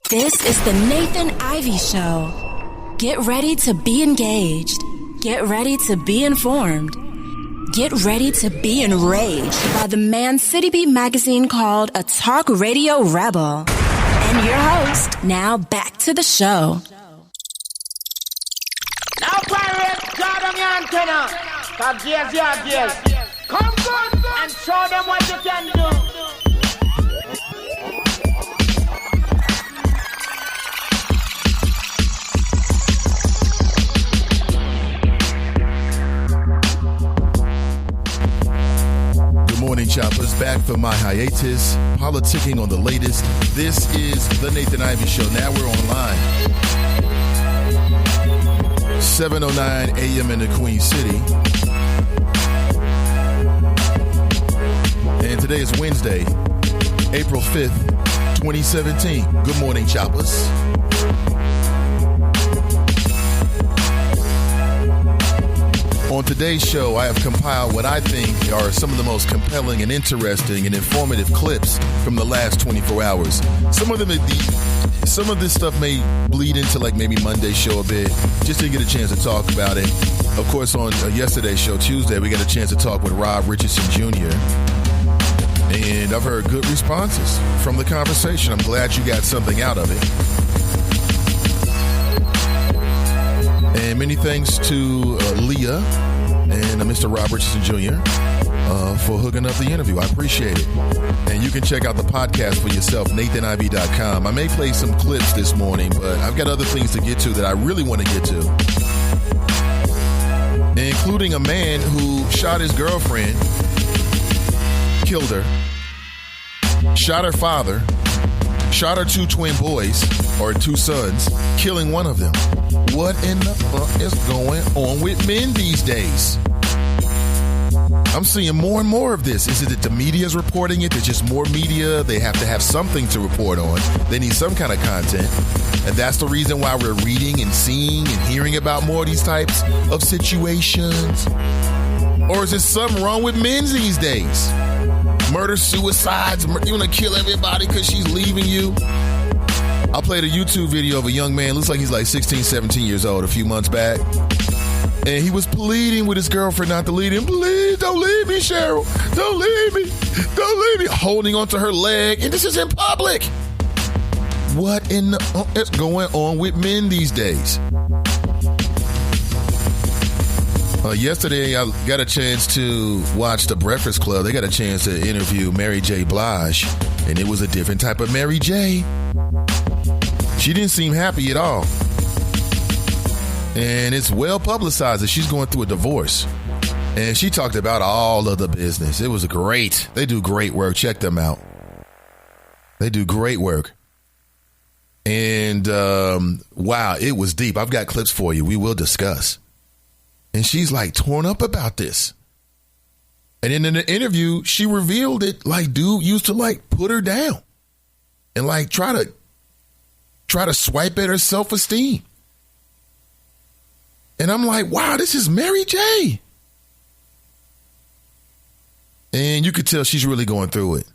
This is the Nathan Ivy Show. Get ready to be engaged. Get ready to be informed. Get ready to be enraged by the man City Beat magazine called a talk radio rebel. And your host, now back to the show. Now pirates, guard on your antenna. Cause yes. Come good and show them what you can do. Good morning, choppers. Back from my hiatus, politicking on the latest. This is the Nathan Ivy Show. Now we're online. 7:09 a.m. in the Queen City. And today is Wednesday, April 5th, 2017. Good morning, choppers. On today's show, I have compiled what I think are some of the most compelling and interesting and informative clips from the last 24 hours. Some of this stuff may bleed into like maybe Monday's show a bit. Just didn't get a chance to talk about it. Of course, on yesterday's show, Tuesday, we got a chance to talk with Rob Richardson Jr. And I've heard good responses from the conversation. I'm glad you got something out of it. And many thanks to Leah and Mr. Rob Richardson Jr. For hooking up the interview. I appreciate it. And you can check out the podcast for yourself, NathanIV.com. I may play some clips this morning, but I've got other things to get to that I really want to get to. Including a man who shot his girlfriend, killed her, shot her father, shot her two twin boys, or two sons, killing one of them. What in the fuck is going on with men these days? I'm seeing more and more of this. Is it that the media's reporting it? There's just more media. They have to have something to report on. They need some kind of content. And that's the reason why we're reading and seeing and hearing about more of these types of situations. Or is there something wrong with men these days? Murder, suicides, you want to kill everybody because she's leaving you? I played a YouTube video of a young man, looks like he's like 16, 17 years old, a few months back. And he was pleading with his girlfriend not to leave him. Please, don't leave me, Cheryl. Don't leave me. Don't leave me. Holding onto her leg. And this is in public. What in the is going on with men these days? Yesterday, I got a chance to watch The Breakfast Club. They got a chance to interview Mary J. Blige. And it was a different type of Mary J. She didn't seem happy at all. And it's well publicized that she's going through a divorce. And she talked about all of the business. It was great. They do great work. Check them out. They do great work. And wow, it was deep. I've got clips for you. We will discuss. And she's like torn up about this. And then in the interview, she revealed it like dude used to like put her down and like try to swipe at her self-esteem. And I'm like, wow, this is Mary J. And you could tell she's really going through it.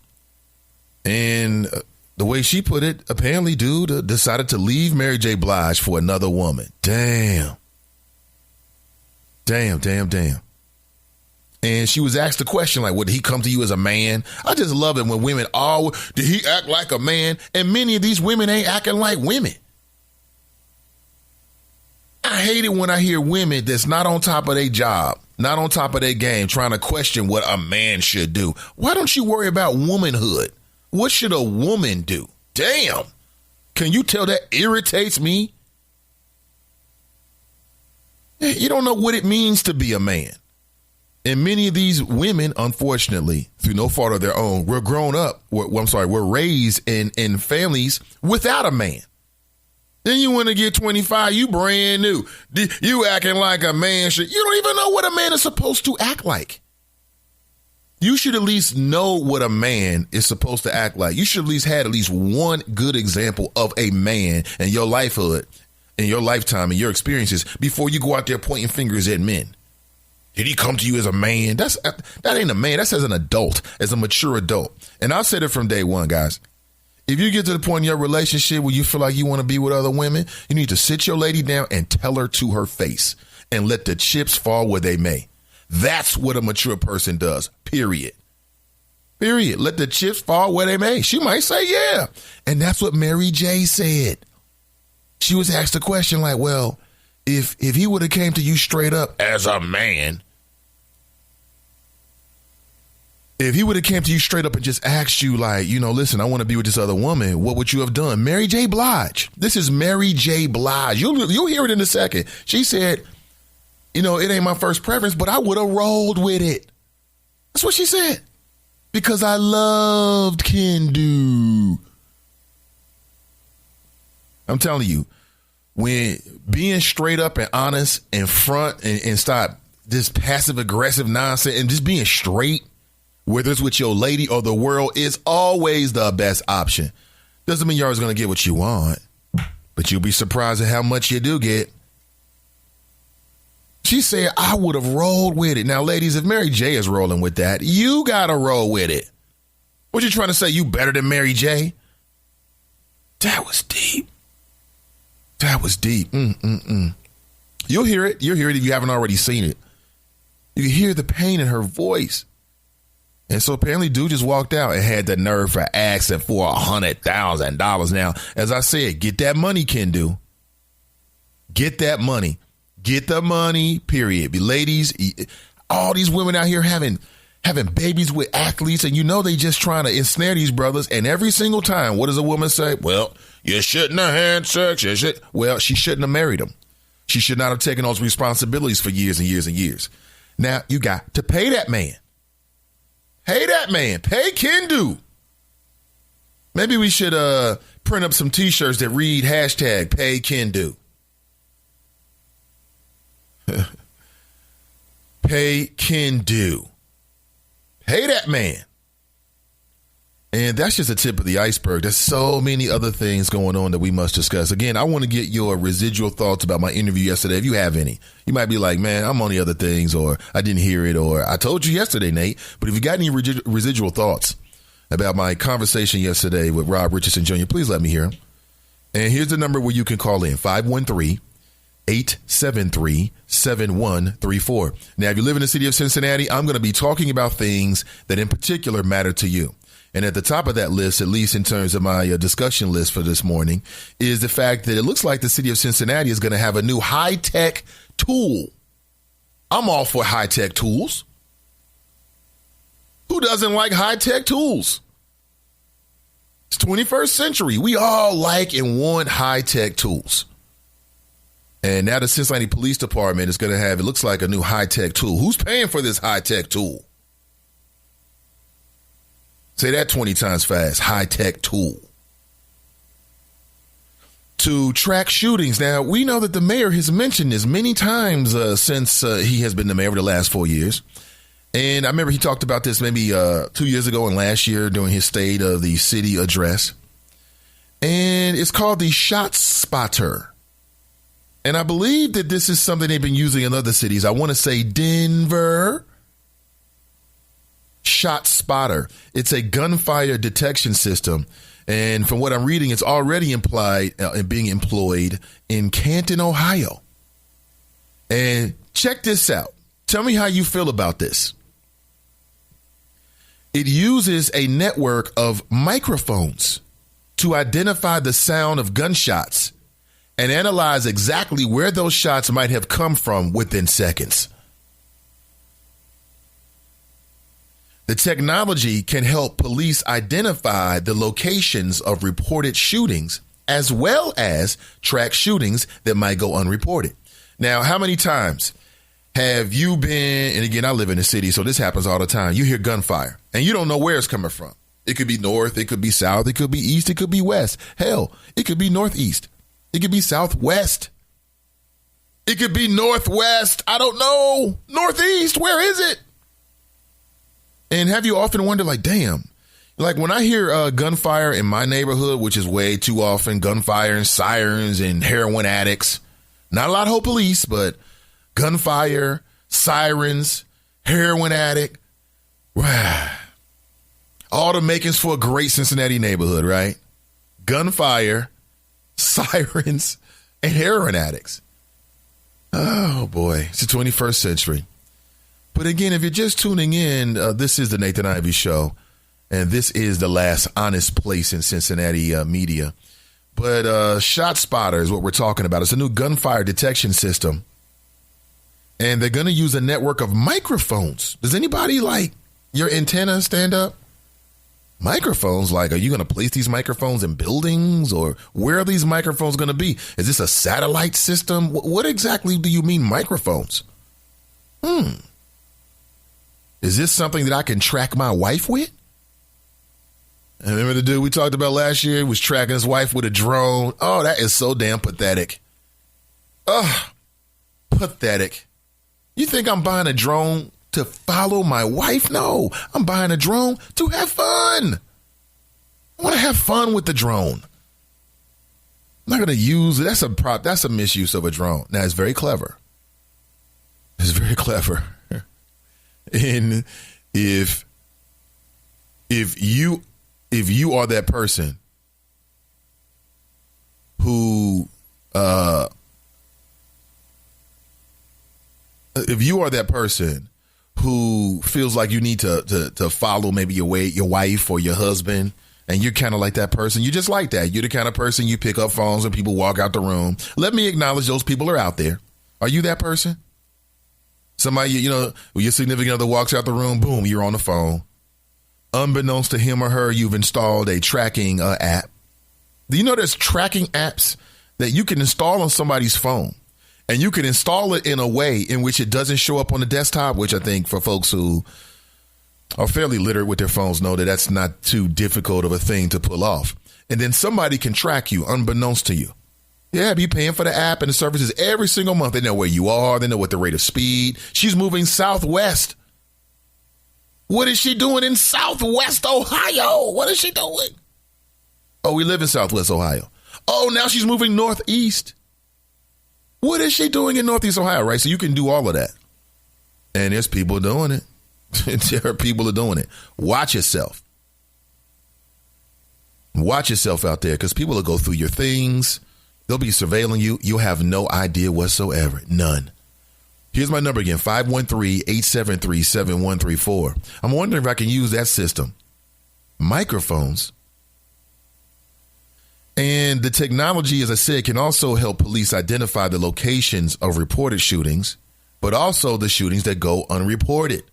And the way she put it, apparently dude decided to leave Mary J. Blige for another woman. Damn. And she was asked the question, like, would he come to you as a man? I just love it when women did he act like a man? And many of these women ain't acting like women. I hate it when I hear women that's not on top of their job, not on top of their game, trying to question what a man should do. Why don't you worry about womanhood? What should a woman do? Damn. Can you tell that irritates me? You don't know what it means to be a man. And many of these women, unfortunately, through no fault of their own, we're raised in families without a man. Then you want to get 25, you brand new. You acting like a man should. You don't even know what a man is supposed to act like. You should at least know what a man is supposed to act like. You should at least had at least one good example of a man in your lifehood, in your lifetime, in your experiences before you go out there pointing fingers at men. Did he come to you as a man? That ain't a man. That's as an adult, as a mature adult. And I've said it from day one, guys. If you get to the point in your relationship where you feel like you want to be with other women, you need to sit your lady down and tell her to her face and let the chips fall where they may. That's what a mature person does, period. Period. Let the chips fall where they may. She might say, yeah. And that's what Mary J said. She was asked a question like, well, if he would have came to you straight up as a man, if he would have came to you straight up and just asked you like, listen, I want to be with this other woman, what would you have done? Mary J. Blige. This is Mary J. Blige. You'll hear it in a second. She said, it ain't my first preference, but I would have rolled with it. That's what she said. Because I loved Kendu. I'm telling you, when being straight up and honest and front and stop this passive aggressive nonsense and just being straight, whether it's with your lady or the world, is always the best option. Doesn't mean you're always going to get what you want, but you'll be surprised at how much you do get. She said, I would have rolled with it. Now, ladies, if Mary J is rolling with that, you got to roll with it. What you trying to say? You better than Mary J? That was deep. That was deep. You'll hear it. You'll hear it if you haven't already seen it. You can hear the pain in her voice. And so apparently dude just walked out and had the nerve for asking for $100,000. Now, as I said, get that money, Kendu. Get that money. Get the money, period. Ladies, all these women out here having babies with athletes, and they just trying to ensnare these brothers. And every single time, what does a woman say? Well, you shouldn't have had sex. Well, she shouldn't have married him. She should not have taken those responsibilities for years and years and years. Now, you got to pay that man. Pay that man. Pay Kendu. Maybe we should print up some T-shirts that read hashtag pay Kendu. Pay Kendu. Pay that man. And that's just the tip of the iceberg. There's so many other things going on that we must discuss. Again, I want to get your residual thoughts about my interview yesterday, if you have any. You might be like, man, I'm on the other things, or I didn't hear it, or I told you yesterday, Nate. But if you got any residual thoughts about my conversation yesterday with Rob Richardson Jr., please let me hear them. And here's the number where you can call in, 513-873-7134. Now, if you live in the city of Cincinnati, I'm going to be talking about things that in particular matter to you. And at the top of that list, at least in terms of my discussion list for this morning, is the fact that it looks like the city of Cincinnati is going to have a new high-tech tool. I'm all for high-tech tools. Who doesn't like high-tech tools? It's 21st century. We all like and want high-tech tools. And now the Cincinnati Police Department is going to have, it looks like, a new high-tech tool. Who's paying for this high-tech tool? Say that 20 times fast. High-tech tool. To track shootings. Now, we know that the mayor has mentioned this many times since he has been the mayor over the last 4 years. And I remember he talked about this maybe 2 years ago and last year during his State of the City address. And it's called the Shot Spotter. And I believe that this is something they've been using in other cities. I want to say Denver. Shot Spotter. It's a gunfire detection system. And from what I'm reading, it's already being employed in Canton, Ohio. And check this out. Tell me how you feel about this. It uses a network of microphones to identify the sound of gunshots and analyze exactly where those shots might have come from within seconds. The technology can help police identify the locations of reported shootings as well as track shootings that might go unreported. Now, how many times have you been, and again, I live in the city, so this happens all the time. You hear gunfire and you don't know where it's coming from. It could be north, it could be south, it could be east, it could be west. Hell, it could be northeast. It could be southwest. It could be northwest. I don't know. Northeast, where is it? And have you often wondered, like, damn, like when I hear gunfire in my neighborhood, which is way too often, gunfire and sirens and heroin addicts, not a lot of police, but gunfire, sirens, heroin addict, all the makings for a great Cincinnati neighborhood, right? gunfire, sirens, and heroin addicts. Oh, boy. It's the 21st century. But again, if you're just tuning in, this is the Nathan Ivey Show, and this is the last honest place in Cincinnati media. But Shot Spotter is what we're talking about. It's a new gunfire detection system, and they're going to use a network of microphones. Does anybody like your antenna stand up? Microphones, like, are you going to place these microphones in buildings, or where are these microphones going to be? Is this a satellite system? What exactly do you mean microphones? Is this something that I can track my wife with? I remember the dude we talked about last year was tracking his wife with a drone. Oh, that is so damn pathetic. Ugh, pathetic. You think I'm buying a drone to follow my wife? No, I'm buying a drone to have fun. I want to have fun with the drone. I'm not going to use it. That's a misuse of a drone. Now, it's very clever. It's very clever. And if you are that person who feels like you need to follow maybe your wife or your husband, and you're kind of like that person, you're just like that. You're the kind of person you pick up phones when people walk out the room. Let me acknowledge those people are out there. Are you that person? Somebody, when your significant other walks out the room, boom, you're on the phone. Unbeknownst to him or her, you've installed a tracking app. Do you know there's tracking apps that you can install on somebody's phone? And you can install it in a way in which it doesn't show up on the desktop, which I think for folks who are fairly literate with their phones know that that's not too difficult of a thing to pull off. And then somebody can track you unbeknownst to you. Yeah, be paying for the app and the services every single month. They know where you are. They know what the rate of speed. She's moving southwest. What is she doing in Southwest Ohio? What is she doing? Oh, we live in Southwest Ohio. Oh, now she's moving northeast. What is she doing in Northeast Ohio, right? So you can do all of that. And there's people doing it. There are people are doing it. Watch yourself. Watch yourself out there, because people will go through your things. They'll be surveilling you. You'll have no idea whatsoever. None. Here's my number again, 513-873-7134. I'm wondering if I can use that system. Microphones. And the technology, as I said, can also help police identify the locations of reported shootings, but also the shootings that go unreported,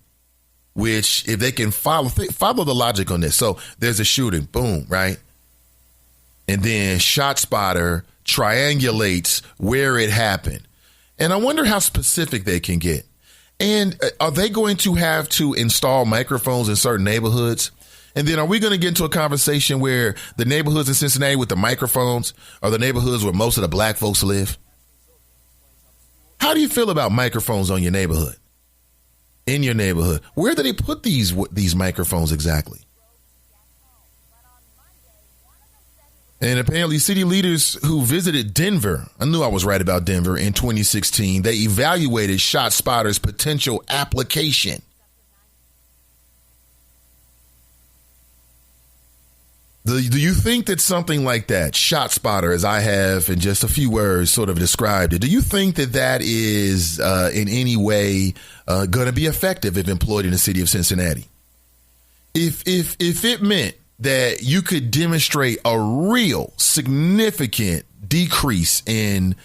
which if they can follow the logic on this. So there's a shooting, boom, right? And then Shot Spotter triangulates where it happened. And I wonder how specific they can get. And are they going to have to install microphones in certain neighborhoods? And then are we going to get into a conversation where the neighborhoods in Cincinnati with the microphones are the neighborhoods where most of the black folks live? How do you feel about microphones on your neighborhood? In your neighborhood? Where do they put these microphones exactly? And apparently city leaders who visited Denver, I knew I was right about Denver, in 2016, they evaluated Shot Spotter's potential application. Do you think that something like that, Shot Spotter, as I have in just a few words sort of described it, do you think that that is in any way going to be effective if employed in the city of Cincinnati? If it meant that you could demonstrate a real significant decrease in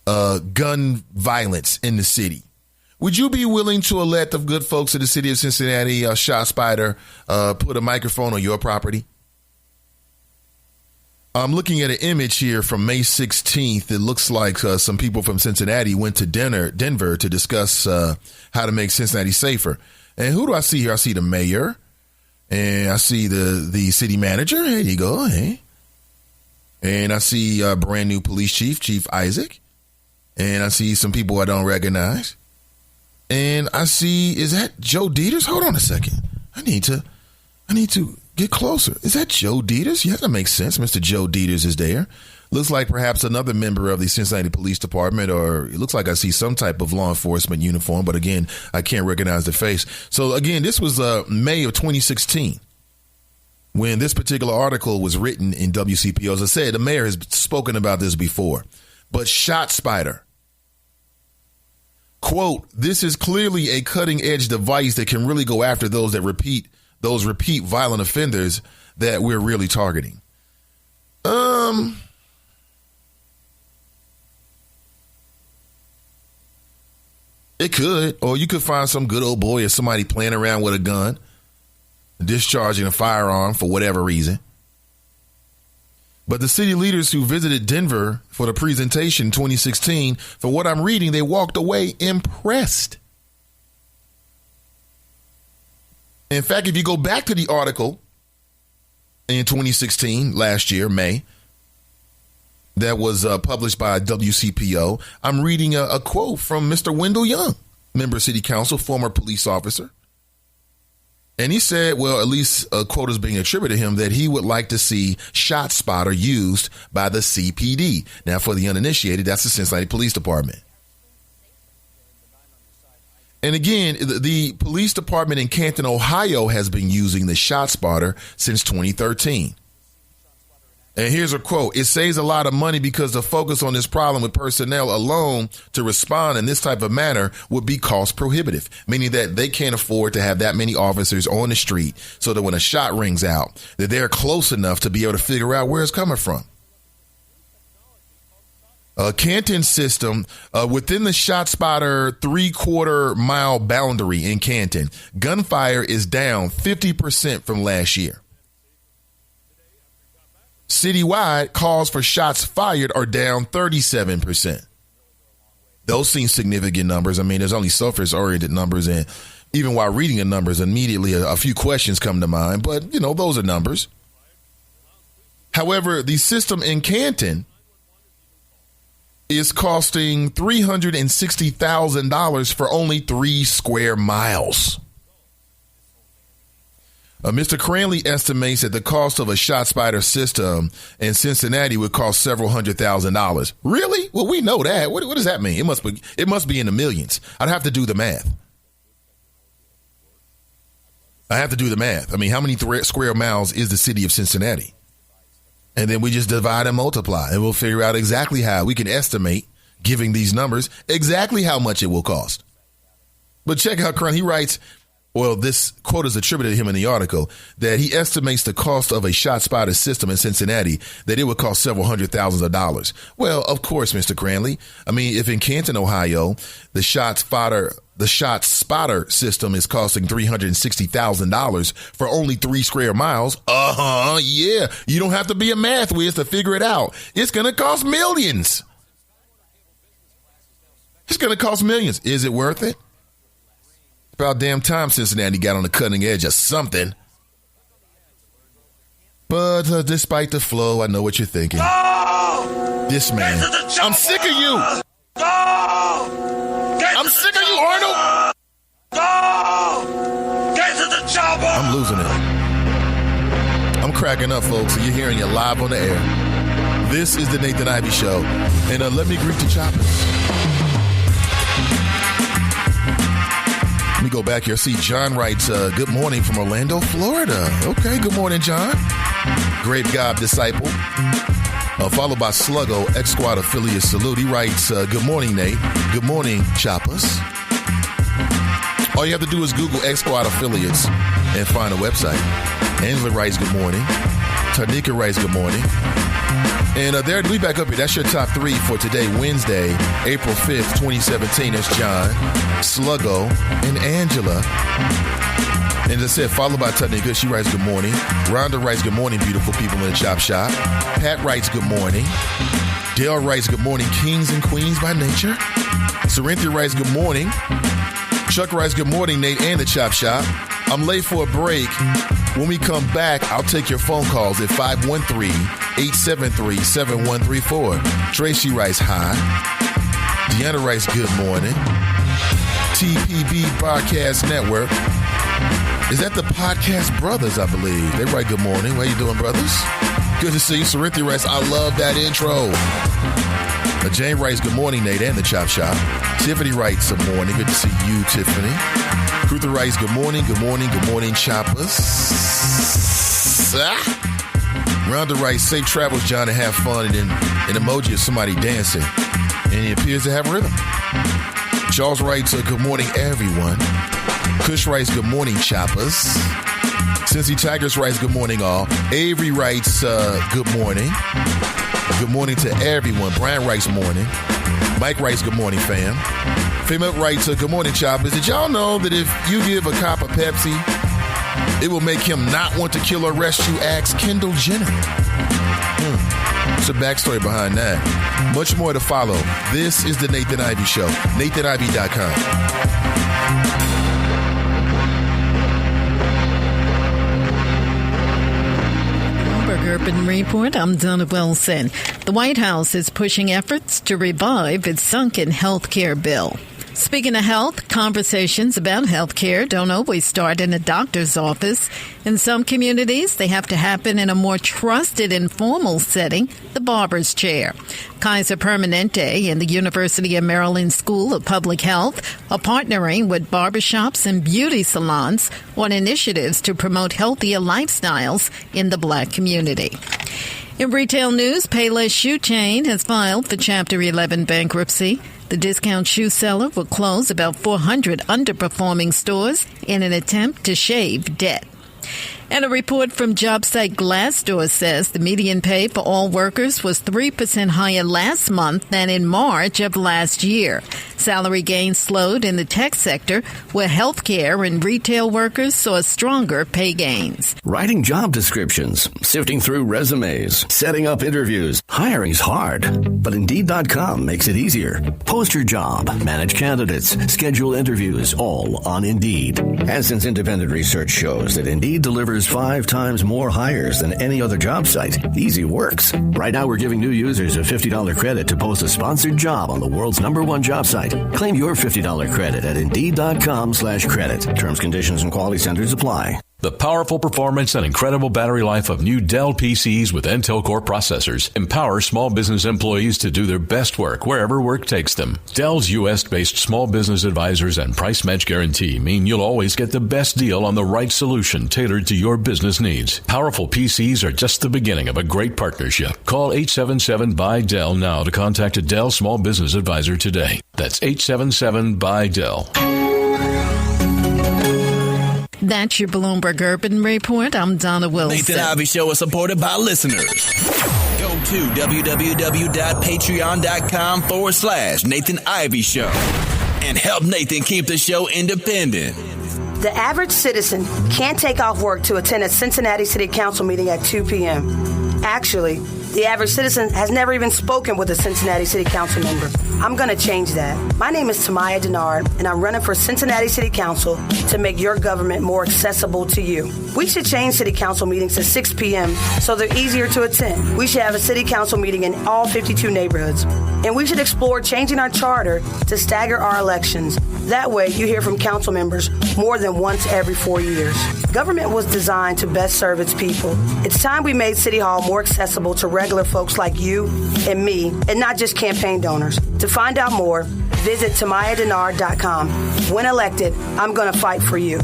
gun violence in the city, would you be willing to let the good folks of the city of Cincinnati, Shot Spotter, put a microphone on your property? I'm looking at an image here from May 16th. It looks like some people from Cincinnati went to Denver to discuss how to make Cincinnati safer. And who do I see here? I see the mayor. And I see the city manager. There you go. Hey. And I see a brand new police chief, Chief Isaac. And I see some people I don't recognize. And I see, is that Joe Dieters? Hold on a second. I need to get closer. Is that Joe Dieters? Yeah, that makes sense. Mr. Joe Dieters is there. Looks like perhaps another member of the Cincinnati Police Department, or it looks like I see some type of law enforcement uniform, but again, I can't recognize the face. So again, this was May of 2016. when this particular article was written in WCPO. As I said, the mayor has spoken about this before, but ShotSpider, quote, this is clearly a cutting edge device that can really go after those that repeat violent offenders that we're really targeting. It could, or you could find some good old boy or somebody playing around with a gun, discharging a firearm for whatever reason. But the city leaders who visited Denver for the presentation in 2016, for what I'm reading, they walked away impressed. In fact, if you go back to the article in 2016, last year, May, that was published by WCPO, I'm reading a quote from Mr. Wendell Young, member of City Council, former police officer. And he said, well, at least a quote is being attributed to him, that he would like to see ShotSpider used by the CPD. Now, for the uninitiated, that's the Cincinnati Police Department. And again, the police department in Canton, Ohio, has been using the ShotSpider since 2013. And here's a quote. It saves a lot of money because the focus on this problem with personnel alone to respond in this type of manner would be cost prohibitive, meaning that they can't afford to have that many officers on the street so that when a shot rings out, that they're close enough to be able to figure out where it's coming from. Canton system, within the ShotSpider 3/4 mile boundary in Canton, gunfire is down 50% from last year. Citywide, calls for shots fired are down 37%. Those seem significant numbers. I mean, there's only surface-oriented numbers, and even while reading the numbers, immediately a few questions come to mind. But, you know, those are numbers. However, the system in Canton is costing $360,000 for only 3 square miles. Mr. Cranley estimates that the cost of a ShotSpider system in Cincinnati would cost several $100,000. Really? Well, we know that. What does that mean? It must be in the millions. I'd have to do the math. I mean, how many square miles is the city of Cincinnati? And then we just divide and multiply, and we'll figure out exactly how we can estimate, giving these numbers, exactly how much it will cost. But check out Cranley. He writes, well, this quote is attributed to him in the article, that he estimates the cost of a ShotSpider system in Cincinnati, that it would cost several $100,000s. Well, of course, Mr. Cranley. I mean, if in Canton, Ohio, the ShotSpider system is costing $360,000 for only 3 square miles, yeah, you don't have to be a math whiz to figure it out. It's going to cost millions. It's going to cost millions. Is it worth it? About damn time Cincinnati got on the cutting edge of something. But despite the flow, I know what you're thinking. Go! This man. I'm sick of you. Go! I'm sick of you, Arnold. Go! Get to the chopper! I'm losing it. I'm cracking up, folks. You're hearing it live on the air. This is the Nathan Ivey Show. And let me greet the choppers. Let me go back here. See, John writes, good morning from Orlando, Florida. Okay, good morning, John. Grape God Disciple. Followed by Sluggo, X-Squad affiliate salute. He writes, good morning, Nate. Good morning, choppers. All you have to do is Google X-Squad affiliates and find a website. Angela writes, good morning. Tanika writes, good morning. And there, we back up here. That's your top 3 for today, Wednesday, April 5th, 2017. That's John, Sluggo, and Angela. And as I said, followed by Tanika. She writes, good morning. Rhonda writes, good morning, beautiful people in the chop shop. Pat writes, good morning. Dale writes, good morning, kings and queens by nature. Corinthia writes, good morning. Chuck writes, good morning, Nate and the chop shop. I'm late for a break. When we come back, I'll take your phone calls at 513-873-7134. Tracy writes, hi. Deanna writes, good morning. TPB Broadcast Network. Is that the Podcast Brothers, I believe? They write, good morning. How you doing, brothers? Good to see you. Corinthia writes, I love that intro. Jane writes, good morning, Nate and the Chop Shop. Tiffany writes, good morning. Good to see you, Tiffany. Cruther writes, good morning, choppers. Rice. Rhonda writes, safe travels, John, and have fun. And then an emoji of somebody dancing. And he appears to have rhythm. Charles writes, good morning, everyone. Kush writes, good morning, choppers. Cincy Tigers writes, good morning, all. Avery writes, good morning. Good morning to everyone. Brian writes, morning. Mike writes, good morning, fam. Fema writes, good morning, choppers. Did y'all know that if you give a cop a Pepsi, it will make him not want to kill or arrest you? Ask Kendall Jenner. What's the backstory behind that? Much more to follow. This is the Nathan Ivey Show. NathanIvey.com. Urban Report. I'm Donna Wilson. The White House is pushing efforts to revive its sunken health care bill. Speaking of health, conversations about health care don't always start in a doctor's office. In some communities, they have to happen in a more trusted, informal setting, the barber's chair. Kaiser Permanente and the University of Maryland School of Public Health are partnering with barbershops and beauty salons on initiatives to promote healthier lifestyles in the Black community. In retail news, Payless Shoe Chain has filed for Chapter 11 bankruptcy. The discount shoe seller will close about 400 underperforming stores in an attempt to shave debt. And a report from job site Glassdoor says the median pay for all workers was 3% higher last month than in March of last year. Salary gains slowed in the tech sector, where healthcare and retail workers saw stronger pay gains. Writing job descriptions, sifting through resumes, setting up interviews. Hiring's hard, but Indeed.com makes it easier. Post your job, manage candidates, schedule interviews, all on Indeed. And since independent research shows that Indeed delivers 5 times more hires than any other job site, easy works. Right now, we're giving new users a $50 credit to post a sponsored job on the world's #1 job site. Claim your $50 credit at Indeed.com/credit. Terms, conditions, and quality standards apply. The powerful performance and incredible battery life of new Dell PCs with Intel Core processors empower small business employees to do their best work wherever work takes them. Dell's U.S.-based small business advisors and price match guarantee mean you'll always get the best deal on the right solution tailored to your business needs. Powerful PCs are just the beginning of a great partnership. Call 877-BUY-DELL now to contact a Dell small business advisor today. That's 877-BUY-DELL. That's your Bloomberg Urban Report. I'm Donna Wilson. Nathan Ivey Show is supported by listeners. Go to www.patreon.com/Nathan Ivey Show and help Nathan keep the show independent. The average citizen can't take off work to attend a Cincinnati City Council meeting at 2 p.m. Actually, the average citizen has never even spoken with a Cincinnati City Council member. I'm going to change that. My name is Tamaya Denard, and I'm running for Cincinnati City Council to make your government more accessible to you. We should change City Council meetings to 6 p.m. so they're easier to attend. We should have a City Council meeting in all 52 neighborhoods. And we should explore changing our charter to stagger our elections. That way, you hear from council members more than once every 4 years. Government was designed to best serve its people. It's time we made City Hall more accessible to regular folks like you and me, and not just campaign donors. To find out more, visit TamayaDenard.com. When elected, I'm going to fight for you.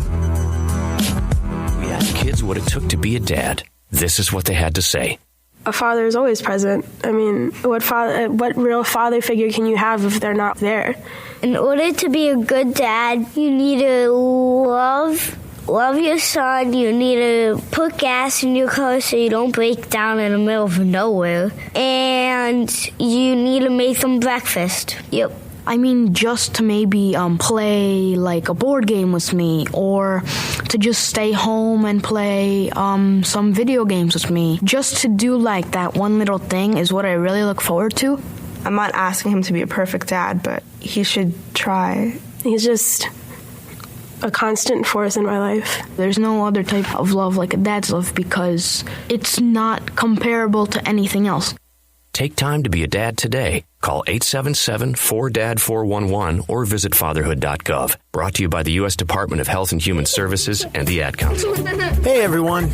We asked kids what it took to be a dad. This is what they had to say. A father is always present. I mean, what real father figure can you have if they're not there? In order to be a good dad, you need to love your son. You need to put gas in your car so you don't break down in the middle of nowhere. And you need to make them breakfast. Yep. I mean, just to maybe play like a board game with me, or to just stay home and play some video games with me. Just to do like that one little thing is what I really look forward to. I'm not asking him to be a perfect dad, but he should try. He's just a constant force in my life. There's no other type of love like a dad's love because it's not comparable to anything else. Take time to be a dad today. Call 877-4DAD-411 or visit fatherhood.gov. Brought to you by the U.S. Department of Health and Human Services and the Ad Council. Hey, everyone.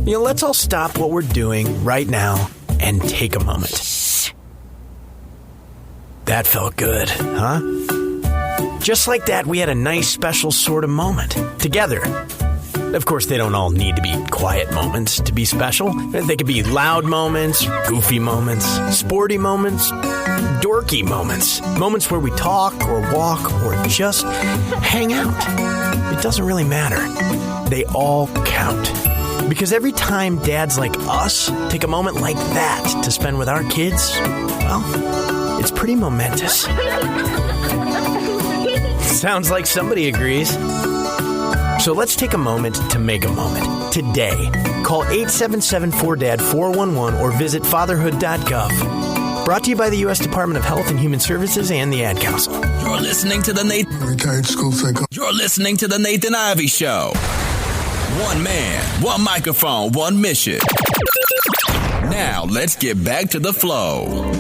Let's all stop what we're doing right now and take a moment. That felt good, huh? Just like that, we had a nice, special sort of moment together. Of course, they don't all need to be quiet moments to be special. They could be loud moments, goofy moments, sporty moments, dorky moments, moments where we talk or walk or just hang out. It doesn't really matter. They all count. Because every time dads like us take a moment like that to spend with our kids, well, it's pretty momentous. Sounds like somebody agrees. So let's take a moment to make a moment. Today, call 877-4DAD-411 or visit fatherhood.gov. Brought to you by the U.S. Department of Health and Human Services and the Ad Council. You're listening to the Nathan. Retired school psycho. You're listening to the Nathan Ivey Show. One man, one microphone, one mission. Now let's get back to the flow.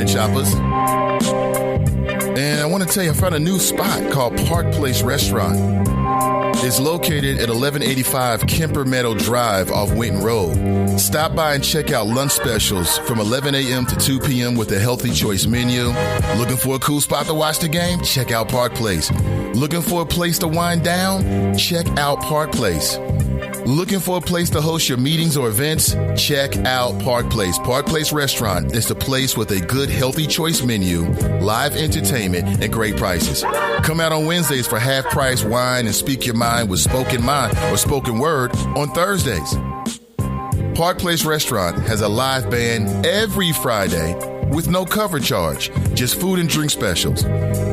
Choppers. And I want to tell you, I found a new spot called Park Place Restaurant. It's located at 1185 Kemper Meadow Drive off Winton Road. Stop by and check out lunch specials from 11 a.m. to 2 p.m. with a healthy choice menu. Looking for a cool spot to watch the game? Check out Park Place. Looking for a place to wind down? Check out Park Place. Looking for a place to host your meetings or events? Check out Park Place. Park Place Restaurant is the place with a good, healthy choice menu, live entertainment, and great prices. Come out on Wednesdays for half-price wine and speak your mind with spoken mind or spoken word on Thursdays. Park Place Restaurant has a live band every Friday with no cover charge, just food and drink specials.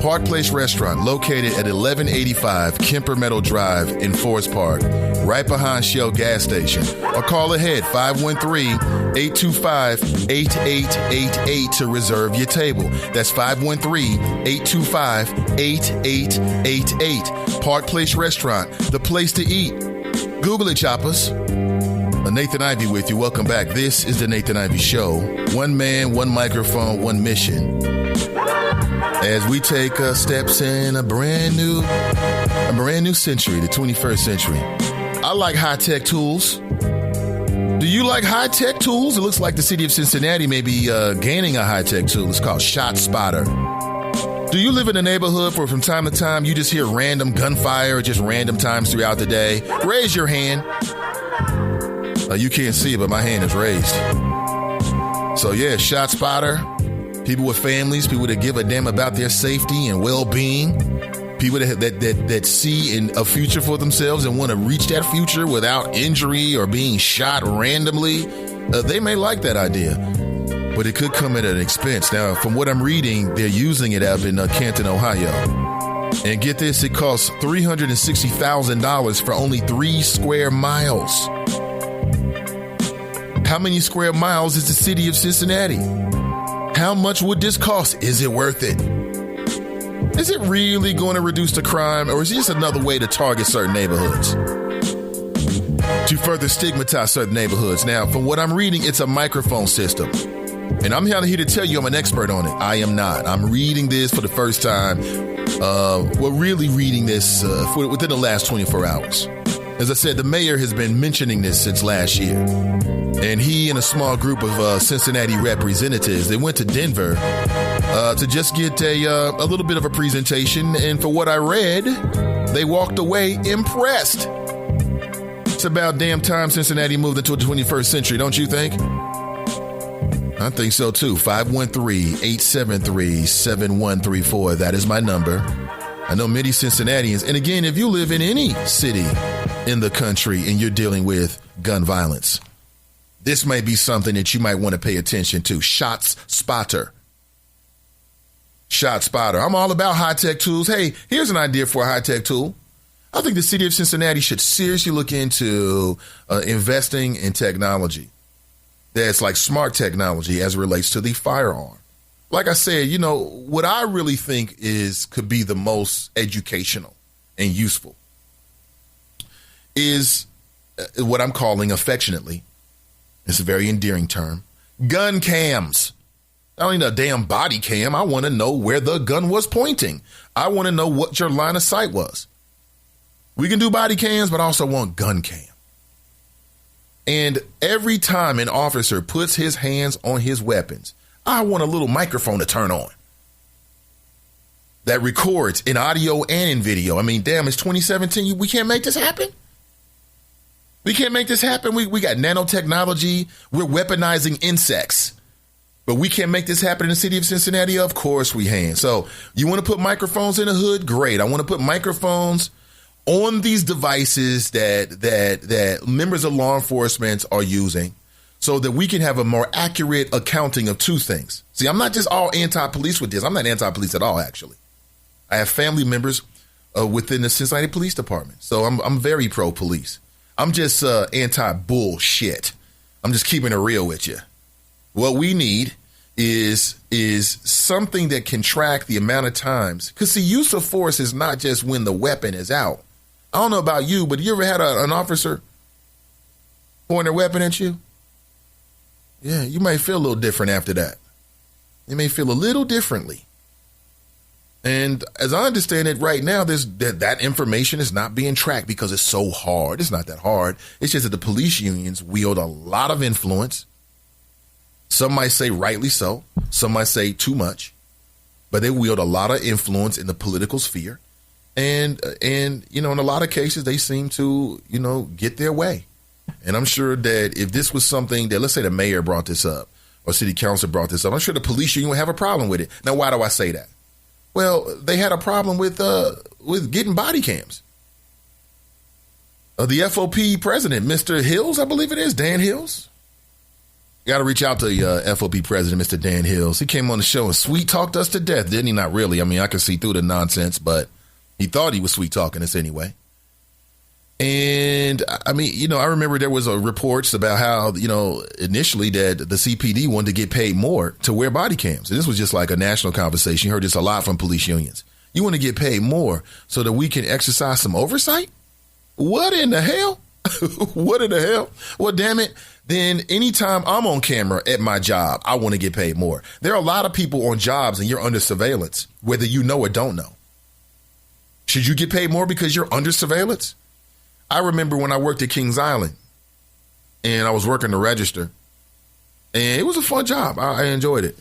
Park Place Restaurant, located at 1185 Kemper Meadow Drive in Forest Park, right behind Shell gas station. Or call ahead 513-825-8888 to reserve your table. That's 513-825-8888. Park Place Restaurant, the place to eat. Google it, choppers. Nathan Ivey with you. Welcome back. This is the Nathan Ivey Show. One man, one microphone, one mission. As we take steps in a brand new century, the 21st century. I like high-tech tools. Do you like high-tech tools? It looks like the city of Cincinnati may be gaining a high-tech tool. It's called Shot Spotter. Do you live in a neighborhood where from time to time you just hear random gunfire or just random times throughout the day? Raise your hand. You can't see it, but my hand is raised. So yeah, Shot Spotter. People with families, people that give a damn about their safety and well-being. People that see in a future for themselves and want to reach that future without injury or being shot randomly. They may like that idea, but it could come at an expense. Now, from what I'm reading, they're using it out in Canton, Ohio. And get this, it costs $360,000 for only 3 square miles. How many square miles is the city of Cincinnati? How much would this cost? Is it worth it? Is it really going to reduce the crime, or is it just another way to target certain neighborhoods? To further stigmatize certain neighborhoods. Now, from what I'm reading, it's a microphone system. And I'm here to tell you I'm an expert on it. I am not. I'm reading this for the first time. Really reading this within the last 24 hours. As I said, the mayor has been mentioning this since last year. And he and a small group of Cincinnati representatives, they went to Denver to just get a little bit of a presentation. And for what I read, they walked away impressed. It's about damn time Cincinnati moved into the 21st century, don't you think? I think so, too. 513-873-7134. That is my number. I know many Cincinnatians. And again, if you live in any city in the country and you're dealing with gun violence, this may be something that you might want to pay attention to. Shot Spotter. Shot Spotter. I'm all about high-tech tools. Hey, here's an idea for a high-tech tool. I think the city of Cincinnati should seriously look into investing in technology. That's like smart technology as it relates to the firearm. Like I said, what I really think could be the most educational and useful is what I'm calling affectionately, it's a very endearing term, gun cams. I don't need a damn body cam. I want to know where the gun was pointing. I want to know what your line of sight was. We can do body cams, but I also want gun cam. And every time an officer puts his hands on his weapons, I want a little microphone to turn on that records in audio and in video. I mean, damn, it's 2017. We can't make this happen. We can't make this happen. We got nanotechnology. We're weaponizing insects. But we can't make this happen in the city of Cincinnati? Of course we can. So you want to put microphones in the hood? Great. I want to put microphones on these devices that members of law enforcement are using so that we can have a more accurate accounting of two things. See, I'm not just all anti-police with this. I'm not anti-police at all, actually. I have family members within the Cincinnati Police Department. So I'm very pro-police. I'm just anti-bullshit. I'm just keeping it real with you. What we need is something that can track the amount of times. Because, see, use of force is not just when the weapon is out. I don't know about you, but you ever had an officer point their weapon at you? Yeah, you may feel a little different after that. You may feel a little differently. And as I understand it right now, that information is not being tracked because it's so hard. It's not that hard. It's just that the police unions wield a lot of influence. Some might say rightly so. Some might say too much. But they wield a lot of influence in the political sphere. And you know, in a lot of cases, they seem to, you know, get their way. And I'm sure that if this was something that, let's say the mayor brought this up or city council brought this up, I'm sure the police union would have a problem with it. Now, why do I say that? Well, they had a problem with getting body cams. The FOP president, Mr. Hills, I believe it is, Dan Hills. You got to reach out to the FOP president, Mr. Dan Hills. He came on the show and sweet-talked us to death, didn't he? Not really. I mean, I could see through the nonsense, but he thought he was sweet-talking us anyway. And, I mean, you know, I remember there was reports about how, you know, initially that the CPD wanted to get paid more to wear body cams. And this was just like a national conversation. You heard this a lot from police unions. You want to get paid more so that we can exercise some oversight? What in the hell? What in the hell? Well, damn it. Then anytime I'm on camera at my job, I want to get paid more. There are a lot of people on jobs and you're under surveillance, whether you know or don't know. Should you get paid more because you're under surveillance? I remember when I worked at Kings Island and I was working the register, and it was a fun job. I enjoyed it.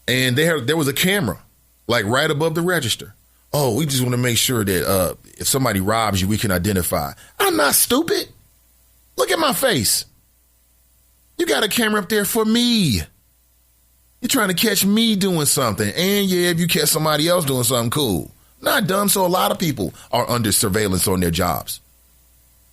And there was a camera like right above the register. Oh, we just want to make sure that if somebody robs you, we can identify. I'm not stupid. Look at my face. You got a camera up there for me. You're trying to catch me doing something. And yeah, if you catch somebody else doing something cool. Not dumb. So a lot of people are under surveillance on their jobs.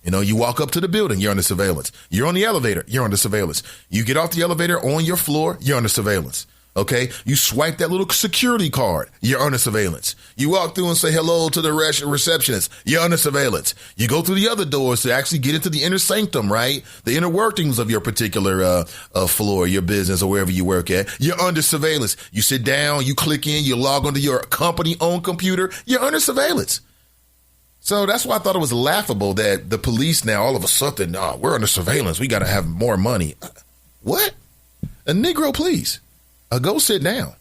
You know, you walk up to the building, you're under surveillance. You're on the elevator, you're under surveillance. You get off the elevator on your floor, you're under surveillance. Okay, you swipe that little security card, you're under surveillance. You walk through and say hello to the receptionist, you're under surveillance. You go through the other doors to actually get into the inner sanctum, right? The inner workings of your particular floor, your business, or wherever you work at, you're under surveillance. You sit down, you click in, you log onto your company-owned computer, you're under surveillance. So that's why I thought it was laughable that the police now all of a sudden, we're under surveillance. We got to have more money. What? A Negro, please. Go sit down.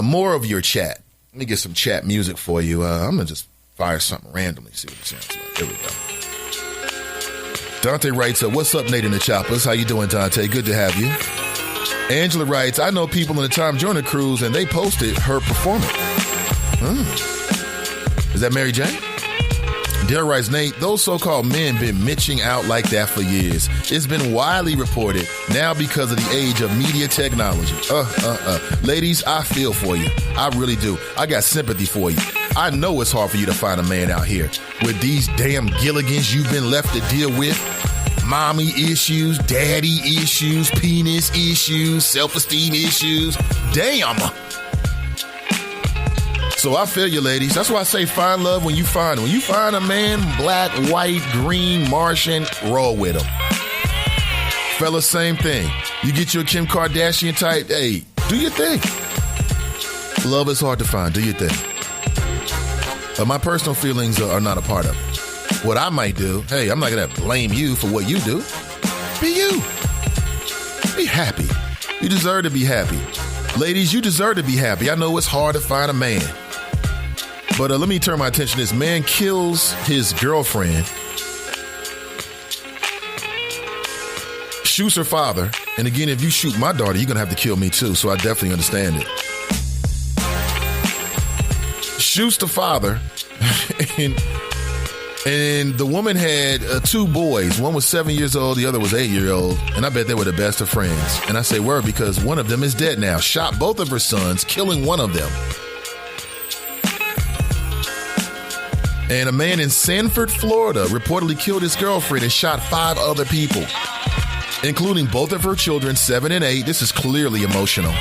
More of your chat. Let me get some chat music for you. I'm going to just fire something randomly. See what it sounds like. There we go. Dante writes, what's up, Nate and the Choppers? How you doing, Dante? Good to have you. Angela writes, I know people in the Tom Joyner cruise, and they posted her performance. Is that Mary Jane? Dare writes, Nate, those so-called men been mitching out like that for years. It's been widely reported now because of the age of media technology. Ladies, I feel for you. I really do. I got sympathy for you. I know it's hard for you to find a man out here with these damn Gilligans you've been left to deal with. Mommy issues, daddy issues, penis issues, self-esteem issues. Damn. So I feel you, ladies. That's why I say find love when you find it. When you find a man, black, white, green, Martian, roll with him. Fellas, same thing. You get your Kim Kardashian type, hey, do your thing. Love is hard to find. Do your thing. But my personal feelings are not a part of it. What I might do, hey, I'm not going to blame you for what you do. Be you. Be happy. You deserve to be happy. Ladies, you deserve to be happy. I know it's hard to find a man. But let me turn my attention to this. Man kills his girlfriend shoots her father. And again, if you shoot my daughter, you're going to have to kill me too. So I definitely understand it. Shoots the father. And the woman had 2 boys. One was 7 years old. The other was 8 years old. And I bet they were the best of friends. And I say word because one of them is dead now. Shot both of her sons, killing one of them. And a man in Sanford, Florida, reportedly killed his girlfriend and shot 5 other people, including both of her children, 7 and 8. This is clearly emotional.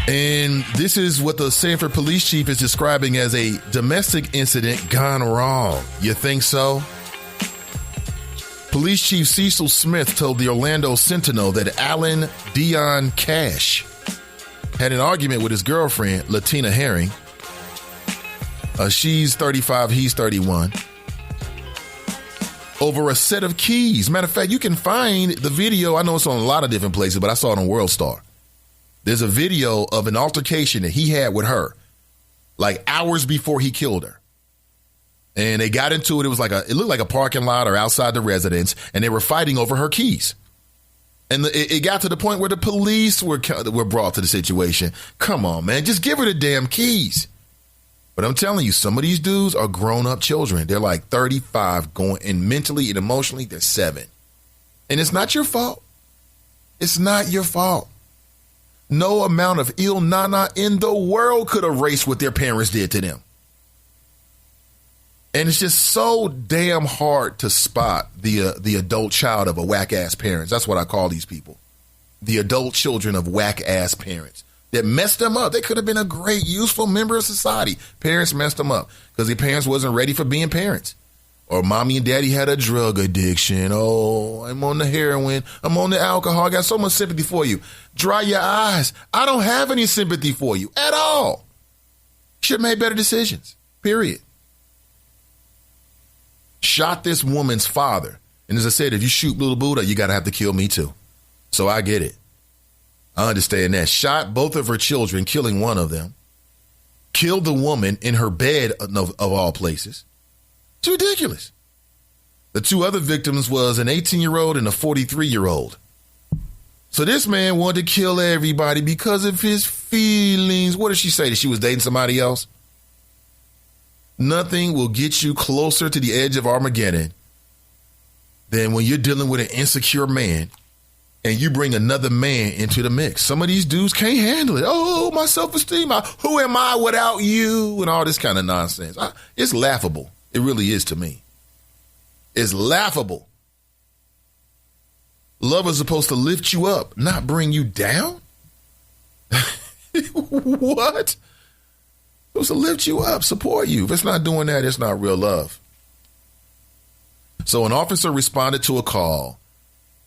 And this is what the Sanford police chief is describing as a domestic incident gone wrong. You think so? Police Chief Cecil Smith told the Orlando Sentinel that Alan Dion Cash had an argument with his girlfriend, Latina Herring. She's 35, he's 31. Over a set of keys. Matter of fact, you can find the video. I know it's on a lot of different places, but I saw it on World Star. There's a video of an altercation that he had with her, like hours before he killed her. And they got into it. It looked like a parking lot or outside the residence, and they were fighting over her keys. And it got to the point where the police were brought to the situation. Come on, man, just give her the damn keys. But I'm telling you, some of these dudes are grown-up children. They're like 35 going, and mentally and emotionally, they're 7. And it's not your fault. It's not your fault. No amount of ill nana in the world could erase what their parents did to them. And it's just so damn hard to spot the adult child of a whack-ass parents. That's what I call these people. The adult children of whack-ass parents that messed them up. They could have been a great, useful member of society. Parents messed them up because their parents wasn't ready for being parents. Or mommy and daddy had a drug addiction. Oh, I'm on the heroin. I'm on the alcohol. I got so much sympathy for you. Dry your eyes. I don't have any sympathy for you at all. Should have made better decisions. Period. Shot this woman's father. And as I said, if you shoot little Buddha, you got to have to kill me too. So I get it. I understand that. Shot both of her children, killing one of them. Killed the woman in her bed of all places. It's ridiculous. The 2 other victims was an 18-year-old and a 43-year-old. So this man wanted to kill everybody because of his feelings. What did she say? That she was dating somebody else? Nothing will get you closer to the edge of Armageddon than when you're dealing with an insecure man and you bring another man into the mix. Some of these dudes can't handle it. Oh, my self-esteem. Who am I without you? And all this kind of nonsense. It's laughable. It really is to me. It's laughable. Love is supposed to lift you up, not bring you down. What? Supposed to lift you up, support you. If it's not doing that, it's not real love. So an officer responded to a call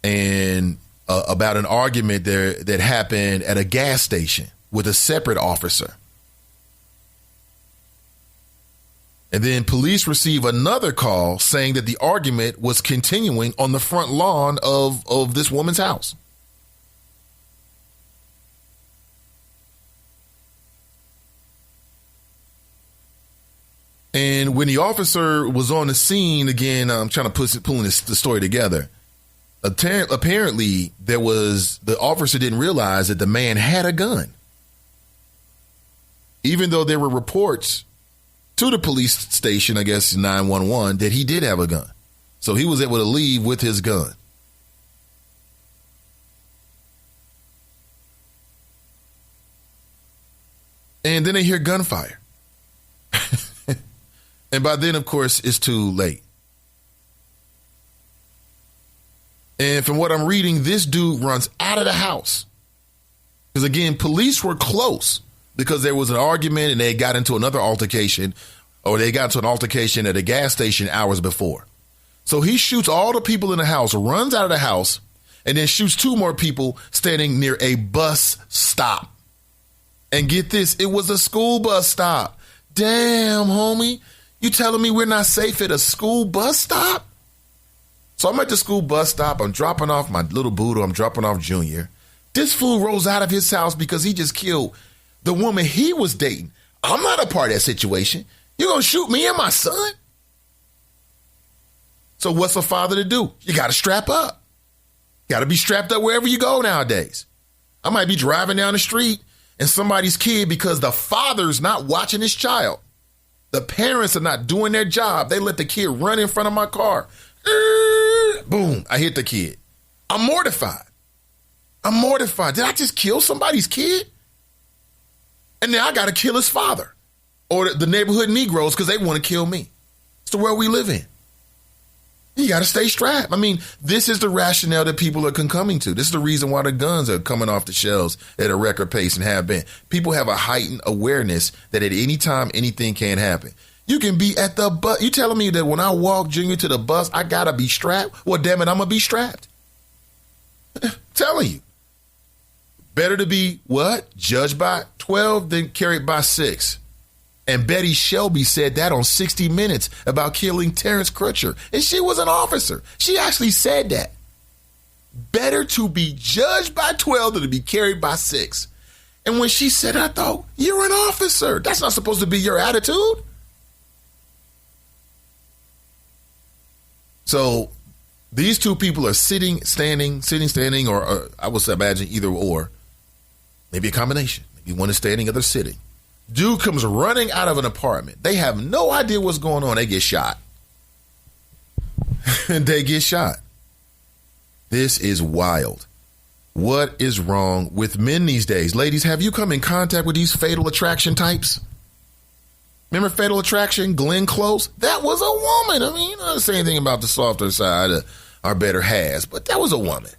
and about an argument there that happened at a gas station with a separate officer. And then police receive another call saying that the argument was continuing on the front lawn of this woman's house. And when the officer was on the scene, again, I'm trying to pulling the story together. Apparently, the officer didn't realize that the man had a gun. Even though there were reports to the police station, I guess 911, that he did have a gun. So he was able to leave with his gun. And then they hear gunfire. And by then, of course, it's too late. And from what I'm reading, this dude runs out of the house. Because again, police were close because there was an argument and they got into another altercation, or they got into an altercation at a gas station hours before. So he shoots all the people in the house, runs out of the house, and then shoots 2 more people standing near a bus stop. And get this, it was a school bus stop. Damn, homie. You telling me we're not safe at a school bus stop? So I'm at the school bus stop. I'm dropping off my little Buddha. I'm dropping off Junior. This fool rolls out of his house because he just killed the woman he was dating. I'm not a part of that situation. You're going to shoot me and my son? So what's a father to do? You got to strap up. Got to be strapped up wherever you go nowadays. I might be driving down the street and somebody's kid, because the father's not watching his child. The parents are not doing their job. They let the kid run in front of my car. Boom, I hit the kid. I'm mortified. Did I just kill somebody's kid? And then I got to kill his father or the neighborhood Negroes because they want to kill me. It's the world we live in. You got to stay strapped. I mean, this is the rationale that people are coming to. This is the reason why the guns are coming off the shelves at a record pace and have been. People have a heightened awareness that at any time, anything can happen. You can be at the bus. You telling me that when I walk Junior to the bus, I got to be strapped? Well, damn it, I'm going to be strapped. Telling you. Better to be what? Judged by 12 than carried by 6. And Betty Shelby said that on 60 Minutes about killing Terrence Crutcher. And she was an officer. She actually said that. Better to be judged by 12 than to be carried by 6. And when she said, I thought, you're an officer. That's not supposed to be your attitude. So these two people are sitting, standing, or I would imagine either or. Maybe a combination. Maybe one is standing, other sitting. Dude comes running out of an apartment. They have no idea what's going on. They get shot. They get shot. This is wild. What is wrong with men these days? Ladies, have you come in contact with these Fatal Attraction types? Remember Fatal Attraction, Glenn Close? That was a woman. I mean, you don't say anything about the softer side our better has, but that was a woman.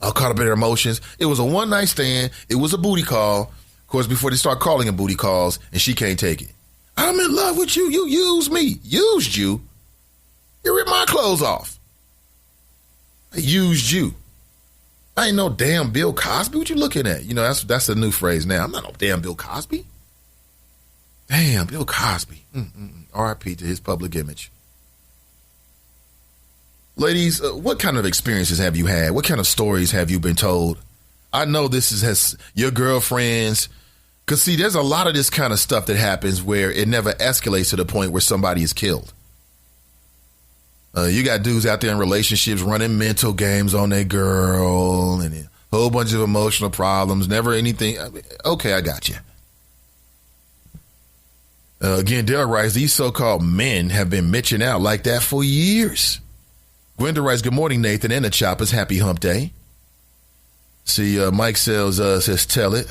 All caught up in her emotions. It was a one-night stand. It was a booty call. Of course, before they start calling him booty calls, and she can't take it. I'm in love with you. You used me. Used you? You ripped my clothes off. I used you. I ain't no damn Bill Cosby. What you looking at? You know, that's the new phrase now. I'm not no damn Bill Cosby. Damn, Bill Cosby. R.I.P. to his public image. Ladies, what kind of experiences have you had? What kind of stories have you been told? I know this has your girlfriends. Because, see, there's a lot of this kind of stuff that happens where it never escalates to the point where somebody is killed. You got dudes out there in relationships running mental games on their girl and a whole bunch of emotional problems, never anything. Okay, I got you. Again, Daryl writes, these so-called men have been mitching out like that for years. Gwenda writes, good morning, Nathan and the Choppers. Happy hump day. See, Mike says, tell it.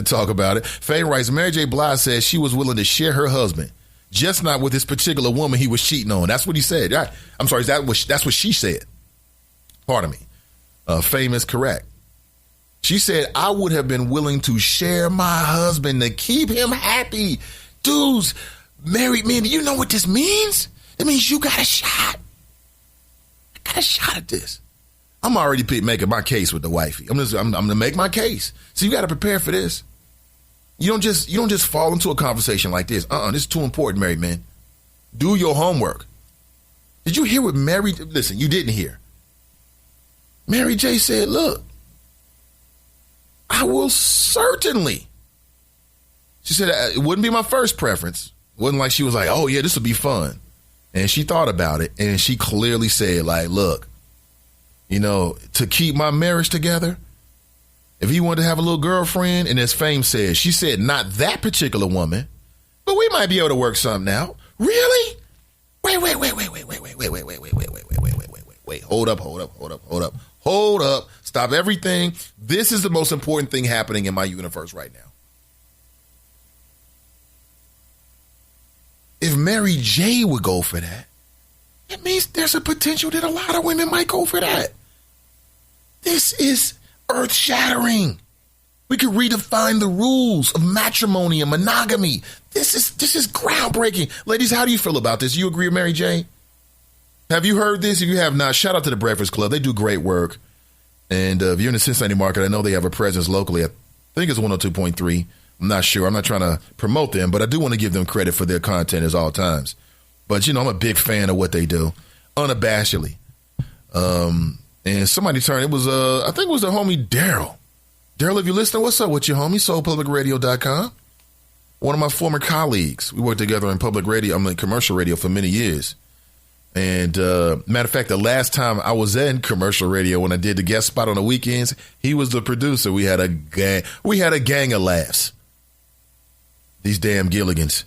Talk about it. Faye writes, Mary J. Blige says she was willing to share her husband, just not with this particular woman he was cheating on. That's what he said. I'm sorry, that's what she said. Pardon me. Fame is correct. She said, I would have been willing to share my husband to keep him happy. Dudes, married men, do you know what this means? It means you got a shot. I got a shot at this. I'm already making my case with the wifey. I'm going to make my case. So you got to prepare for this. You don't just fall into a conversation like this. This is too important, married men. Do your homework. Did you hear what listen, you didn't hear. Mary J said, look, I will certainly. She said, it wouldn't be my first preference. It wasn't like she was like, oh yeah, this would be fun. And she thought about it and she clearly said like, look, you know, to keep my marriage together, if he wanted to have a little girlfriend, and as Fame said, she said not that particular woman, but we might be able to work something out. Really? Wait. Hold up. Stop everything. This is the most important thing happening in my universe right now. If Mary J would go for that, it means there's a potential that a lot of women might go for that. This is earth-shattering. We could redefine the rules of matrimony and monogamy. This is groundbreaking. Ladies, how do you feel about this? You agree with Mary J? Have you heard this? If you have not, shout out to the Breakfast Club. They do great work. And if you're in the Cincinnati market, I know they have a presence locally. I think it's 102.3. I'm not sure. I'm not trying to promote them, but I do want to give them credit for their content at all times. But, you know, I'm a big fan of what they do, unabashedly. And somebody turned, I think it was the homie Daryl. Daryl, if you're listening, what's up with you, homie? SoulPublicRadio.com. One of my former colleagues. We worked together in public radio, commercial radio for many years. And matter of fact, the last time I was in commercial radio when I did the guest spot on the weekends, he was the producer. We had a gang of laughs. These damn Gilligans.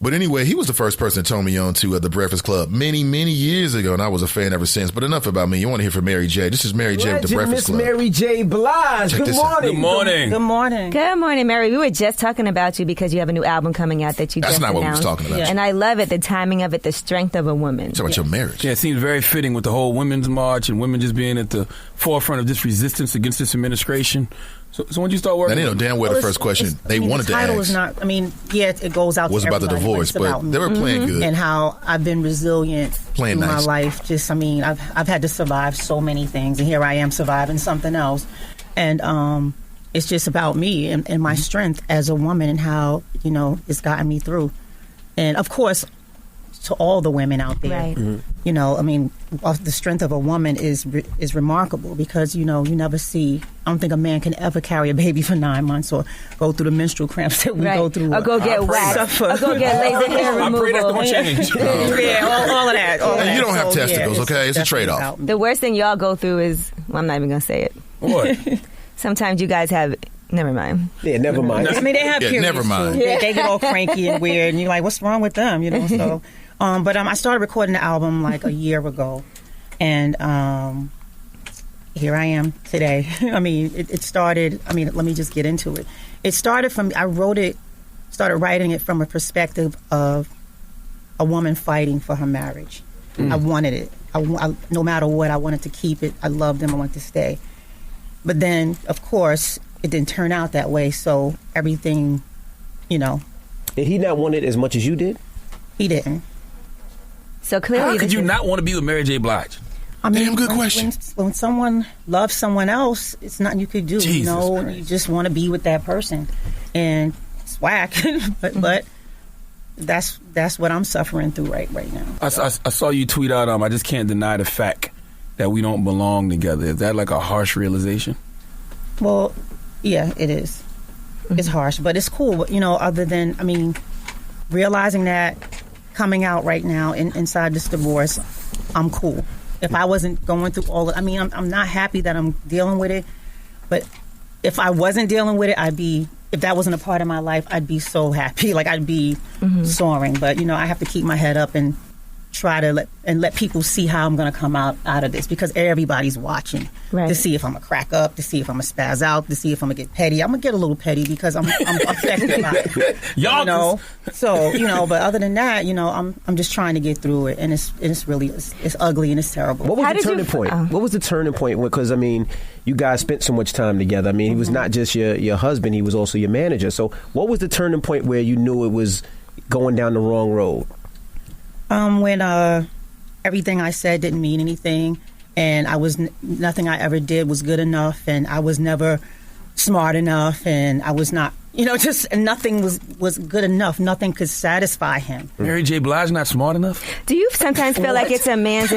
But anyway, he was the first person that turned me on to The Breakfast Club many, many years ago, and I was a fan ever since. But enough about me. You want to hear from Mary J. This is Mary J. with The Breakfast Club. Mary J. Blige. Good morning. Good morning. Good morning. Good morning, Mary. We were just talking about you because you have a new album coming out that you That's just not announced. what we was talking about. Yeah. And I love it, the timing of it, the strength of a woman. Talking about your marriage. Yeah, it seems very fitting with the whole Women's March and women just being at the forefront of this resistance against this administration. So when you start working, they know damn well the first question they wanted to ask. The title is not. I mean, yeah, it goes out. Was to about the divorce, but they were playing good. And how I've been resilient playing through nice. my life. Just, I mean, I've had to survive so many things, and here I am surviving something else. And it's just about me and my strength as a woman and how it's gotten me through. And of course, to all the women out there, right. I mean, the strength of a woman is remarkable because, you never see, I don't think a man can ever carry a baby for 9 months or go through the menstrual cramps that we go through. Or go get waxed. Or go get laser hair removal. I pray that don't change. Yeah, all of that. All of that. You don't have So, testicles, yeah, okay? It's a trade-off. The worst thing y'all go through is, well, I'm not even going to say it. What? Sometimes you guys have, never mind. Yeah, never mind. I mean, they have periods never mind. too. They get all cranky and weird, and you're like, what's wrong with them? So... But I started recording the album like a year ago, and here I am today. I mean, it started. I mean, let me just get into it. It started from started writing it from a perspective of a woman fighting for her marriage. I wanted it. I no matter what, I wanted to keep it. I loved him. I wanted to stay. But then, of course, it didn't turn out that way. So everything, Did he not want it as much as you did? He didn't. So clearly, how could you not want to be with Mary J. Blige? I mean, damn good question. When someone loves someone else, it's nothing you could do. Jesus Christ. You just want to be with that person, and it's whack. but that's what I'm suffering through right now. I saw you tweet out, I just can't deny the fact that we don't belong together. Is that like a harsh realization? Well, yeah, it is. It's harsh, but it's cool. Other than, I mean, realizing that. Coming out right now inside this divorce, I'm cool. If I wasn't going through all of, I mean, I'm not happy that I'm dealing with it, but if I wasn't dealing with it, if that wasn't a part of my life, I'd be so happy. Like I'd be soaring. But I have to keep my head up and try to let people see how I'm going to come out of this because everybody's watching to see if I'm going to crack up, to see if I'm going to spaz out, to see if I'm going to get petty. I'm going to get a little petty because I'm affected by it. Y'all know? So, but other than that, I'm just trying to get through it. And it's really ugly and it's terrible. What was the turning point? What was the turning point? Because, I mean, you guys spent so much time together. I mean, he was not just your husband, he was also your manager. So what was the turning point where you knew it was going down the wrong road? When everything I said didn't mean anything, and nothing I ever did was good enough, and I was never smart enough, and I was not, just nothing was good enough. Nothing could satisfy him. Mary J. Blige not smart enough? Do you sometimes feel like it's a man's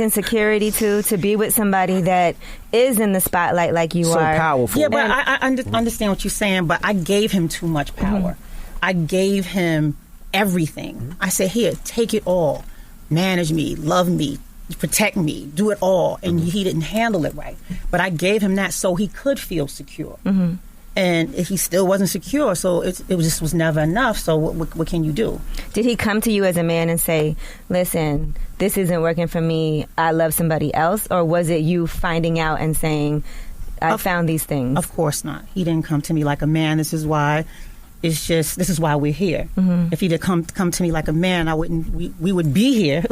insecurity too to be with somebody that is in the spotlight like you so are? So powerful. Yeah, but I understand what you're saying, but I gave him too much power. I gave him everything. I said, here, take it all. Manage me, love me, protect me, do it all. And he didn't handle it right. But I gave him that so he could feel secure. And he still wasn't secure, so it just was never enough. So what can you do? Did he come to you as a man and say, listen, this isn't working for me, I love somebody else? Or was it you finding out and saying, I found these things? Of course not. He didn't come to me like a man. This is why we're here. If he'd have come to me like a man, we would be here,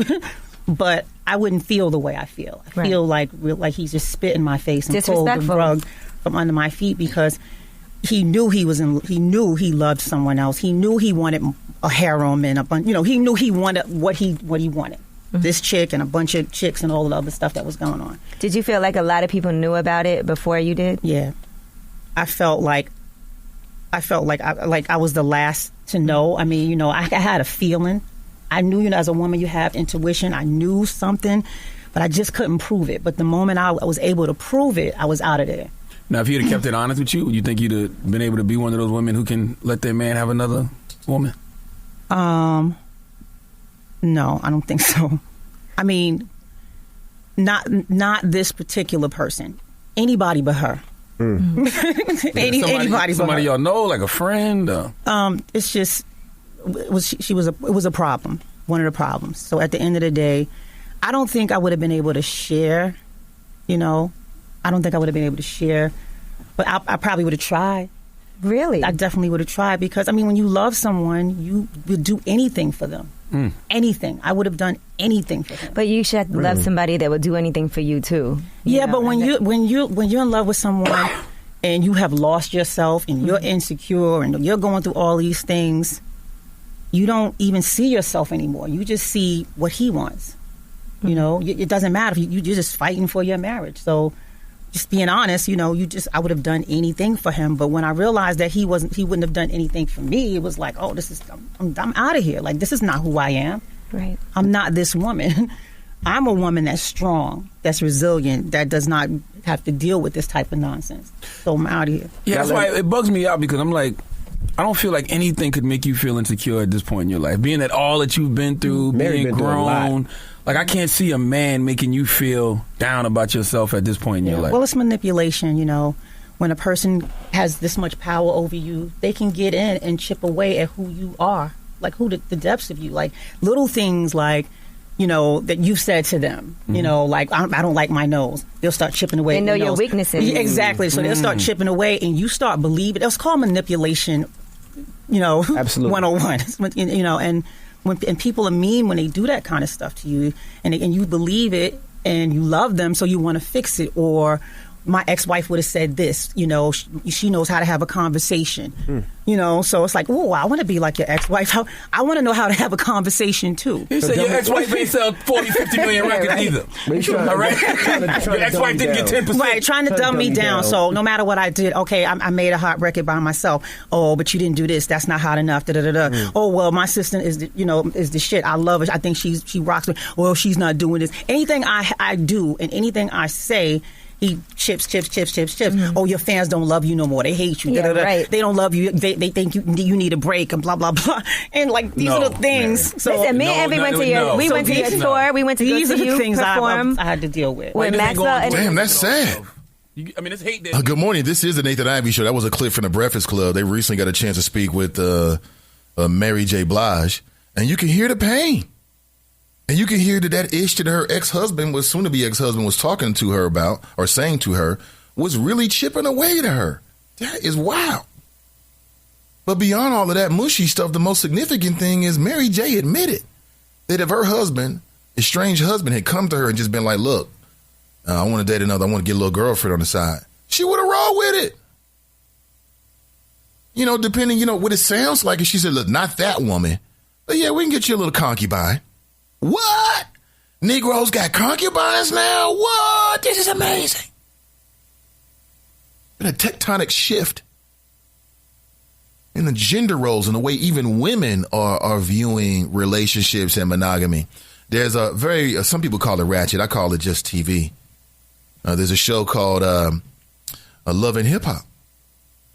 but I wouldn't feel the way I feel. I feel like he's just spit in my face and pulled the rug from under my feet because he knew he loved someone else. He knew he wanted a harem and a bunch. He knew he wanted what he wanted. This chick and a bunch of chicks and all the other stuff that was going on. Did you feel like a lot of people knew about it before you did? Yeah, I felt like I was the last to know. I mean, I had a feeling. I knew, as a woman, you have intuition. I knew something, but I just couldn't prove it. But the moment I was able to prove it, I was out of there. Now, if he'd have kept it honest with you, would you think you'd have been able to be one of those women who can let their man have another woman? No, I don't think so. I mean, not this particular person. Anybody but her. Anybody but her. Somebody y'all know, like a friend? It's just, it was a problem. One of the problems. So at the end of the day, I don't think I would have been able to share, I don't think I would have been able to share, but I probably would have tried. Really? I definitely would have tried because, when you love someone, you would do anything for them. Anything. I would have done anything for them. But you should love somebody that would do anything for you too. But when you're in love with someone and you have lost yourself and you're insecure and you're going through all these things, you don't even see yourself anymore. You just see what he wants. It doesn't matter. You're just fighting for your marriage. So just being honest, I would have done anything for him. But when I realized that he wouldn't have done anything for me, it was like, oh, I'm out of here. Like, this is not who I am. Right. I'm not this woman. I'm a woman that's strong, that's resilient, that does not have to deal with this type of nonsense. So I'm out of here. Yeah, that's why it bugs me out because I'm like, I don't feel like anything could make you feel insecure at this point in your life. Being that all that you've been through, being grown. Like, I can't see a man making you feel down about yourself at this point in your life. Well, it's manipulation, When a person has this much power over you, they can get in and chip away at who you are. Like, the depths of you. Like, little things like, that you've said to them. Like, I don't like my nose. They'll start chipping away. They know your your weaknesses. Yeah, exactly. So they'll start chipping away, and you start believing. It's called manipulation, Absolutely. 101. And people are mean when they do that kind of stuff to you, and you believe it, and you love them, so you want to fix it. Or my ex-wife would have said this, she knows how to have a conversation, so it's like, oh, I want to be like your ex-wife. I want to know how to have a conversation too. He said your ex-wife ain't sell 40, 50 million records either. All right? Your ex-wife didn't get 10%. Right, trying to dumb me down. So no matter what I did, okay, I made a hot record by myself. Oh, but you didn't do this. That's not hot enough. Oh, well, my sister is the shit. I love her. I think she rocks me. Well, she's not doing this. Anything I do and anything I say, he chips. Oh, your fans don't love you no more. They hate you. Yeah, right. They don't love you. They think you need a break and blah blah blah. And like these are the things. So listen, me and Evie went to your tour. We went to these go are see the you things perform. I had to deal with. With Maxwell. Damn, that's sad. It's hate that. Good morning. This is the Nathan Ivey Show. That was a clip from the Breakfast Club. They recently got a chance to speak with Mary J. Blige, and you can hear the pain. And you can hear that ish that her ex-husband, was soon-to-be ex-husband, was talking to her about or saying to her was really chipping away to her. That is wild. But beyond all of that mushy stuff, the most significant thing is Mary J. admitted that if her husband, estranged husband, had come to her and just been like, look, I want to date another, I want to get a little girlfriend on the side, she would have rolled with it. Depending, what it sounds like. And she said, look, not that woman. But yeah, we can get you a little concubine. What? Negroes got concubines now? What? This is amazing. Been a tectonic shift in the gender roles and the way even women are viewing relationships and monogamy. There's a some people call it ratchet. I call it just TV. There's a show called Love and Hip Hop.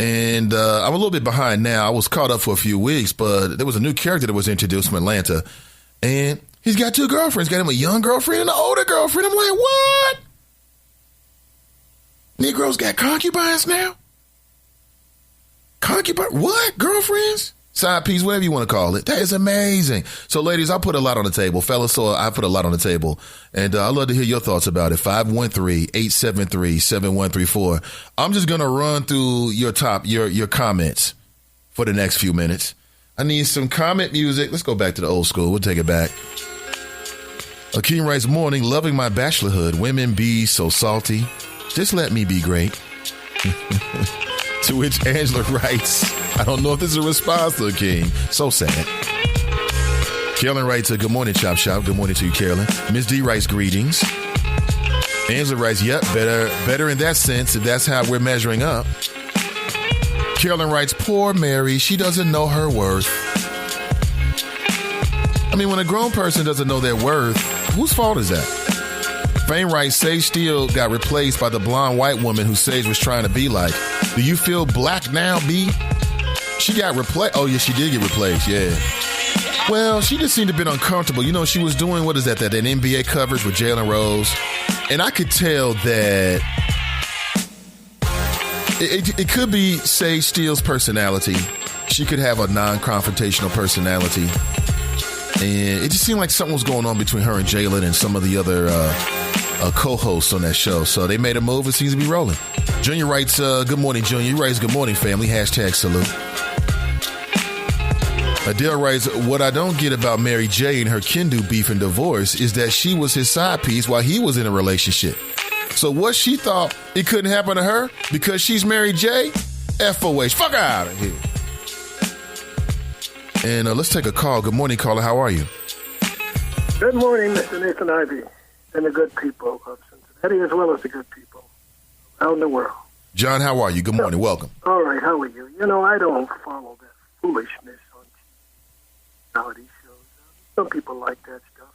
And I'm a little bit behind now. I was caught up for a few weeks, but there was a new character that was introduced from Atlanta. And he's got two girlfriends. Got him a young girlfriend and an older girlfriend. I'm like, what? Negroes got concubines now? Concubine? What? Girlfriends? Side piece, whatever you want to call it. That is amazing. So, ladies, I put a lot on the table. Fellas, so I put a lot on the table. And I'd love to hear your thoughts about it. 513-873-7134. I'm just going to run through your comments for the next few minutes. I need some comment music. Let's go back to the old school. We'll take it back. Akeem writes, morning, loving my bachelorhood. Women be so salty. Just let me be great. To which Angela writes, I don't know if this is a response to Akeem. So sad. Carolyn writes, good morning, Chop Shop. Good morning to you, Carolyn. Miss D writes, greetings. Angela writes, yep, better in that sense, if that's how we're measuring up. Carolyn writes, poor Mary, she doesn't know her worth. I mean, when a grown person doesn't know their worth, whose fault is that? Fame writes, Sage Steele got replaced by the blonde white woman who Sage was trying to be like. Do you feel black now, B? She got replaced. Oh, yeah, she did get replaced, yeah. Well, she just seemed to have been uncomfortable. You know, she was doing, what is that NBA coverage with Jalen Rose. And I could tell that it could be Sage Steele's personality. She could have a non-confrontational personality. And it just seemed like something was going on between her and Jalen and some of the other co-hosts on that show. So they made a move. It seems to be rolling. Junior writes, good morning, Junior. He writes, good morning, family. Hashtag salute. Adele writes, what I don't get about Mary J and her Kendu beef and divorce is that she was his side piece while he was in a relationship. So what she thought it couldn't happen to her because she's Mary J? FOH. Fuck out of here. And let's take a call. Good morning, caller. How are you? Good morning, Mr. Nathan Ivey, and the good people of Cincinnati, as well as the good people around the world. John, how are you? Good morning. Welcome. All right, how are you? You know, I don't follow that foolishness on reality shows. Some people like that stuff.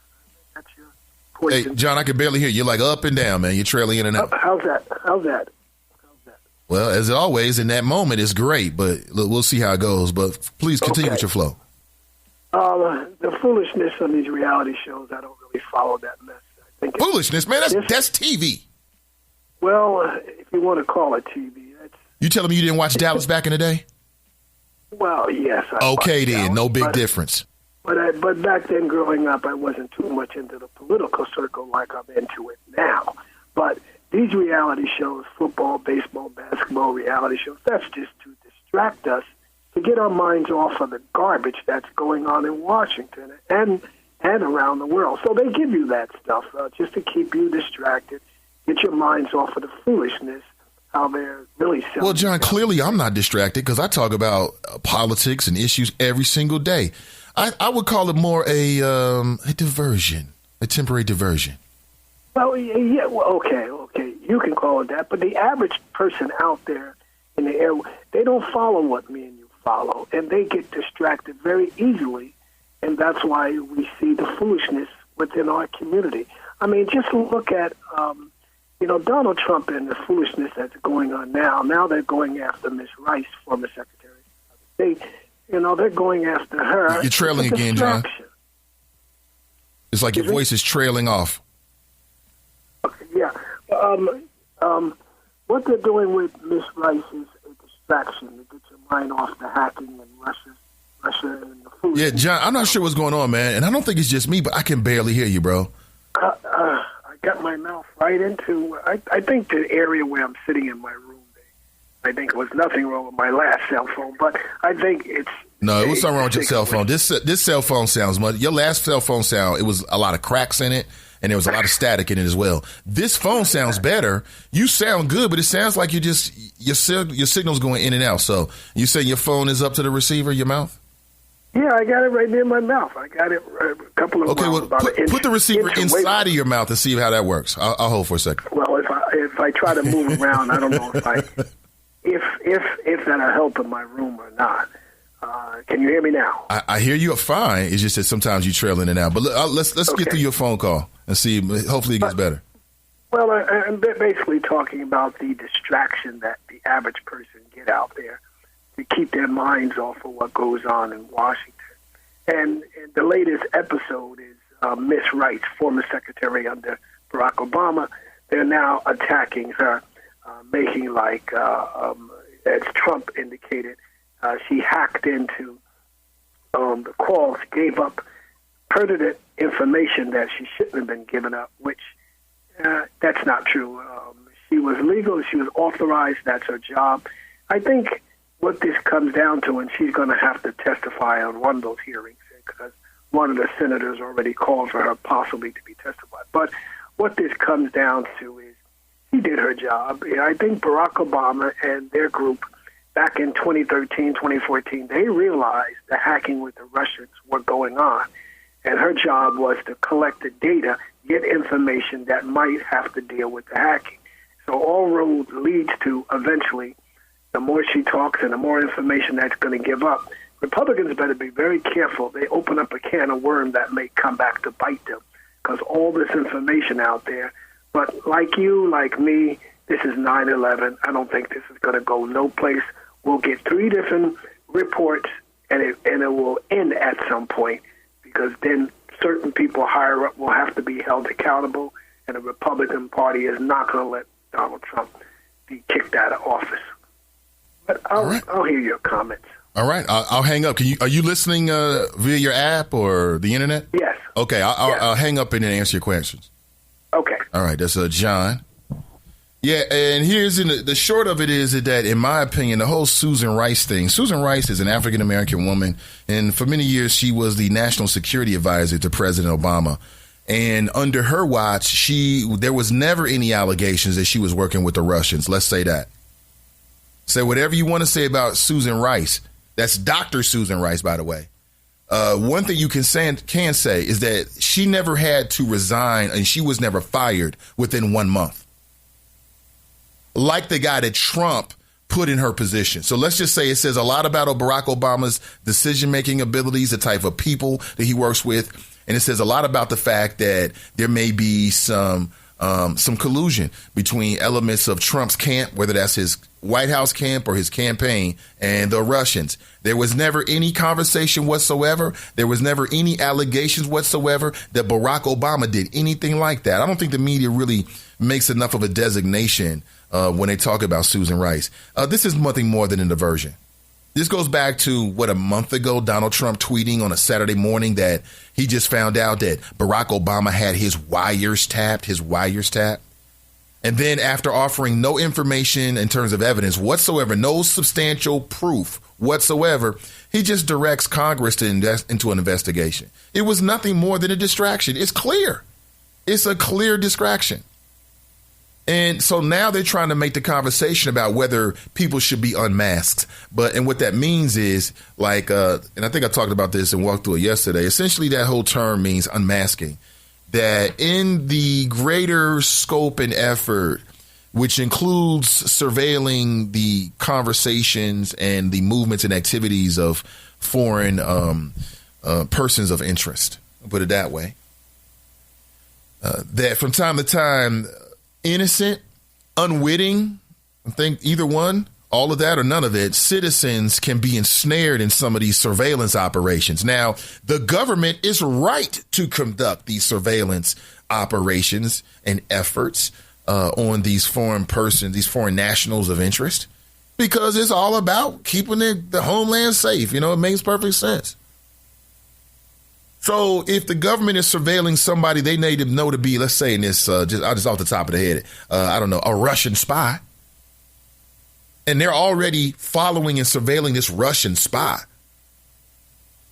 That's your poison. Hey, John, I can barely hear you. You're like up and down, man. You're trailing in and out. How's that? Well, as always, in that moment, it's great, but we'll see how it goes. But please continue with your flow. The foolishness on these reality shows, I don't really follow that mess. I think foolishness, man, that's TV. Well, if you want to call it TV. You telling me you didn't watch Dallas back in the day? Well, yes. Okay, then. No big difference. But back then, growing up, I wasn't too much into the political circle like I'm into it now. But these reality shows, football, baseball, basketball reality shows, that's just to distract us, to get our minds off of the garbage that's going on in Washington and around the world. So they give you that stuff just to keep you distracted, get your minds off of the foolishness, how they're really silly. Well, John, clearly I'm not distracted because I talk about politics and issues every single day. I would call it more a diversion, a temporary diversion. Well, yeah, well, okay. You can call it that, but the average person out there in the air, they don't follow what me and you follow, and they get distracted very easily, and that's why we see the foolishness within our community. I mean, just look at, Donald Trump and the foolishness that's going on now. Now they're going after Ms. Rice, former Secretary of State. They're going after her. You're trailing again, John. It's like your voice is trailing off. Okay, yeah. What they're doing with Ms. Rice is a distraction to get your mind off the hacking and Russia and the food. Yeah, John, I'm not sure what's going on, man, and I don't think it's just me, but I can barely hear you, bro. I got my mouth right into. I think the area where I'm sitting in my room. I think it was nothing wrong with my last cell phone, but I think it's. No, it was something wrong with your cell phone. This cell phone sounds much. Your last cell phone sound, it was a lot of cracks in it, and there was a lot of static in it as well. This phone sounds better. You sound good, but it sounds like your signal's going in and out. So you say your phone is up to the receiver, your mouth? Yeah, I got it right near my mouth. I got it a couple of. Okay, well, put the receiver inside of your mouth and see how that works. I'll hold for a second. Well, if I try to move around, I don't know if that'll help in my room or not. Can you hear me now? I hear you fine. It's just that sometimes you trail in and out. But let's get through your phone call and see. Hopefully it gets better. Well, I'm basically talking about the distraction that the average person get out there to keep their minds off of what goes on in Washington. And the latest episode is Miss Rice, former secretary under Barack Obama. They're now attacking her, making like, as Trump indicated, she hacked into the calls, gave up pertinent information that she shouldn't have been given up, which that's not true. She was legal. She was authorized. That's her job. I think what this comes down to, and she's going to have to testify on one of those hearings because one of the senators already called for her possibly to be testified. But what this comes down to is she did her job. I think Barack Obama and their group back in 2013, 2014, they realized the hacking with the Russians were going on. And her job was to collect the data, get information that might have to deal with the hacking. So all road leads to eventually, the more she talks and the more information that's going to give up, Republicans better be very careful. They open up a can of worms that may come back to bite them because all this information out there. But like you, like me, this is 9/11. I don't think this is going to go no place. We'll get 3 different reports, and it will end at some point. because then certain people higher up will have to be held accountable, and the Republican Party is not going to let Donald Trump be kicked out of office. But I'll hear your comments. All right, I'll hang up. Are you listening via your app or the internet? Yes. Okay, I'll hang up and then answer your questions. Okay. All right, that's John. Yeah, and here's the short of it is that, in my opinion, the whole Susan Rice thing. Susan Rice is an African-American woman, and for many years she was the national security advisor to President Obama. And under her watch, there was never any allegations that she was working with the Russians. Let's say that. Say whatever you want to say about Susan Rice. That's Dr. Susan Rice, by the way. One thing you can say is that she never had to resign and she was never fired within 1 month. Like the guy that Trump put in her position. So let's just say it says a lot about Barack Obama's decision-making abilities, the type of people that he works with. And it says a lot about the fact that there may be some collusion between elements of Trump's camp, whether that's his White House camp or his campaign, and the Russians. There was never any conversation whatsoever. There was never any allegations whatsoever that Barack Obama did anything like that. I don't think the media really makes enough of a designation when they talk about Susan Rice. This is nothing more than a diversion. This goes back to, a month ago, Donald Trump tweeting on a Saturday morning that he just found out that Barack Obama had his wires tapped. And then after offering no information in terms of evidence whatsoever, no substantial proof whatsoever, he just directs Congress to invest into an investigation. It was nothing more than a distraction. It's clear. It's a clear distraction. And so now they're trying to make the conversation about whether people should be unmasked. And what that means is and I think I talked about this and walked through it yesterday. Essentially, that whole term means unmasking. That in the greater scope and effort, which includes surveilling the conversations and the movements and activities of foreign persons of interest, I'll put it that way, that from time to time, innocent, unwitting, I think either one, all of that or none of it, citizens can be ensnared in some of these surveillance operations. Now, the government is right to conduct these surveillance operations and efforts on these foreign persons, these foreign nationals of interest, because it's all about keeping the homeland safe. It makes perfect sense. So if the government is surveilling somebody they need to know to be, let's say in this, just off the top of the head, a Russian spy, and they're already following and surveilling this Russian spy.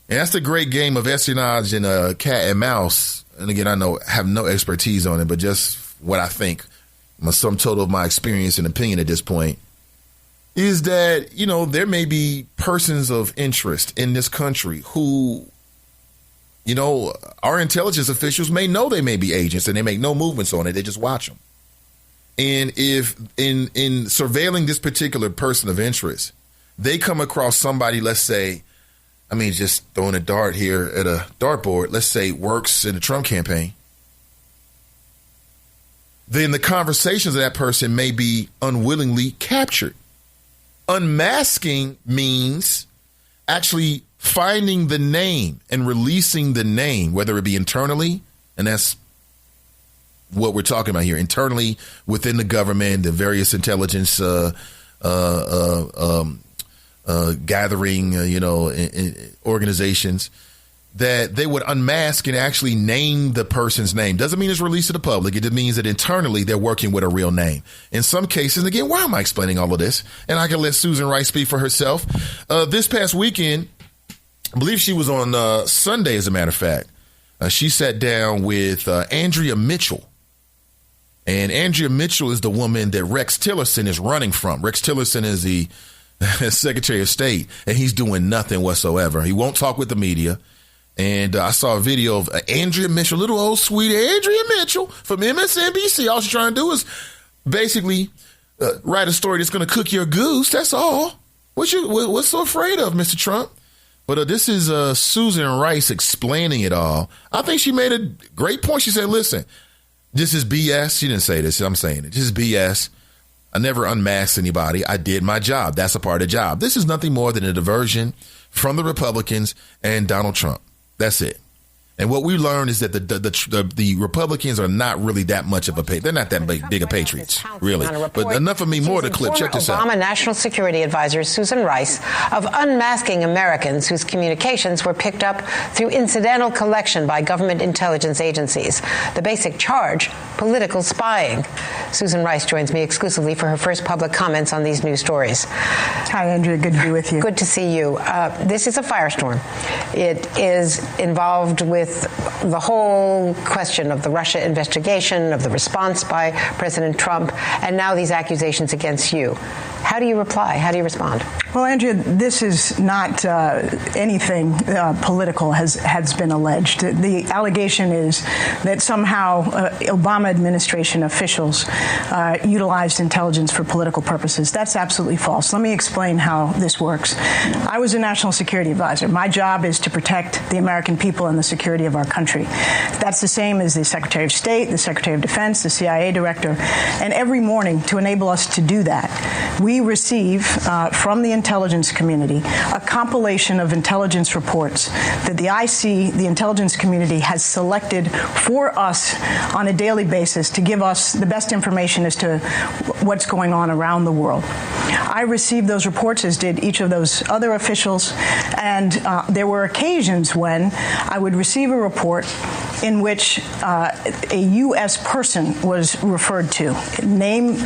And that's the great game of espionage and cat and mouse. And again, have no expertise on it, but just what I think, my sum total of my experience and opinion at this point, is that, there may be persons of interest in this country who, our intelligence officials may know they may be agents and they make no movements on it. They just watch them. And if in surveilling this particular person of interest, they come across somebody, let's say, just throwing a dart here at a dartboard, let's say works in the Trump campaign, then the conversations of that person may be unwillingly captured. Unmasking means actually finding the name and releasing the name, whether it be internally, and that's what we're talking about here, internally within the government, the various intelligence gathering, organizations, that they would unmask and actually name the person's name. Doesn't mean it's released to the public. It means that internally they're working with a real name. In some cases, again, why am I explaining all of this? And I can let Susan Rice speak for herself. This past weekend, I believe she was on Sunday, as a matter of fact, she sat down with Andrea Mitchell. And Andrea Mitchell is the woman that Rex Tillerson is running from. Rex Tillerson is the Secretary of State, and he's doing nothing whatsoever. He won't talk with the media. And I saw a video of Andrea Mitchell, little old sweet Andrea Mitchell from MSNBC. All she's trying to do is basically write a story that's going to cook your goose. That's all. What's so afraid of, Mr. Trump? But this is Susan Rice explaining it all. I think she made a great point. She said, listen, this is BS. She didn't say this. I'm saying it. This is BS. I never unmasked anybody. I did my job. That's a part of the job. This is nothing more than a diversion from the Republicans and Donald Trump. That's it. And what we learned is that the Republicans are not really that much of they're not that big of patriots, really. But enough of me, more to clip. Check this out. Obama National Security Advisor Susan Rice of unmasking Americans whose communications were picked up through incidental collection by government intelligence agencies. The basic charge, political spying. Susan Rice joins me exclusively for her first public comments on these news stories. Hi, Andrea. Good to be with you. Good to see you. This is a firestorm. It is involved with the whole question of the Russia investigation, of the response by President Trump, and now these accusations against you. How do you reply? How do you respond? Well, Andrea, this is not anything political has been alleged. The allegation is that somehow Obama administration officials utilized intelligence for political purposes. That's absolutely false. Let me explain how this works. I was a national security advisor. My job is to protect the American people and the security of our country. That's the same as the Secretary of State, the Secretary of Defense, the CIA director. And every morning, to enable us to do that, we receive from the intelligence community a compilation of intelligence reports that the IC, the intelligence community, has selected for us on a daily basis to give us the best information as to what's going on around the world. I received those reports, as did each of those other officials, and there were occasions when I would receive a report in which a U.S. person was referred to, name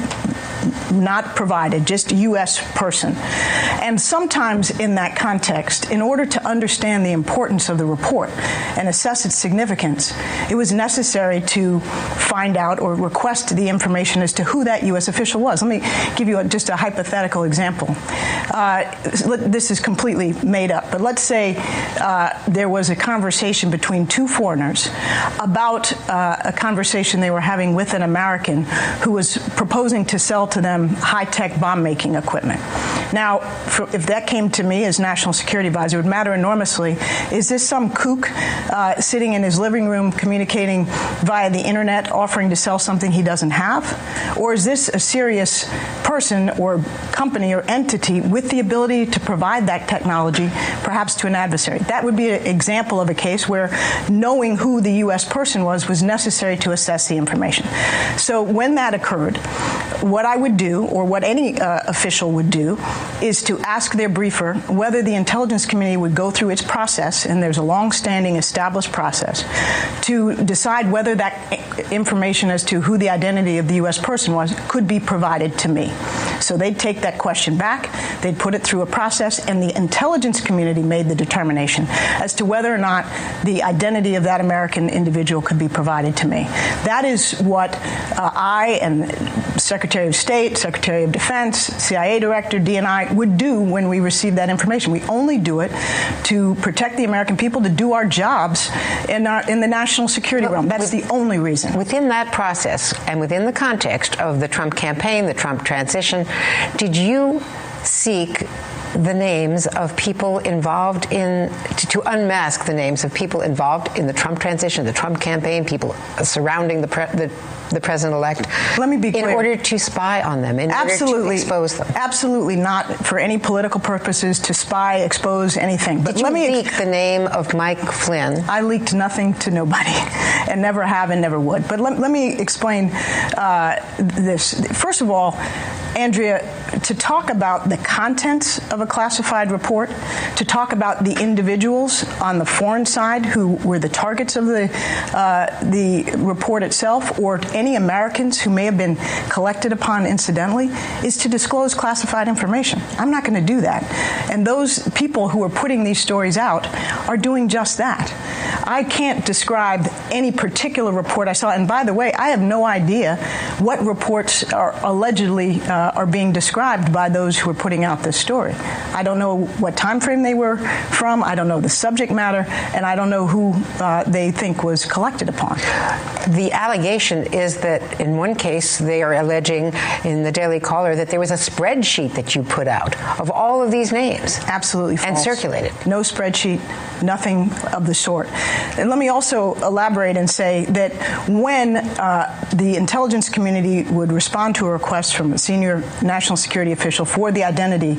not provided, just U.S. person. And sometimes in that context, in order to understand the importance of the report and assess its significance, it was necessary to find out or request the information as to who that U.S. official was. Let me give you just a hypothetical example. This is completely made up, but let's say there was a conversation between two foreigners about a conversation they were having with an American who was proposing to sell to them high-tech bomb-making equipment. Now, if that came to me as National Security Advisor, it would matter enormously. Is this some kook sitting in his living room communicating via the internet offering to sell something he doesn't have? Or is this a serious person or company or entity with the ability to provide that technology, perhaps to an adversary? That would be an example of a case where knowing who the U.S. person was necessary to assess the information. So when that occurred, what I would do, or what any official would do, is to ask their briefer whether the intelligence community would go through its process, and there's a long-standing established process, to decide whether that information as to who the identity of the U.S. person was could be provided to me. So they'd take that question back, they'd put it through a process, and the intelligence community made the determination as to whether or not the identity of that American individual could be provided to me. That is what I and Secretary of State, Secretary of Defense, CIA Director, DNI would do when we receive that information. We only do it to protect the American people, to do our jobs in the national security realm. That's the only reason. Within that process and within the context of the Trump campaign, the Trump transition, did you seek the names of people involved to unmask the names of people involved in the Trump transition, the Trump campaign, people surrounding the president-elect? Let me be clear. In order to spy on them, in order to expose them? Absolutely not for any political purposes, to spy, expose anything. But Did you leak the name of Mike Flynn? I leaked nothing to nobody, and never have and never would. But let me explain this. First of all, Andrea, to talk about the contents of a classified report, to talk about the individuals on the foreign side who were the targets of the report itself, or any Americans who may have been collected upon incidentally, is to disclose classified information. I'm not going to do that. And those people who are putting these stories out are doing just that. I can't describe any particular report I saw. And by the way, I have no idea what reports are allegedly are being described by those who are putting out this story. I don't know what time frame they were from. I don't know the subject matter, and I don't know who they think was collected upon. The allegation is that in one case they are alleging in the Daily Caller that there was a spreadsheet that you put out of all of these names. Absolutely false. And circulated. No spreadsheet, nothing of the sort. And let me also elaborate elaborate and say that when the intelligence community would respond to a request from a senior national security official for the identity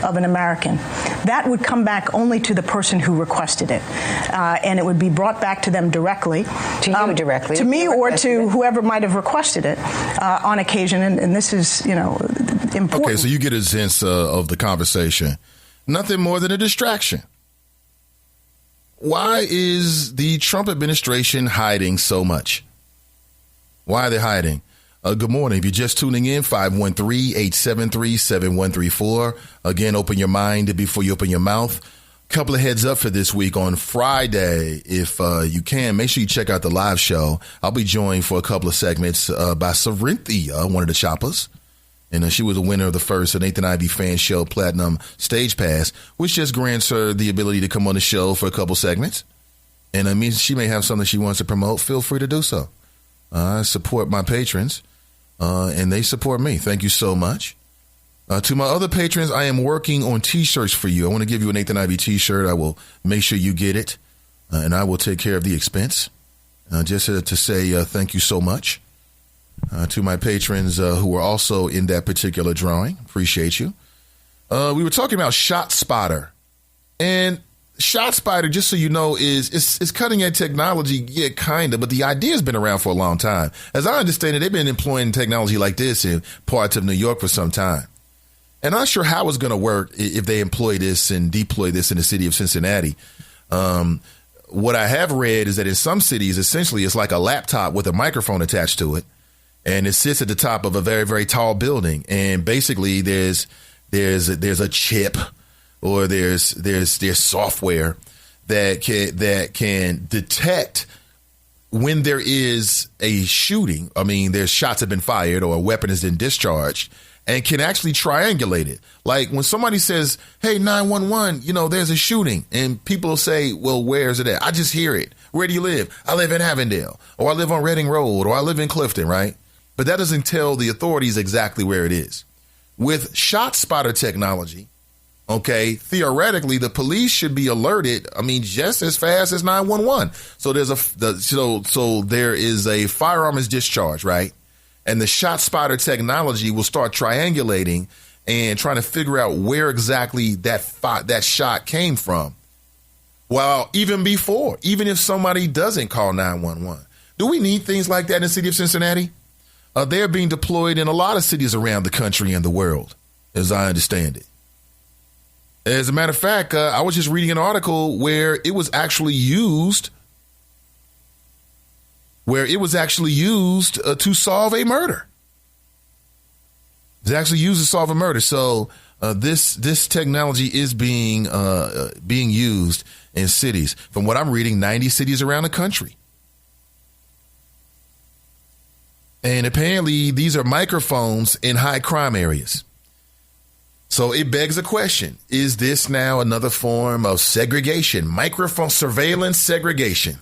of an American, that would come back only to the person who requested it. And it would be brought back to them directly. To you directly? To me or to whoever might have requested it on occasion. And this is, important. Okay, so you get a sense of the conversation. Nothing more than a distraction. Why is the Trump administration hiding so much? Why are they hiding? Good morning. If you're just tuning in, 513-873-7134. Again, open your mind before you open your mouth. Couple of heads up for this week. On Friday, if you can, make sure you check out the live show. I'll be joined for a couple of segments by Sarinthia, one of the choppers. And she was a winner of the first Nathan Ivey Fan Show Platinum Stage Pass, which just grants her the ability to come on the show for a couple segments. And I mean, she may have something she wants to promote. Feel free to do so. I support my patrons, and they support me. Thank you so much. To my other patrons, I am working on T-shirts for you. I want to give you a Nathan Ivey T-shirt. I will make sure you get it, and I will take care of the expense. Just to say thank you so much. To my patrons who were also in that particular drawing. Appreciate you. We were talking about ShotSpotter. And ShotSpotter, just so you know, is cutting edge technology. Yeah, kind of. But the idea has been around for a long time. As I understand it, they've been employing technology like this in parts of New York for some time. And I'm not sure how it's going to work if they employ this and deploy this in the city of Cincinnati. What I have read is that in some cities, essentially, it's like a laptop with a microphone attached to it. And it sits at the top of a very, very tall building. And basically there's a chip or there's software that can detect when there is a shooting. I mean, there's shots have been fired or a weapon has been discharged and can actually triangulate it. Like when somebody says, hey, 911, there's a shooting, and people will say, well, where is it at? I just hear it. Where do you live? I live in Avondale, or I live on Reading Road, or I live in Clifton, right? But that doesn't tell the authorities exactly where it is. With ShotSpotter technology, okay, theoretically, the police should be alerted, just as fast as 911. So there is a firearm is discharged, right? And the ShotSpotter technology will start triangulating and trying to figure out where exactly that shot came from. Well, even if somebody doesn't call 911. Do we need things like that in the city of Cincinnati? They're being deployed in a lot of cities around the country and the world, as I understand it. As a matter of fact, I was just reading an article where it was actually used to solve a murder. It's actually used to solve a murder. So this technology is being used in cities. From what I'm reading, 90 cities around the country. And apparently these are microphones in high crime areas. So it begs a question. Is this now another form of segregation? Microphone surveillance segregation.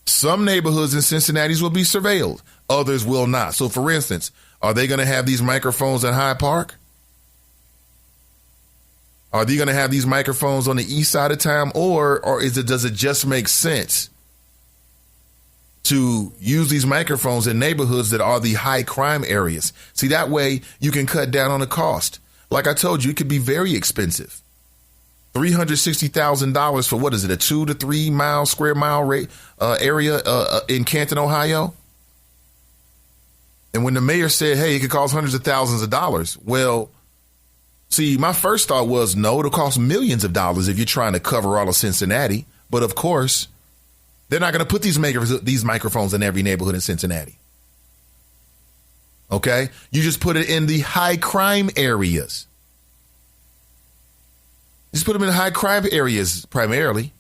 Some neighborhoods in Cincinnati will be surveilled. Others will not. So, for instance, are they going to have these microphones in Hyde Park? Are they going to have these microphones on the east side of town? Or does it just make sense to use these microphones in neighborhoods that are the high crime areas? See, that way you can cut down on the cost. Like I told you, it could be very expensive. $360,000 for, what is it, a 2 to 3 square mile area in Canton, Ohio? And when the mayor said, hey, it could cost hundreds of thousands of dollars. Well, see, my first thought was, no, it'll cost millions of dollars if you're trying to cover all of Cincinnati. But of course, they're not going to put these microphones in every neighborhood in Cincinnati. Okay? You just put it in the high crime areas. Just put them in high crime areas primarily.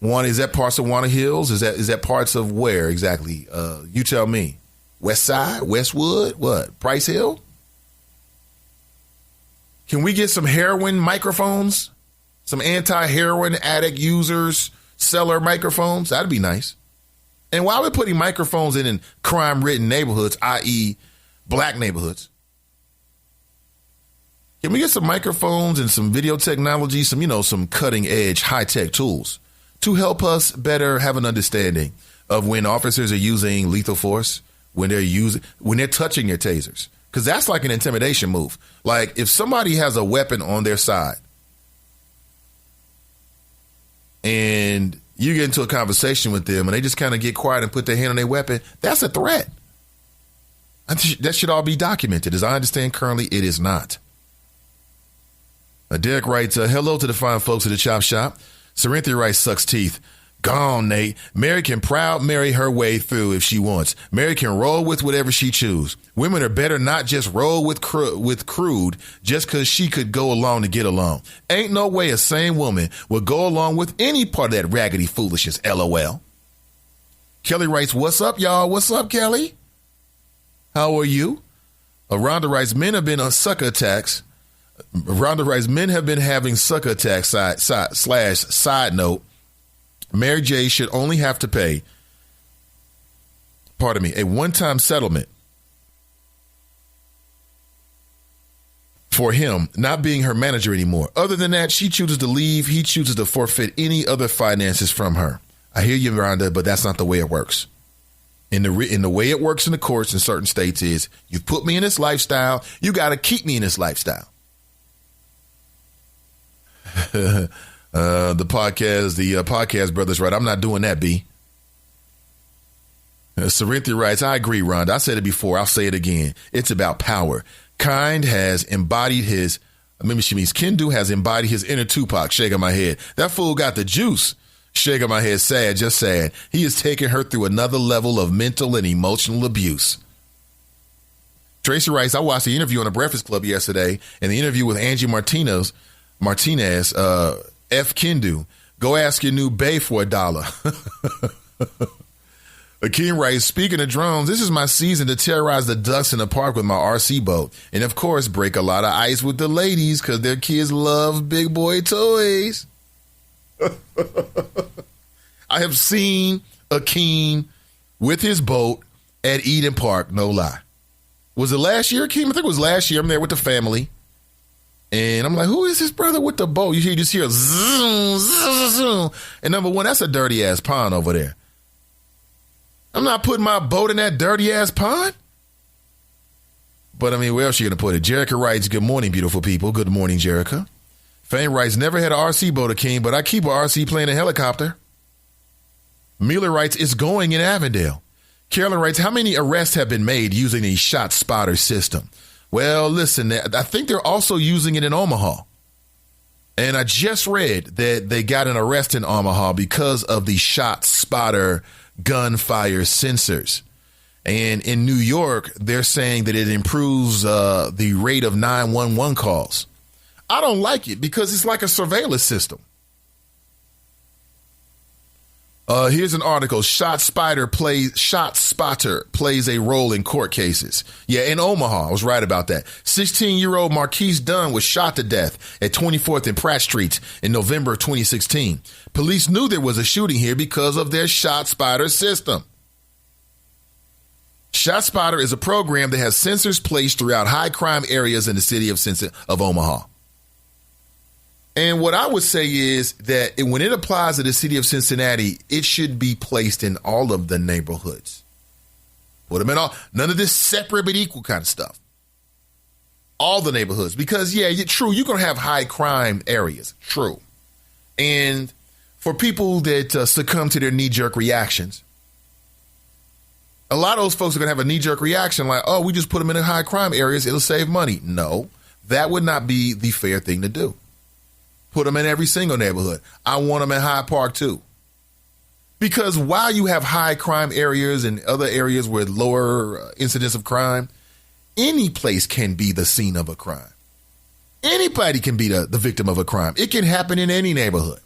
Is that parts of Warner Hills? Is that parts of where exactly? You tell me. West Side, Westwood, what? Price Hill? Can we get some heroin microphones? Some anti-heroin addict users, seller microphones? That'd be nice. And why are we putting microphones in crime-ridden neighborhoods, i.e. black neighborhoods? Can we get some microphones and some video technology, some cutting-edge high-tech tools to help us better have an understanding of when officers are using lethal force, when they're touching their tasers. Because that's like an intimidation move. Like if somebody has a weapon on their side and you get into a conversation with them and they just kind of get quiet and put their hand on their weapon, that's a threat. That should all be documented. As I understand currently, it is not. Derek writes, hello to the fine folks at the Chop Shop. Cerinthia writes, sucks teeth. Gone, Nate. Mary can proud marry her way through if she wants. Mary can roll with whatever she choose. Women are better not just roll with crude just because she could go along to get along. Ain't no way a sane woman would go along with any part of that raggedy foolishness, LOL. Kelly writes, what's up, y'all? What's up, Kelly? How are you? Rhonda writes, men have been on sucker attacks. Rhonda writes, men have been having sucker attacks, side note. Mary J should only have to pay, a one-time settlement for him not being her manager anymore. Other than that, she chooses to leave. He chooses to forfeit any other finances from her. I hear you, Rhonda, but that's not the way it works. In the way it works in the courts in certain states is you've put me in this lifestyle. You got to keep me in this lifestyle. The podcast brothers, right? I'm not doing that, B. Cerinthia writes, I agree, Rhonda. I said it before. I'll say it again. It's about power. Kind has embodied his, maybe she means Kendu has embodied his inner Tupac. Shaking my head. That fool got the juice. Shaking my head. Sad, just sad. He is taking her through another level of mental and emotional abuse. Tracy writes, I watched the interview on the Breakfast Club yesterday, and the interview with Angie Martinez, F. Kendu, go ask your new bae for $1. Akeem writes, speaking of drones, this is my season to terrorize the ducks in the park with my RC boat. And of course, break a lot of ice with the ladies because their kids love big boy toys. I have seen Akeem with his boat at Eden Park, no lie. Was it last year, Akeem? I think it was last year. I'm there with the family. And I'm like, who is this brother with the boat? You just hear zoom, zoom, zoom. And number one, that's a dirty ass pond over there. I'm not putting my boat in that dirty ass pond. But I mean, where else are you going to put it? Jerica writes, good morning, beautiful people. Good morning, Jerica. Fame writes, never had an RC boat, Akeem, but I keep an RC plane and helicopter. Miller writes, it's going in Avondale. Carolyn writes, how many arrests have been made using the shot spotter system? Well, listen, I think they're also using it in Omaha. And I just read that they got an arrest in Omaha because of the shot spotter gunfire sensors. And in New York, they're saying that it improves the rate of 911 calls. I don't like it because it's like a surveillance system. Here's an article. Shot spotter plays a role in court cases. Yeah, in Omaha. I was right about that. 16-year-old Marquise Dunn was shot to death at 24th and Pratt Streets in November of 2016. Police knew there was a shooting here because of their shot spotter system. Shot Spotter is a program that has sensors placed throughout high crime areas in the city of Omaha. And what I would say is that when it applies to the city of Cincinnati, it should be placed in all of the neighborhoods. Put them in all, none of this separate but equal kind of stuff. All the neighborhoods. Because, yeah, true, you're going to have high crime areas. True. And for people that succumb to their knee-jerk reactions, a lot of those folks are going to have a knee-jerk reaction like, oh, we just put them in the high crime areas. It'll save money. No, that would not be the fair thing to do. Put them in every single neighborhood. I want them in Hyde Park, too. Because while you have high crime areas and other areas with lower incidence of crime, any place can be the scene of a crime. Anybody can be the victim of a crime. It can happen in any neighborhood.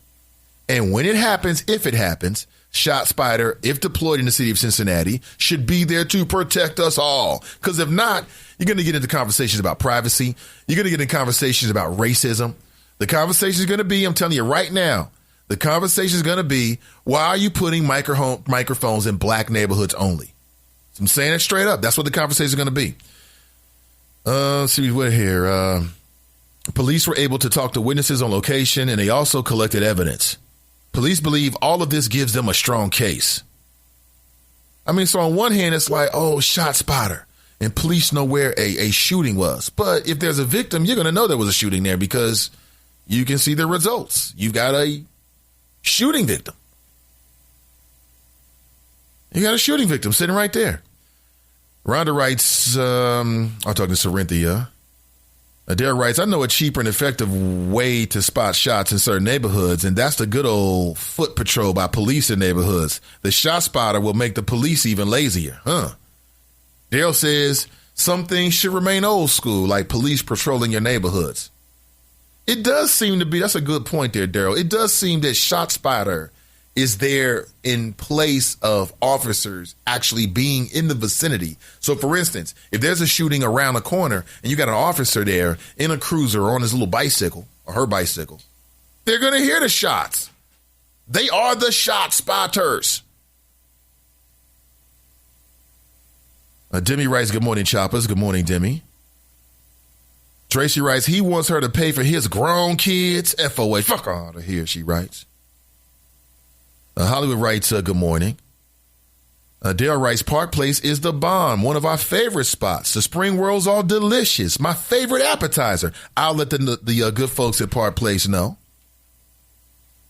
And when it happens, if it happens, Shot Spider, if deployed in the city of Cincinnati, should be there to protect us all. Because if not, you're going to get into conversations about privacy. You're going to get into conversations about racism. The conversation is going to be, I'm telling you right now, the conversation is going to be, why are you putting microphones in black neighborhoods only? So I'm saying it straight up. That's what the conversation is going to be. Let's see what here. Police were able to talk to witnesses on location, and they also collected evidence. Police believe all of this gives them a strong case. I mean, so on one hand, it's like, oh, shot spotter. And police know where a shooting was. But if there's a victim, you're going to know there was a shooting there because you can see the results. You've got a shooting victim. You got a shooting victim sitting right there. Rhonda writes, I'm talking to Corinthia. Adair writes, I know a cheaper and effective way to spot shots in certain neighborhoods, and that's the good old foot patrol by police in neighborhoods. The shot spotter will make the police even lazier. Dale says some things should remain old school, like police patrolling your neighborhoods. It does seem to be, that's a good point there, Daryl. It does seem that shot spotter is there in place of officers actually being in the vicinity. So, for instance, if there's a shooting around the corner and you got an officer there in a cruiser or on his little bicycle or her bicycle, they're going to hear the shots. They are the shot spotters. Demi writes, good morning, Choppers. Good morning, Demi. Tracy writes, he wants her to pay for his grown kids. FOA. Fuck out of here, she writes. Hollywood writes, good morning. Dale writes, Park Place is the bomb, one of our favorite spots. The spring rolls are delicious. My favorite appetizer. I'll let the good folks at Park Place know.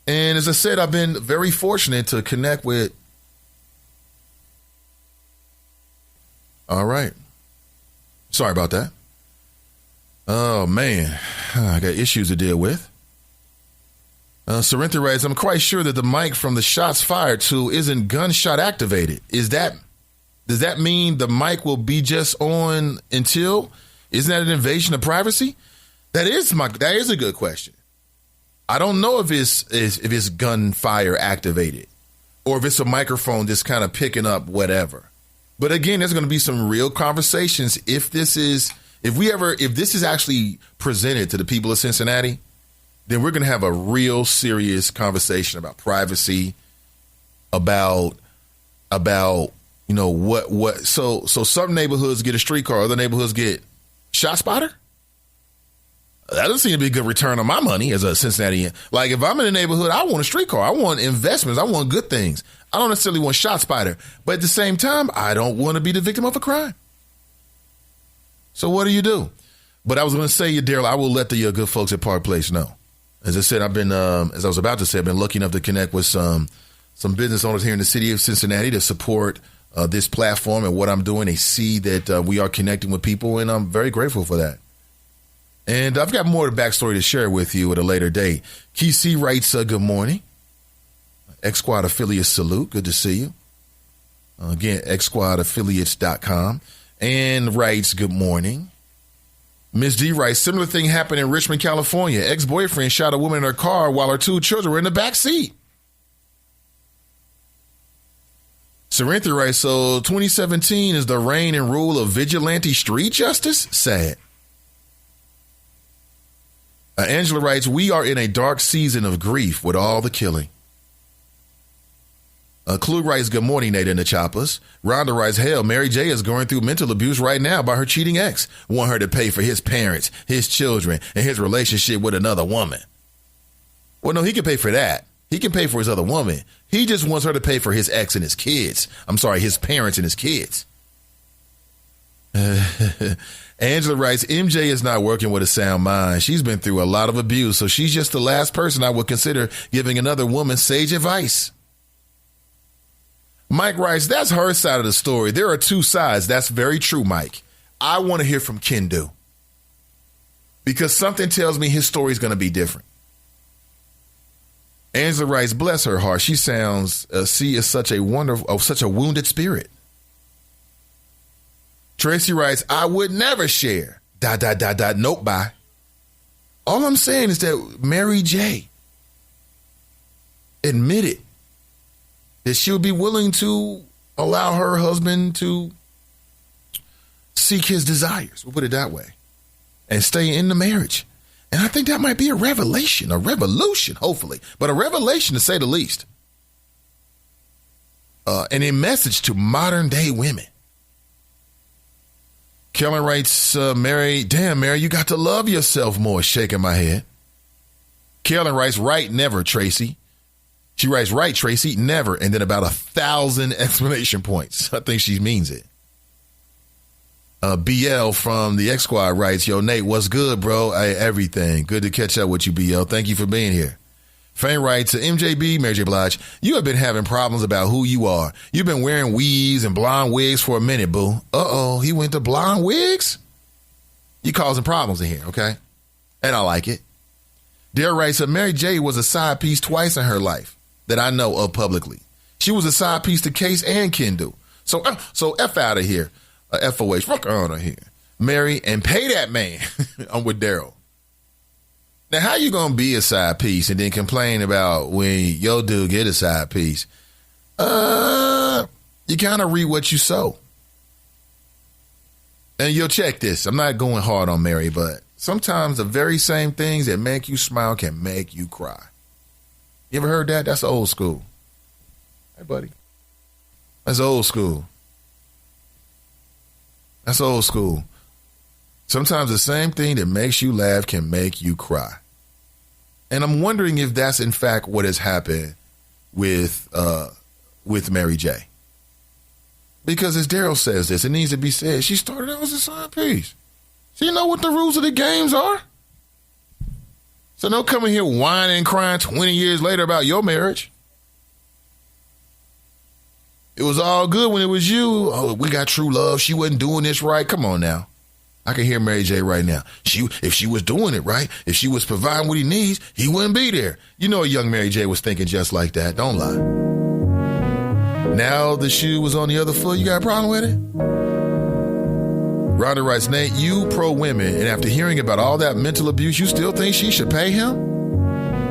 And as I said, I've been very fortunate to connect with. All right. Sorry about that. Oh, man. I got issues to deal with. Sorrento writes, I'm quite sure that the mic from the shots fired tool isn't gunshot activated. Does that mean the mic will be just on until? Isn't that an invasion of privacy? That is a good question. I don't know if it's gunfire activated or if it's a microphone just kind of picking up whatever. But again, there's going to be some real conversations if this is actually presented to the people of Cincinnati. Then we're going to have a real serious conversation about privacy, about what. So some neighborhoods get a streetcar, other neighborhoods get shot spotter. That doesn't seem to be a good return on my money as a Cincinnatian. Like if I'm in a neighborhood, I want a streetcar. I want investments. I want good things. I don't necessarily want shot spotter, but at the same time, I don't want to be the victim of a crime. So what do you do? But I was going to say, Daryl, I will let the good folks at Park Place know. As I said, I've been, as I was about to say, I've been lucky enough to connect with some business owners here in the city of Cincinnati to support this platform and what I'm doing. They see that we are connecting with people, and I'm very grateful for that. And I've got more of the backstory to share with you at a later date. Key C writes, good morning. X-Squad Affiliates salute. Good to see you. Again, xsquadaffiliates.com. And writes, good morning. Ms. D writes, similar thing happened in Richmond, California. Ex-boyfriend shot a woman in her car while her 2 children were in the back seat. Sorrento writes, so 2017 is the reign and rule of vigilante street justice? Sad. Angela writes, we are in a dark season of grief with all the killing. Clue writes, good morning, Nate and the Choppers. Rhonda writes, hell, Mary J is going through mental abuse right now by her cheating ex. Want her to pay for his parents, his children, and his relationship with another woman. Well, no, he can pay for that. He can pay for his other woman. He just wants her to pay for his ex and his kids. I'm sorry, his parents and his kids. Angela writes, MJ is not working with a sound mind. She's been through a lot of abuse, so she's just the last person I would consider giving another woman sage advice. Mike writes, that's her side of the story. There are 2 sides. That's very true, Mike. I want to hear from Kendo because something tells me his story is going to be different. Angela writes, bless her heart. She sounds, she is such a wounded spirit. Tracy writes, I would never share. ... Nope, bye. All I'm saying is that Mary J admitted that she would be willing to allow her husband to seek his desires, we'll put it that way, and stay in the marriage. And I think that might be a revolution, hopefully, but a revelation to say the least. And a message to modern day women. Kellen writes, Mary, you got to love yourself more, shaking my head. Kellen writes, right, never, Tracy. She writes, right, Tracy, never. And then about 1,000 exclamation points. I think she means it. BL from the X Squad writes, yo, Nate, what's good, bro? Everything. Good to catch up with you, BL. Thank you for being here. Fane writes, MJB, Mary J. Blige, you have been having problems about who you are. You've been wearing weaves and blonde wigs for a minute, boo. Uh-oh, he went to blonde wigs? You causing problems in here, okay? And I like it. Dare writes, Mary J. was a side piece twice in her life that I know of publicly. She was a side piece to Case and Kendu. So F out of here. FOH, fuck out of here. Mary, and pay that man. I'm with Daryl. Now, how you going to be a side piece and then complain about when your dude get a side piece? You kind of reap what you sow. And you'll check this. I'm not going hard on Mary, but sometimes the very same things that make you smile can make you cry. You ever heard that? That's old school. Hey, buddy. That's old school. That's old school. Sometimes the same thing that makes you laugh can make you cry. And I'm wondering if that's in fact what has happened with Mary J. Because as Daryl says this, it needs to be said, she started out as a side piece. So you know what the rules of the games are? So don't come in here whining and crying 20 years later about your marriage. It was all good when it was you. Oh, we got true love. She wasn't doing this right. Come on now. I can hear Mary J right now. If she was doing it right, if she was providing what he needs, he wouldn't be there. You know, a young Mary J was thinking just like that. Don't lie. Now the shoe was on the other foot. You got a problem with it? Rhonda writes, Nate, you pro women, and after hearing about all that mental abuse, you still think she should pay him?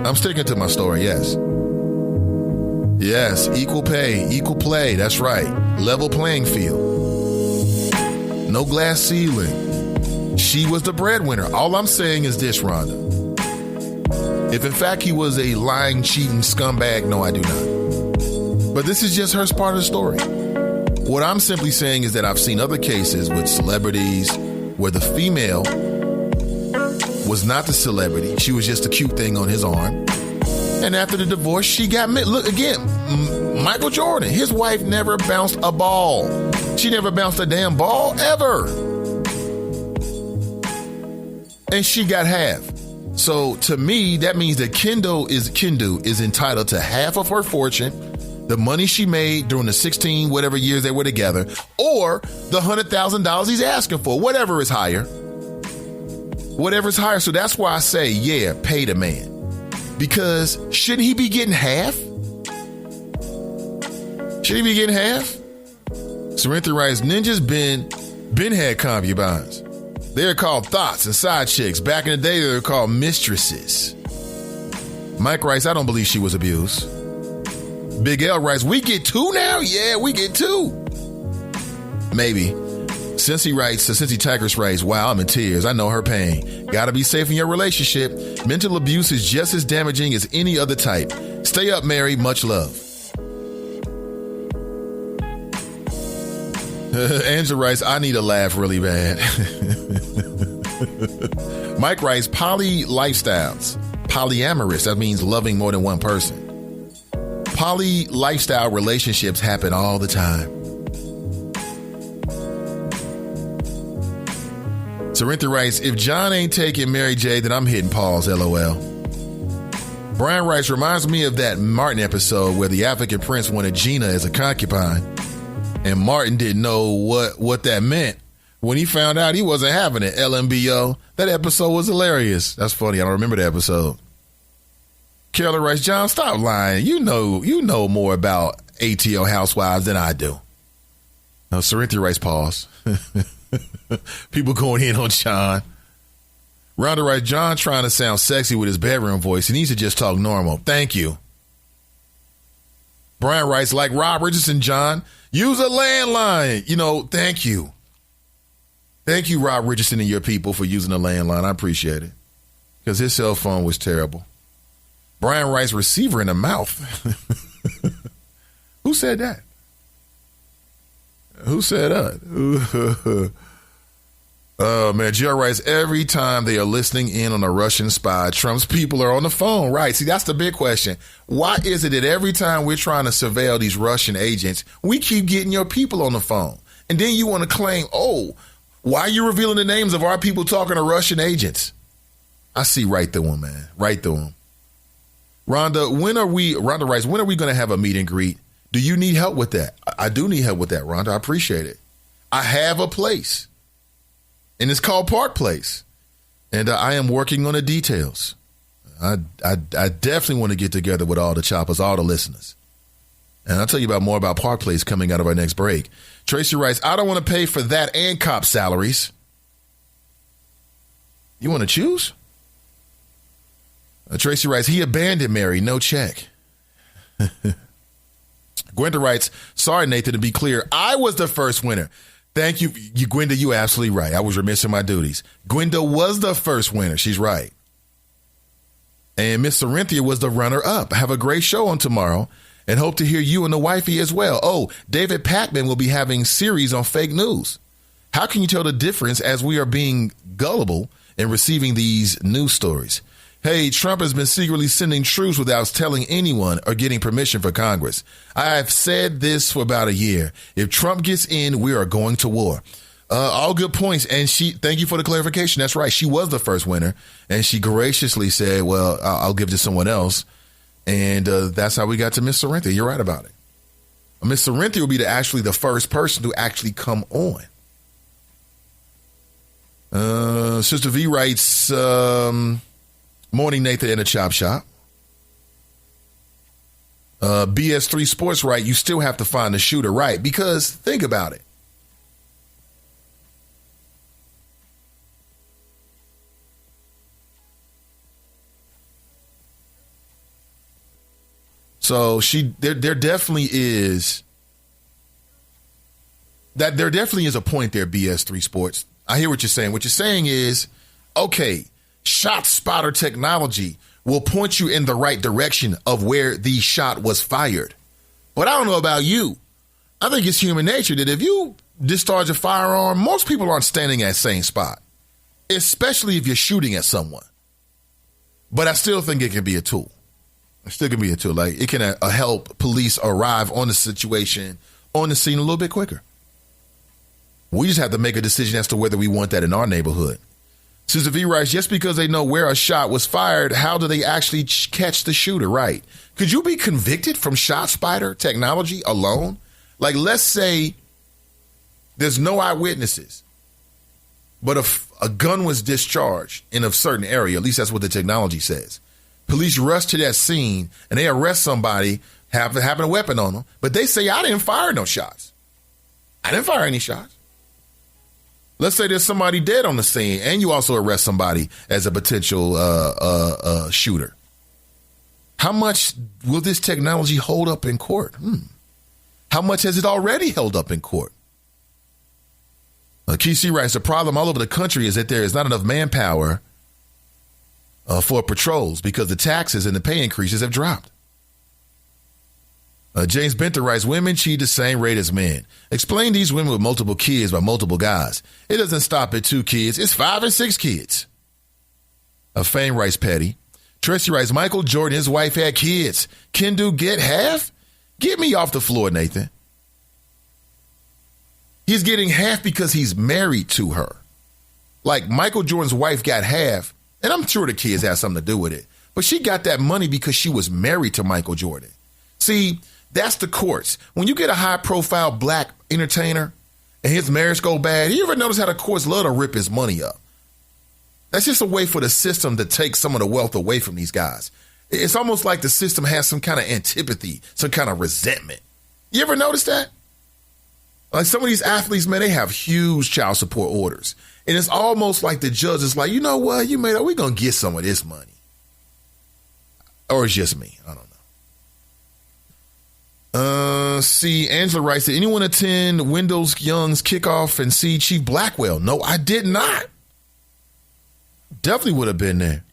I'm sticking to my story, yes. Yes, equal pay, equal play, that's right. Level playing field. No glass ceiling. She was the breadwinner. All I'm saying is this, Rhonda. If in fact he was a lying, cheating scumbag, no, I do not. But this is just her part of the story. What I'm simply saying is that I've seen other cases with celebrities where the female was not the celebrity. She was just a cute thing on his arm. And after the divorce, she got look again. Michael Jordan, his wife never bounced a ball. She never bounced a damn ball ever. And she got half. So to me, that means that Kendu is entitled to half of her fortune, the money she made during the 16 whatever years they were together, or the $100,000 he's asking for, whatever is higher. Whatever is higher. So that's why I say, yeah, pay the man. Because shouldn't he be getting half? Should he be getting half? Sorintha writes, ninjas been had concubines. They're called thoughts and side chicks. Back in the day, they were called mistresses. Mike writes, I don't believe she was abused. Big L writes, we get two now? Yeah, we get two. Maybe. Cincy Tigers writes, wow, I'm in tears. I know her pain. Gotta be safe in your relationship. Mental abuse is just as damaging as any other type. Stay up, Mary. Much love. Angela writes, I need a laugh really bad. Mike writes, poly lifestyles. Polyamorous, that means loving more than one person. Poly lifestyle relationships happen all the time. Sorintha writes, if John ain't taking Mary J, then I'm hitting pause, LOL. Brian writes, reminds me of that Martin episode where the African prince wanted Gina as a concubine, and Martin didn't know what that meant. When he found out, he wasn't having it, LMBO. That episode was hilarious. That's funny. I don't remember the episode. Carolyn writes, John, stop lying. You know more about ATL housewives than I do. No, Sorintha writes, pause. People going in on John. Rhonda writes, John trying to sound sexy with his bedroom voice. He needs to just talk normal. Thank you. Brian writes, like Rob Richardson, John, use a landline. Thank you. Thank you, Rob Richardson and your people, for using a landline. I appreciate it. Because his cell phone was terrible. Brian writes, receiver in the mouth. Who said that? Who said that? Oh, man, GR writes, every time they are listening in on a Russian spy, Trump's people are on the phone. Right. See, that's the big question. Why is it that every time we're trying to surveil these Russian agents, we keep getting your people on the phone? And then you want to claim, oh, why are you revealing the names of our people talking to Russian agents? I see right through them, man. Right through them. Rhonda writes, when are we going to have a meet and greet? Do you need help with that? I do need help with that, Rhonda. I appreciate it. I have a place, and it's called Park Place, and I am working on the details. I definitely want to get together with all the choppers, all the listeners. And I'll tell you more about Park Place coming out of our next break. Tracy writes, I don't want to pay for that and cop salaries. You want to choose? Tracy writes, he abandoned Mary, no check. Gwenda writes, sorry, Nathan, to be clear, I was the first winner. Thank you, Gwenda, you're absolutely right. I was remiss in my duties. Gwenda was the first winner. She's right. And Miss Cynthia was the runner-up. Have a great show on tomorrow and hope to hear you and the wifey as well. Oh, David Pakman will be having series on fake news. How can you tell the difference as we are being gullible in receiving these news stories? Hey, Trump has been secretly sending troops without telling anyone or getting permission for Congress. I have said this for about a year. If Trump gets in, we are going to war. All good points. And thank you for the clarification. That's right. She was the first winner. And she graciously said, well, I'll give it to someone else. And that's how we got to Miss Cynthia. You're right about it. Miss Cynthia will be actually the first person to actually come on. Sister V writes, morning, Nathan, in a chop shop. BS3 Sports right, you still have to find the shooter, right? Because think about it. So there definitely is a point there, BS3 Sports. I hear what you're saying. What you're saying is, okay, shot spotter technology will point you in the right direction of where the shot was fired. But I don't know about you. I think it's human nature that if you discharge a firearm, most people aren't standing at the same spot, especially if you're shooting at someone. But I still think it can be a tool. It still can be a tool. Like, it can help police arrive on the situation, on the scene a little bit quicker. We just have to make a decision as to whether we want that in our neighborhood. Sister V writes, just because they know where a shot was fired, how do they actually catch the shooter? Right. Could you be convicted from shot spider technology alone? Like, let's say there's no eyewitnesses, but if a gun was discharged in a certain area, at least that's what the technology says. Police rush to that scene and they arrest somebody having a weapon on them, but they say, I didn't fire no shots. I didn't fire any shots. Let's say there's somebody dead on the scene and you also arrest somebody as a potential shooter. How much will this technology hold up in court? How much has it already held up in court? KC writes, the problem all over the country is that there is not enough manpower for patrols because the taxes and the pay increases have dropped. James Benter writes, women cheat the same rate as men. Explain these women with multiple kids by multiple guys. It doesn't stop at 2 kids. It's 5 and 6 kids. Fame writes, petty. Tracy writes, Michael Jordan, his wife had kids. Can do get half? Get me off the floor, Nathan. He's getting half because he's married to her. Like, Michael Jordan's wife got half, and I'm sure the kids have something to do with it, but she got that money because she was married to Michael Jordan. See, that's the courts. When you get a high-profile black entertainer and his marriage go bad, you ever notice how the courts love to rip his money up? That's just a way for the system to take some of the wealth away from these guys. It's almost like the system has some kind of antipathy, some kind of resentment. You ever notice that? Like, some of these athletes, man, they have huge child support orders. And it's almost like the judge is like, you know what, we're going to get some of this money. Or it's just me. I don't know. See, Angela writes, did anyone attend Wendell Young's kickoff and see Chief Blackwell? No, I did not. Definitely would have been there.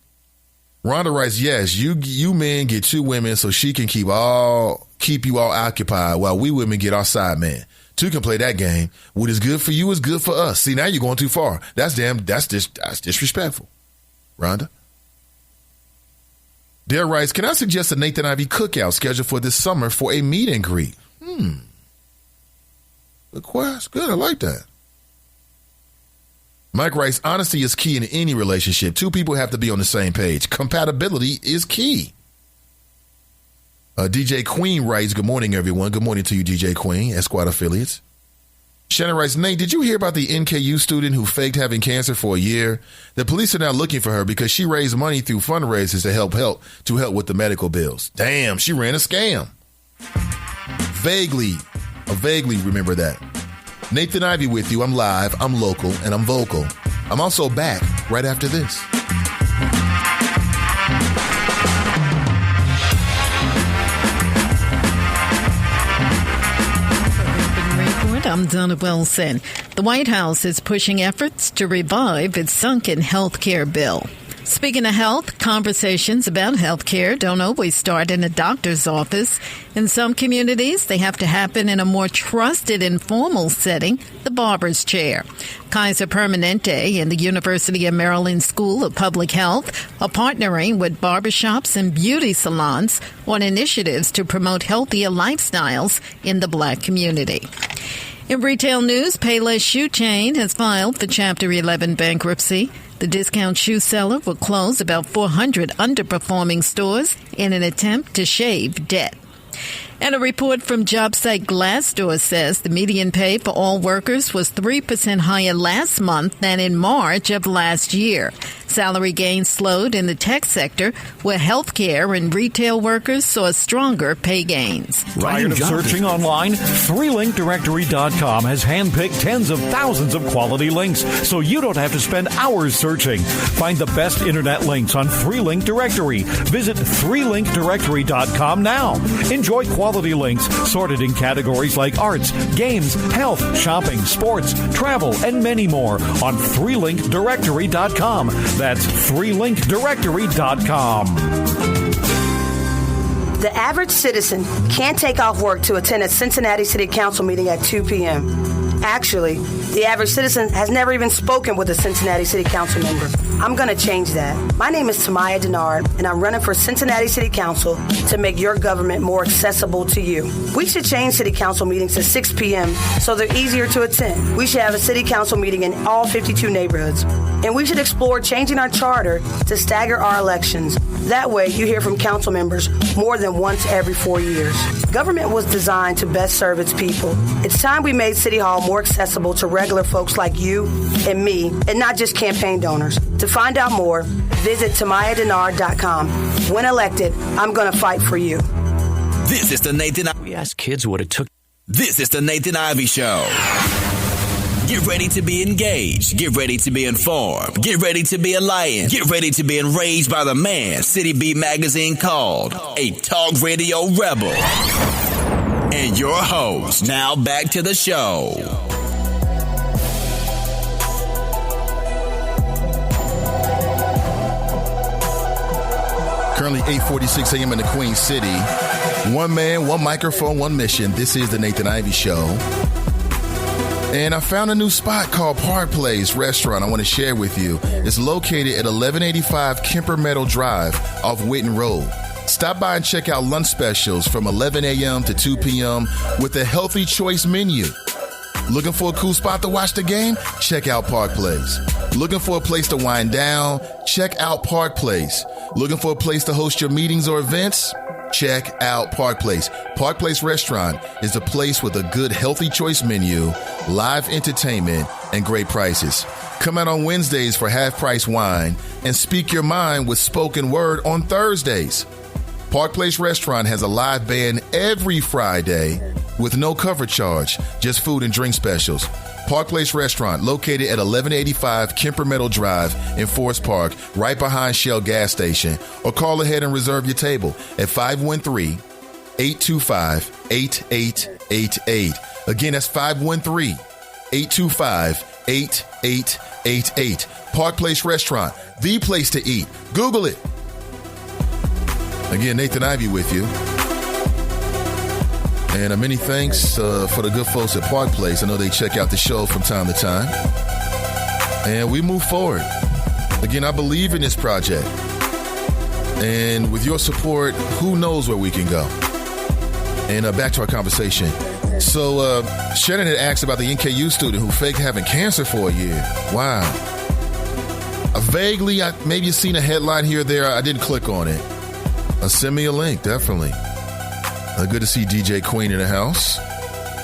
Rhonda writes, yes, you men get 2 women so she can keep you all occupied while we women get our side man. Two can play that game. What is good for you is good for us. See, now you're going too far. That's disrespectful. Rhonda? Dare writes, can I suggest a Nathan Ivey cookout scheduled for this summer for a meet and greet? Good quest. Good. I like that. Mike writes, honesty is key in any relationship. Two people have to be on the same page. Compatibility is key. DJ Queen writes, good morning, everyone. Good morning to you, DJ Queen, Esquad affiliates. Shannon writes, Nate, did you hear about the NKU student who faked having cancer for a year? The police are now looking for her because she raised money through fundraisers to help with the medical bills. Damn, she ran a scam. Vaguely remember that. Nathan Ivey with you. I'm live, I'm local, and I'm vocal. I'm also back right after this. I'm Donna Wilson. The White House is pushing efforts to revive its sunken health care bill. Speaking of health, conversations about health care don't always start in a doctor's office. In some communities, they have to happen in a more trusted, informal setting, the barber's chair. Kaiser Permanente and the University of Maryland School of Public Health are partnering with barbershops and beauty salons on initiatives to promote healthier lifestyles in the Black community. In retail news, Payless Shoe Chain has filed for Chapter 11 bankruptcy. The discount shoe seller will close about 400 underperforming stores in an attempt to shave debt. And a report from job site Glassdoor says the median pay for all workers was 3% higher last month than in March of last year. Salary gains slowed in the tech sector, where healthcare and retail workers saw stronger pay gains. Tired of searching online? 3linkdirectory.com has handpicked tens of thousands of quality links, so you don't have to spend hours searching. Find the best internet links on 3Link Directory. Visit 3linkdirectory.com now. Enjoy quality links sorted in categories like arts, games, health, shopping, sports, travel, and many more on 3linkdirectory.com. That's 3linkdirectory.com. The average citizen can't take off work to attend a Cincinnati City Council meeting at 2 p.m. Actually, the average citizen has never even spoken with a Cincinnati City Council member. I'm going to change that. My name is Tamaya Denard, and I'm running for Cincinnati City Council to make your government more accessible to you. We should change City Council meetings to 6 p.m. so they're easier to attend. We should have a City Council meeting in all 52 neighborhoods. And we should explore changing our charter to stagger our elections. That way, you hear from council members more than once every 4 years. Government was designed to best serve its people. It's time we made City Hall more accessible to regular folks like you and me, and not just campaign donors. To find out more, visit TamayaDenard.com. When elected, I'm going to fight for you. This is the Nathan. We asked kids what it took. This is the Nathan Ivey Show. Get ready to be engaged. Get ready to be informed. Get ready to be enlightened. Get ready to be enraged by the man City Beat Magazine called a talk radio rebel. And your host. Now back to the show. Currently 8:46 a.m. in the Queen City. One man, one microphone, one mission. This is the Nathan Ivey Show. And I found a new spot called Park Place Restaurant I want to share with you. It's located at 1185 Kemper Meadow Drive off Witten Road. Stop by and check out lunch specials from 11 a.m. to 2 p.m. with a healthy choice menu. Looking for a cool spot to watch the game? Check out Park Place. Looking for a place to wind down? Check out Park Place. Looking for a place to host your meetings or events? Check out Park Place. Park Place Restaurant is a place with a good, healthy choice menu, live entertainment, and great prices. Come out on Wednesdays for half-price wine and speak your mind with spoken word on Thursdays. Park Place Restaurant has a live band every Friday with no cover charge, just food and drink specials. Park Place Restaurant, located at 1185 Kemper Meadow Drive in Forest Park, right behind Shell Gas Station. Or call ahead and reserve your table at 513-825-8888. Again, that's 513-825-8888. Park Place Restaurant, the place to eat. Google it. Again, Nathan Ivey with you. And many thanks for the good folks at Park Place. I know they check out the show from time to time. And we move forward. Again, I believe in this project. And with your support, who knows where we can go. And back to our conversation. So Shannon had asked about the NKU student who faked having cancer for a year. Wow. Vaguely, maybe you've seen a headline here or there. I didn't click on it. Send me a link, definitely. Good to see DJ Queen in the house.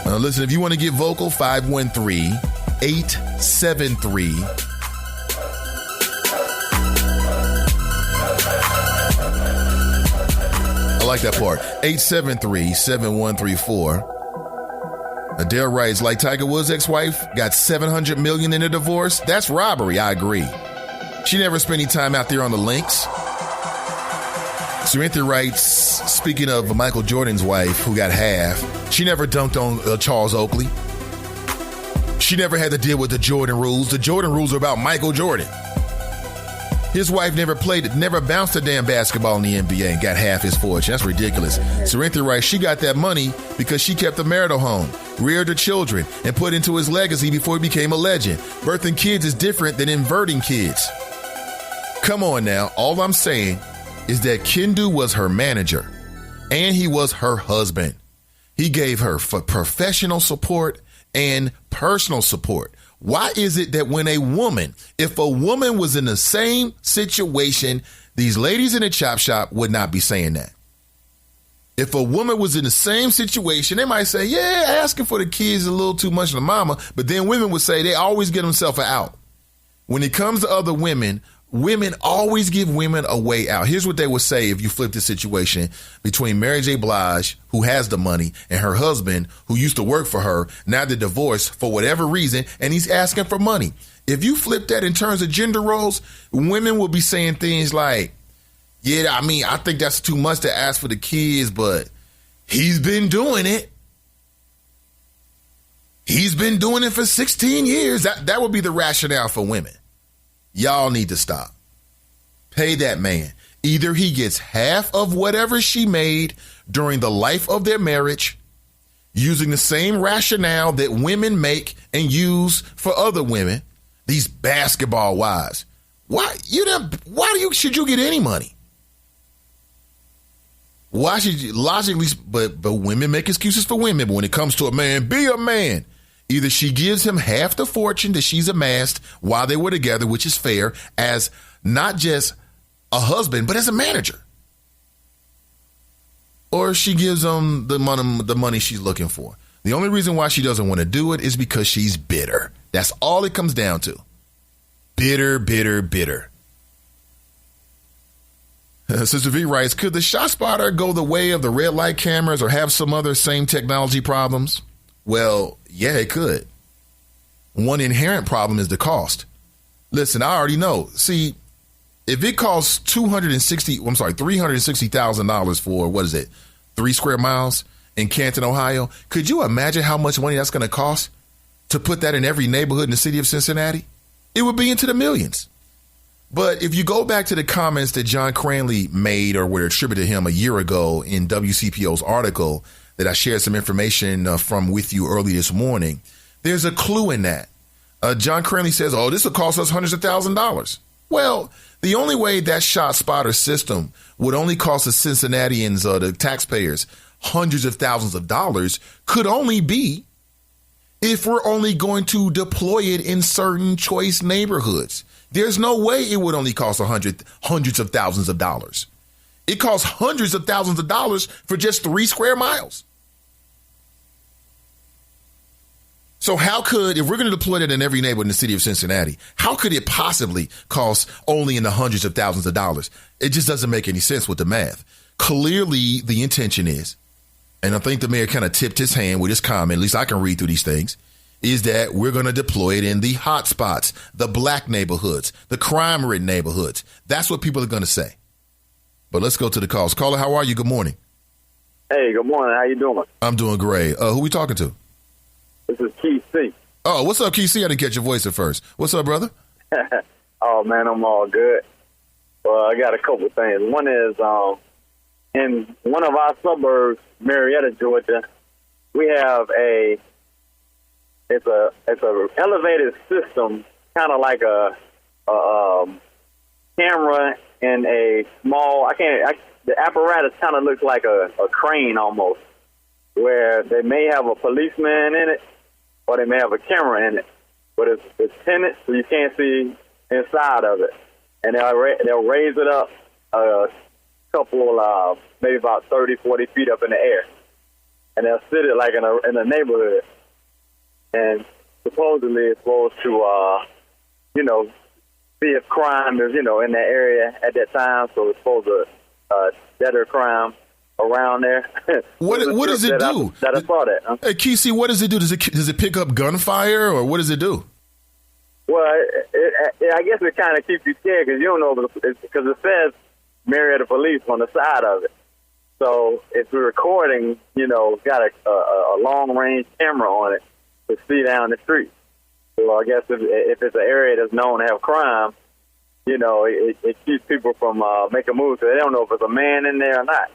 Listen, if you want to get vocal, 513-873. I like that part. 873-7134. Adele writes, like Tiger Woods' ex-wife got $700 million in a divorce. That's robbery. I agree. She never spent any time out there on the links. Cynthia writes, speaking of Michael Jordan's wife who got half, she never dunked on Charles Oakley. She never had to deal with the Jordan rules. The Jordan rules are about Michael Jordan. His wife never bounced a damn basketball in the NBA and got half his fortune. That's ridiculous. Cynthia writes, she got that money because she kept a marital home, reared her children, and put into his legacy before he became a legend. Birthing kids is different than inverting kids. Come on now. All I'm saying is that Kendu was her manager and he was her husband. He gave her professional support and personal support. Why is it that if a woman was in the same situation, these ladies in the chop shop would not be saying that? If a woman was in the same situation, they might say, yeah, asking for the kids is a little too much of the mama. But then women would say they always get themselves out. When it comes to other women always give women a way out. Here's what they would say if you flip the situation between Mary J. Blige, who has the money, and her husband, who used to work for her. Now they're divorced for whatever reason, and he's asking for money. If you flip that in terms of gender roles, women will be saying things like, yeah, I think that's too much to ask for the kids, but he's been doing it. He's been doing it for 16 years. That would be the rationale for women. Y'all need to stop. Pay that man. Either he gets half of whatever she made during the life of their marriage, using the same rationale that women make and use for other women, these basketball wives. Should you get any money? Why should you logically, but women make excuses for women. But when it comes to a man, be a man. Either she gives him half the fortune that she's amassed while they were together, which is fair, as not just a husband, but as a manager. Or she gives him the money she's looking for. The only reason why she doesn't want to do it is because she's bitter. That's all it comes down to. Bitter, bitter, bitter. Sister V writes, could the ShotSpotter go the way of the red light cameras or have some other same technology problems? Well, yeah, it could. One inherent problem is the cost. Listen, I already know. See, if it costs $360,000 for, 3 square miles in Canton, Ohio, could you imagine how much money that's going to cost to put that in every neighborhood in the city of Cincinnati? It would be into the millions. But if you go back to the comments that John Cranley made or were attributed to him a year ago in WCPO's article that I shared some information from with you early this morning, there's a clue in that. John Cranley says, this will cost us hundreds of thousands of dollars. Well, the only way that ShotSpotter system would only cost the Cincinnatians or the taxpayers hundreds of thousands of dollars could only be if we're only going to deploy it in certain choice neighborhoods. There's no way it would only cost hundreds of thousands of dollars. It costs hundreds of thousands of dollars for just 3 square miles. So how could, if we're going to deploy that in every neighborhood in the city of Cincinnati, how could it possibly cost only in the hundreds of thousands of dollars? It just doesn't make any sense with the math. Clearly, the intention is, and I think the mayor kind of tipped his hand with his comment, at least I can read through these things, is that we're going to deploy it in the hot spots, the black neighborhoods, the crime-ridden neighborhoods. That's what people are going to say. But let's go to the calls. Caller, how are you? Good morning. Hey, good morning. How you doing? I'm doing great. Who we talking to? This is Keith C. Oh, what's up, Keith C? I didn't catch your voice at first. What's up, brother? Oh, man, I'm all good. Well, I got a couple things. One is in one of our suburbs, Marietta, Georgia, we have it's a elevated system, kind of like a camera in a small. The apparatus kind of looks like a crane almost, where they may have a policeman in it, or they may have a camera in it, but it's tinted, so you can't see inside of it, and they'll raise it up a couple, maybe about 30, 40 feet up in the air, and they'll sit it like in a neighborhood, and supposedly it's supposed to, see if crime is, in that area at that time, so it's supposed to deter crime around there. What does it do? I saw that. Huh? Hey, Kesey, what does it do? Does it pick up gunfire, or what does it do? Well, I guess it kind of keeps you scared because you don't know, because it says Marietta Police on the side of it. So if we're recording, it's got a long-range camera on it to see down the street. So I guess if it's an area that's known to have crime, it keeps people from making moves. So they don't know if it's a man in there or not.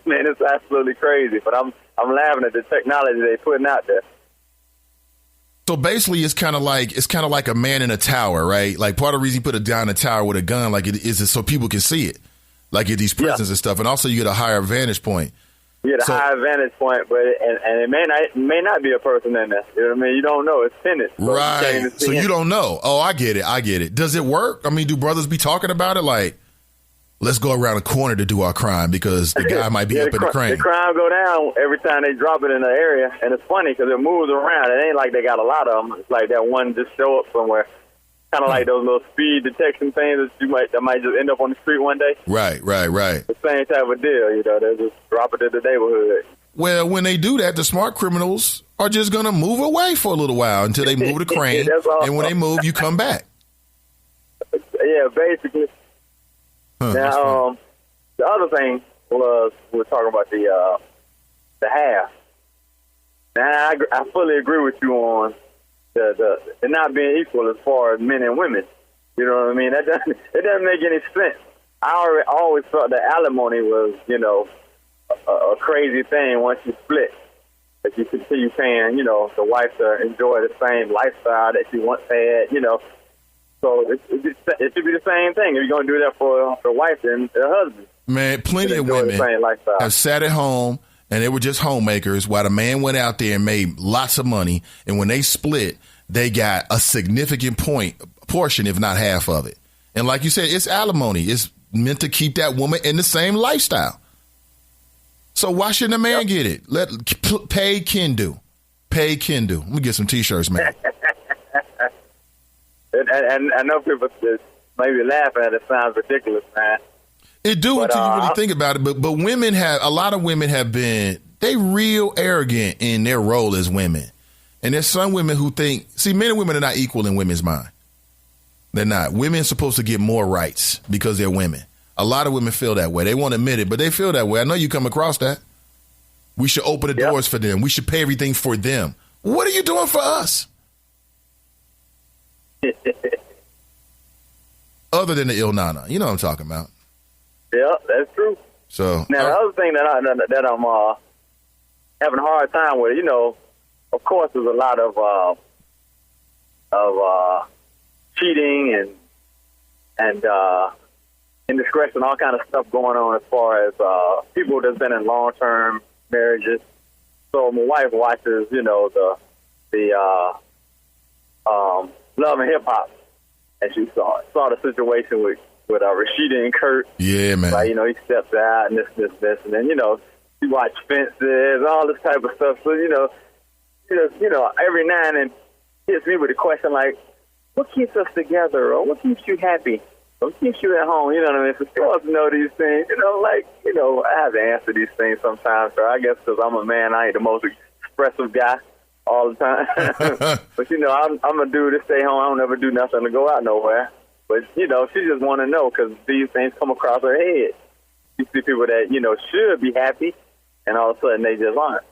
Man, it's absolutely crazy. But I'm laughing at the technology they're putting out there. So basically, it's kind of like a man in a tower, right? Like part of the reason you put a guy in a tower with a gun, like it is so people can see it, like at these prisons and stuff, and also you get a higher vantage point. You get a higher vantage point, but and it may not be a person in there. You know what I mean? You don't know. It's tinted, so right? So you don't know. Oh, I get it. Does it work? I mean, do brothers be talking about it? Like, let's go around the corner to do our crime because the guy might be up in the crane. The crime go down every time they drop it in the area, and it's funny because it moves around. It ain't like they got a lot of them. It's like that one just show up somewhere, kind of like those little speed detection things that might just end up on the street one day. Right. The same type of deal, they just drop it in the neighborhood. Well, when they do that, the smart criminals are just gonna move away for a little while until they move the crane, and when they move, you come back. Yeah, basically. Now, the other thing was we were talking about the half. Now, I fully agree with you on the not being equal as far as men and women. You know what I mean? It doesn't make any sense. I always felt that alimony was, a crazy thing once you split. That you continue paying, the wife to enjoy the same lifestyle that she once had, So it should be the same thing. If you're going to do that for the wife and the husband. Man, plenty of women have sat at home and they were just homemakers while the man went out there and made lots of money. And when they split, they got a significant portion, if not half of it. And like you said, it's alimony. It's meant to keep that woman in the same lifestyle. So why shouldn't a man get it? Pay can do. Let me get some T-shirts, man. And I know people maybe laughing at it. Sounds ridiculous, man. It do until you really think about it. But a lot of women have been, they real arrogant in their role as women. And there's some women who think, men and women are not equal in women's mind. They're not. Women are supposed to get more rights because they're women. A lot of women feel that way. They won't admit it, but they feel that way. I know you come across that. We should open the doors for them. We should pay everything for them. What are you doing for us? Other than the Il Nana. You know what I'm talking about. Yeah, that's true. So now the other thing that I'm having a hard time with, of course there's a lot of cheating and indiscretion, all kind of stuff going on as far as people that's been in long-term marriages. So my wife watches, the Love and Hip Hop, and she saw the situation with Rashida and Kurt. Yeah, man. Like, he steps out and this, and then she watch Fences, all this type of stuff. So every now and then hits me with a question like, what keeps us together, or what keeps you happy, or what keeps you at home? You know what I mean? So she wants to know these things. I have to answer these things sometimes. So I guess because I'm a man, I ain't the most expressive guy all the time. But I'm a dude to stay home. I don't ever do nothing to go out nowhere. But she just want to know because these things come across her head. You see people that should be happy, and all of a sudden they just aren't.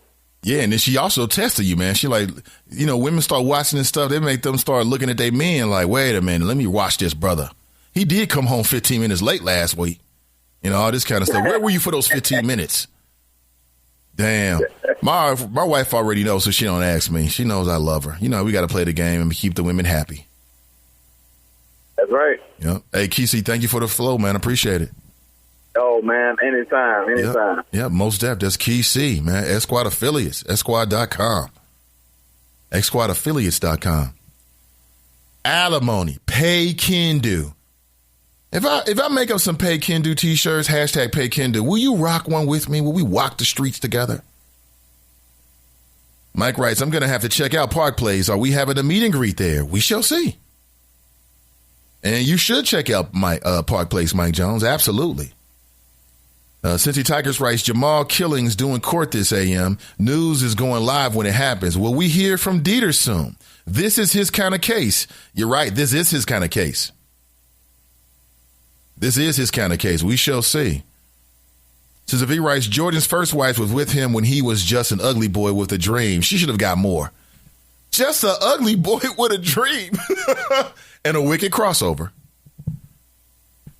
Yeah, and then she also tested you, man. She women start watching this stuff. They make them start looking at their men like, wait a minute, let me watch this brother. He did come home 15 minutes late last week. All this kind of stuff. Where were you for those 15 minutes? Damn. My wife already knows, so she don't ask me. She knows I love her. You know, we got to play the game and keep the women happy. That's right. Yep. Hey, Kesey, thank you for the flow, man. Appreciate it. Oh, man, anytime. Yep, most def. That's Kesey, man. Esquad Affiliates, esquad.com. Esquadaffiliates.com. Alimony, pay Kendu. If I make up some Pay Kendu t-shirts, hashtag Pay Kendu, will you rock one with me? Will we walk the streets together? Mike writes, I'm going to have to check out Park Place. Are we having a meet and greet there? We shall see. And you should check out Park Place, Mike Jones. Absolutely. Cincy Tigers writes, Jamal Killings doing court this AM. News is going live when it happens. Will we hear from Dieter soon? This is his kind of case. You're right. This is his kind of case. This is his kind of case. We shall see. Says if he writes, Jordan's first wife was with him when he was just an ugly boy with a dream. She should have got more. Just an ugly boy with a dream. And a wicked crossover.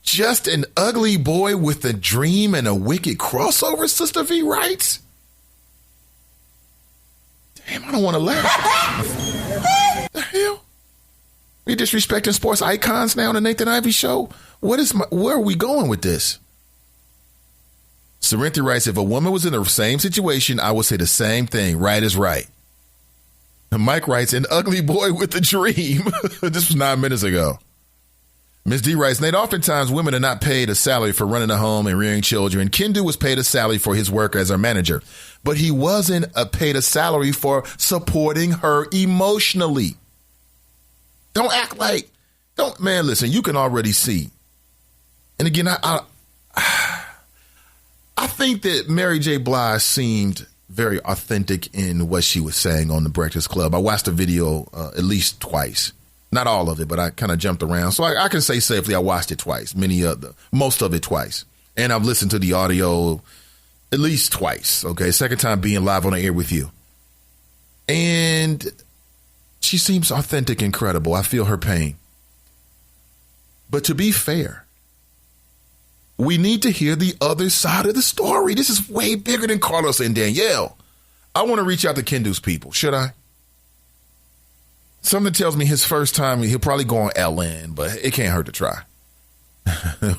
Just an ugly boy with a dream and a wicked crossover, Sister V writes. Damn, I don't want to laugh. What the hell? We disrespecting sports icons now on the Nathan Ivey Show? Where are we going with this? Serenity writes, if a woman was in the same situation, I would say the same thing. Right is right. And Mike writes, an ugly boy with a dream. This was 9 minutes ago. Ms. D writes, Nate, oftentimes women are not paid a salary for running a home and rearing children. Kendu was paid a salary for his work as her manager, but he wasn't paid a salary for supporting her emotionally. Don't act like, man, listen, you can already see. And again, I think that Mary J. Blige seemed very authentic in what she was saying on The Breakfast Club. I watched the video at least twice. Not all of it, but I kind of jumped around. So I can say safely I watched it twice, most of it twice. And I've listened to the audio at least twice, okay? Second time being live on the air with you. And she seems authentic and credible. I feel her pain. But to be fair, we need to hear the other side of the story. This is way bigger than Carlos and Danielle. I want to reach out to Kendu's people. Should I? Something tells me his first time, he'll probably go on LN, but it can't hurt to try.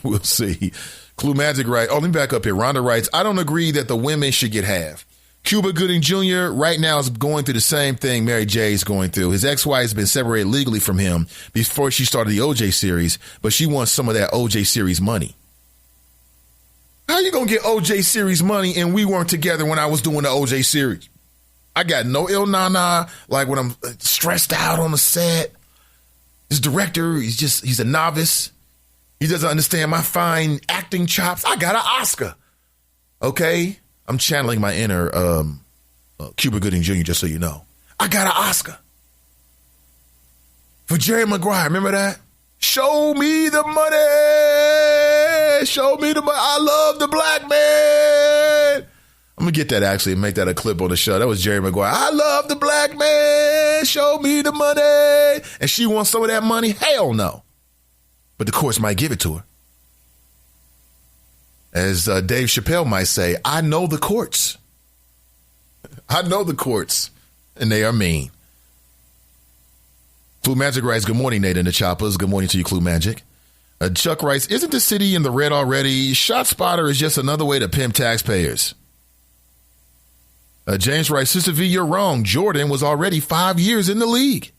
We'll see. Clue Magic writes, let me back up here. Rhonda writes, I don't agree that the women should get half. Cuba Gooding Jr. right now is going through the same thing Mary J. is going through. His ex-wife has been separated legally from him before she started the OJ series, but she wants some of that OJ series money. How you going to get OJ series money and we weren't together when I was doing the OJ series? I got no ill nana, like when I'm stressed out on the set. This director, he's a novice. He doesn't understand my fine acting chops. I got an Oscar. Okay? I'm channeling my inner Cuba Gooding Jr., just so you know. I got an Oscar. For Jerry Maguire, remember that? Show me the money. Show me the money. I love the black man. I'm going to get that actually and make that a clip on the show. That was Jerry Maguire. I love the black man. Show me the money. And she wants some of that money? Hell no. But the courts might give it to her. As Dave Chappelle might say, I know the courts. I know the courts. And they are mean. Clue Magic writes, good morning, Nate and the Choppers. Good morning to you, Clue Magic. Chuck writes, isn't the city in the red already? ShotSpotter is just another way to pimp taxpayers. James writes, Sister V, you're wrong. Jordan was already 5 years in the league.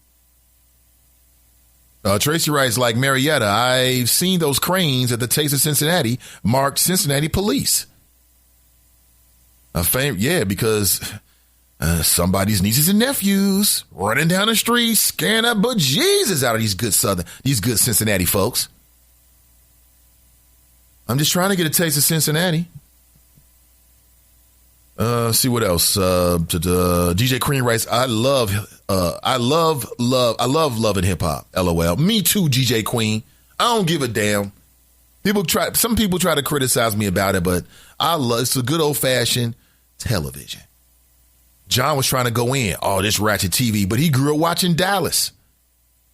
Tracy writes, like Marietta, I've seen those cranes at the Taste of Cincinnati marked Cincinnati police. Because somebody's nieces and nephews running down the street, scaring that bejesus out of these good Cincinnati folks. I'm just trying to get a taste of Cincinnati. See what else. DJ Cream writes, I love love and hip hop. LOL. Me too, DJ Queen. I don't give a damn. Some people try to criticize me about it, but it's a good old fashioned television. John was trying to go in, this ratchet TV, but he grew up watching Dallas.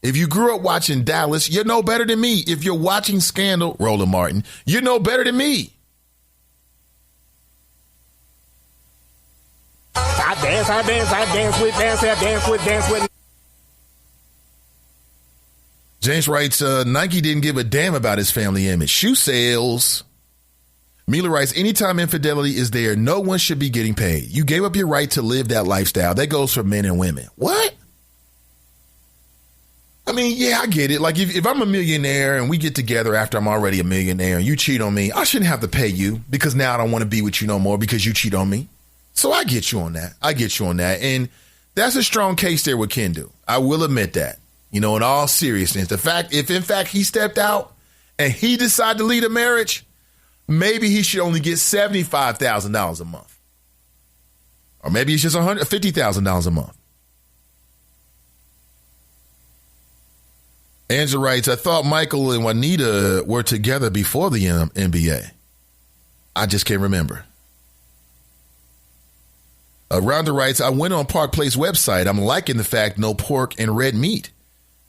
If you grew up watching Dallas, you know better than me. If you're watching Scandal, Roland Martin, you know better than me. dance with. James writes, Nike didn't give a damn about his family image. Shoe sales. Mila writes, anytime infidelity is there, no one should be getting paid. You gave up your right to live that lifestyle. That goes for men and women. What? I mean, yeah, I get it. Like, if I'm a millionaire and we get together after I'm already a millionaire and you cheat on me, I shouldn't have to pay you because now I don't want to be with you no more because you cheat on me. So I get you on that. And that's a strong case there with Kendu. I will admit that. You know, in all seriousness, if in fact he stepped out and he decided to lead a marriage, maybe he should only get $75,000 a month. Or maybe it's just $150,000 a month. Angela writes, I thought Michael and Juanita were together before the NBA. I just can't remember. Rhonda writes, I went on Park Place website. I'm liking the fact no pork and red meat.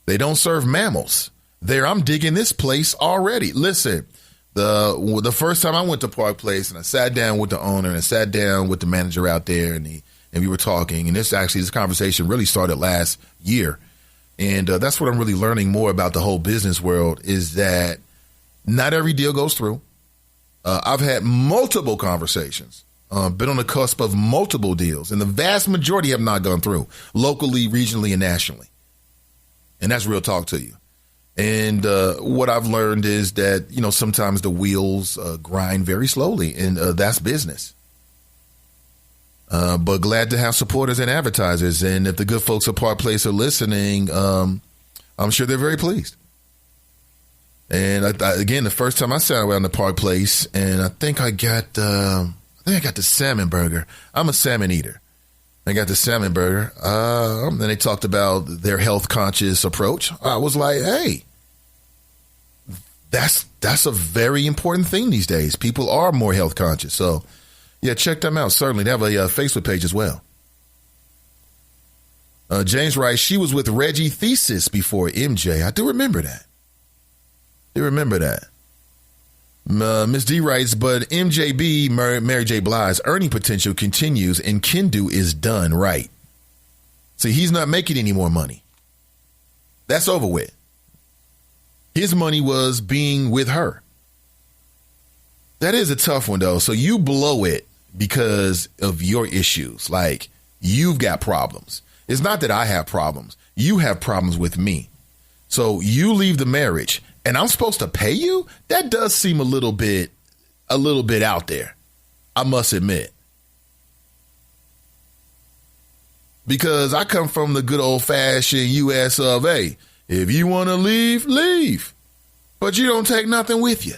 They don't serve mammals. I'm digging this place already. Listen, the first time I went to Park Place and I sat down with the owner and I sat down with the manager out there and we were talking. And this conversation really started last year. And that's what I'm really learning more about the whole business world is that not every deal goes through. I've had multiple conversations, been on the cusp of multiple deals, and the vast majority have not gone through locally, regionally, and nationally. And that's real talk to you. And what I've learned is that, you know, sometimes the wheels grind very slowly, and that's business. But glad to have supporters and advertisers. And if the good folks at Park Place are listening, I'm sure they're very pleased. And again, the first time I sat around the Park Place, and I think I got the salmon burger. I'm a salmon eater. I got the salmon burger. Then they talked about their health conscious approach. I was like, hey, that's a very important thing these days. People are more health conscious. So, yeah, check them out. Certainly. They have a Facebook page as well. James writes, she was with Reggie Thesis before MJ. I do remember that. Miss D writes, but MJB, Mary J. Blige's earning potential continues and Kendu is done, right? See, he's not making any more money. That's over with. His money was being with her. That is a tough one, though. So you blow it because of your issues. Like, you've got problems. It's not that I have problems. You have problems with me. So you leave the marriage and I'm supposed to pay you? That does seem a little bit out there, I must admit. Because I come from the good old fashioned US of, hey, if you want to leave, leave. But you don't take nothing with you.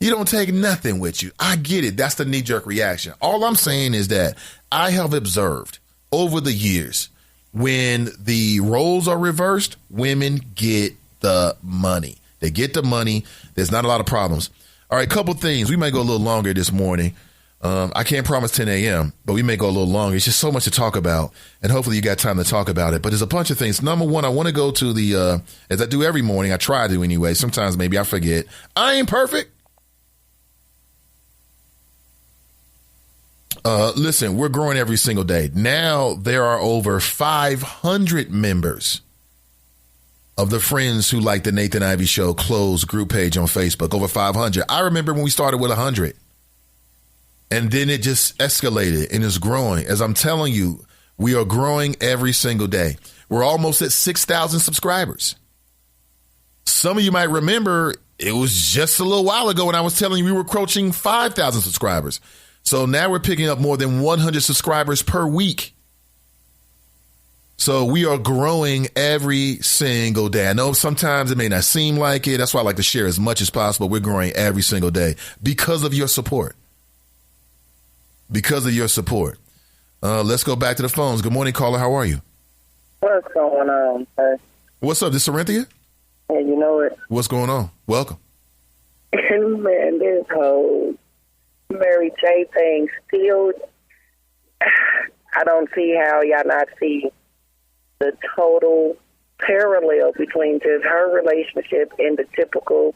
You don't take nothing with you. I get it. That's the knee-jerk reaction. All I'm saying is that I have observed over the years when the roles are reversed, women get the money. They get the money. There's not a lot of problems. All right, couple things. We might go a little longer this morning. I can't promise 10 a.m., but we may go a little longer. It's just so much to talk about, and hopefully you got time to talk about it. But there's a bunch of things. Number one, I want to go to the, as I do every morning, I try to anyway. Sometimes maybe I forget. I ain't perfect. Listen, we're growing every single day. Now there are over 500 members of the Friends Who Like the Nathan Ivey Show closed group page on Facebook. Over 500. I remember when we started with 100. And then it just escalated and is growing. As I'm telling you, we are growing every single day. We're almost at 6,000 subscribers. Some of you might remember it was just a little while ago when I was telling you we were approaching 5,000 subscribers. So now we're picking up more than 100 subscribers per week. So we are growing every single day. I know sometimes it may not seem like it. That's why I like to share as much as possible. We're growing every single day because of your support. Because of your support. Let's go back to the phones. Good morning, caller. How are you? What's going on, sir? What's up? This is Corinthia? Hey, you know it. What's going on? Welcome. Man, this whole Mary J thing still, I don't see how y'all not see the total parallel between just her relationship and the typical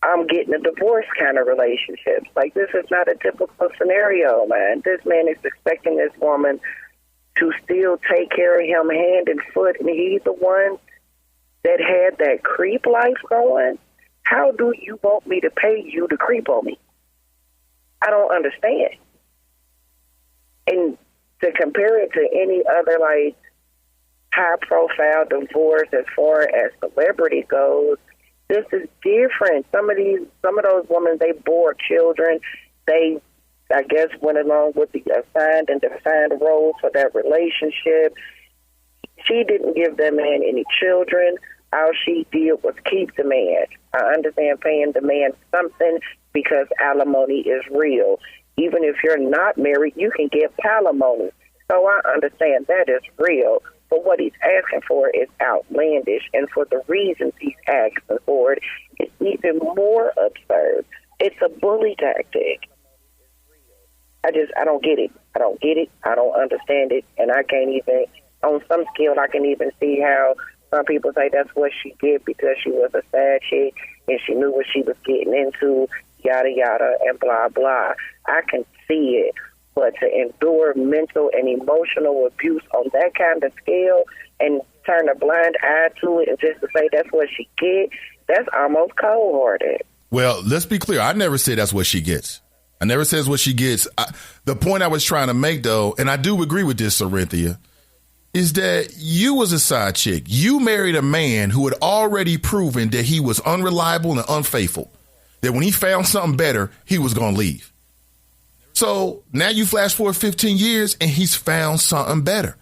I'm getting a divorce kind of relationship. Like, this is not a typical scenario, man. This man is expecting this woman to still take care of him hand and foot, and he's the one that had that creep life going. How do you want me to pay you to creep on me? I don't understand. And to compare it to any other, like, high-profile divorce as far as celebrity goes, this is different. Some of those women, they bore children. They, I guess, went along with the assigned and defined roles for that relationship. She didn't give that man any children. All she did was keep the man. I understand paying the man something because alimony is real. Even if you're not married, you can get palimony. So I understand that is real. But what he's asking for is outlandish, and for the reasons he's asking for it, it's even more absurd. It's a bully tactic. I don't get it. I don't get it. I don't understand it, and I can't even, on some scale, I can even see how some people say that's what she did because she was a sad chick and she knew what she was getting into, yada, yada, and blah, blah. I can see it. But to endure mental and emotional abuse on that kind of scale and turn a blind eye to it and just to say that's what she gets, that's almost cold-hearted. Well, let's be clear. I never say that's what she gets. I never says what she gets. The point I was trying to make, though, and I do agree with this, Cynthia, is that you was a side chick. You married a man who had already proven that he was unreliable and unfaithful, that when he found something better, he was going to leave. So now you flash forward 15 years and he's found something better.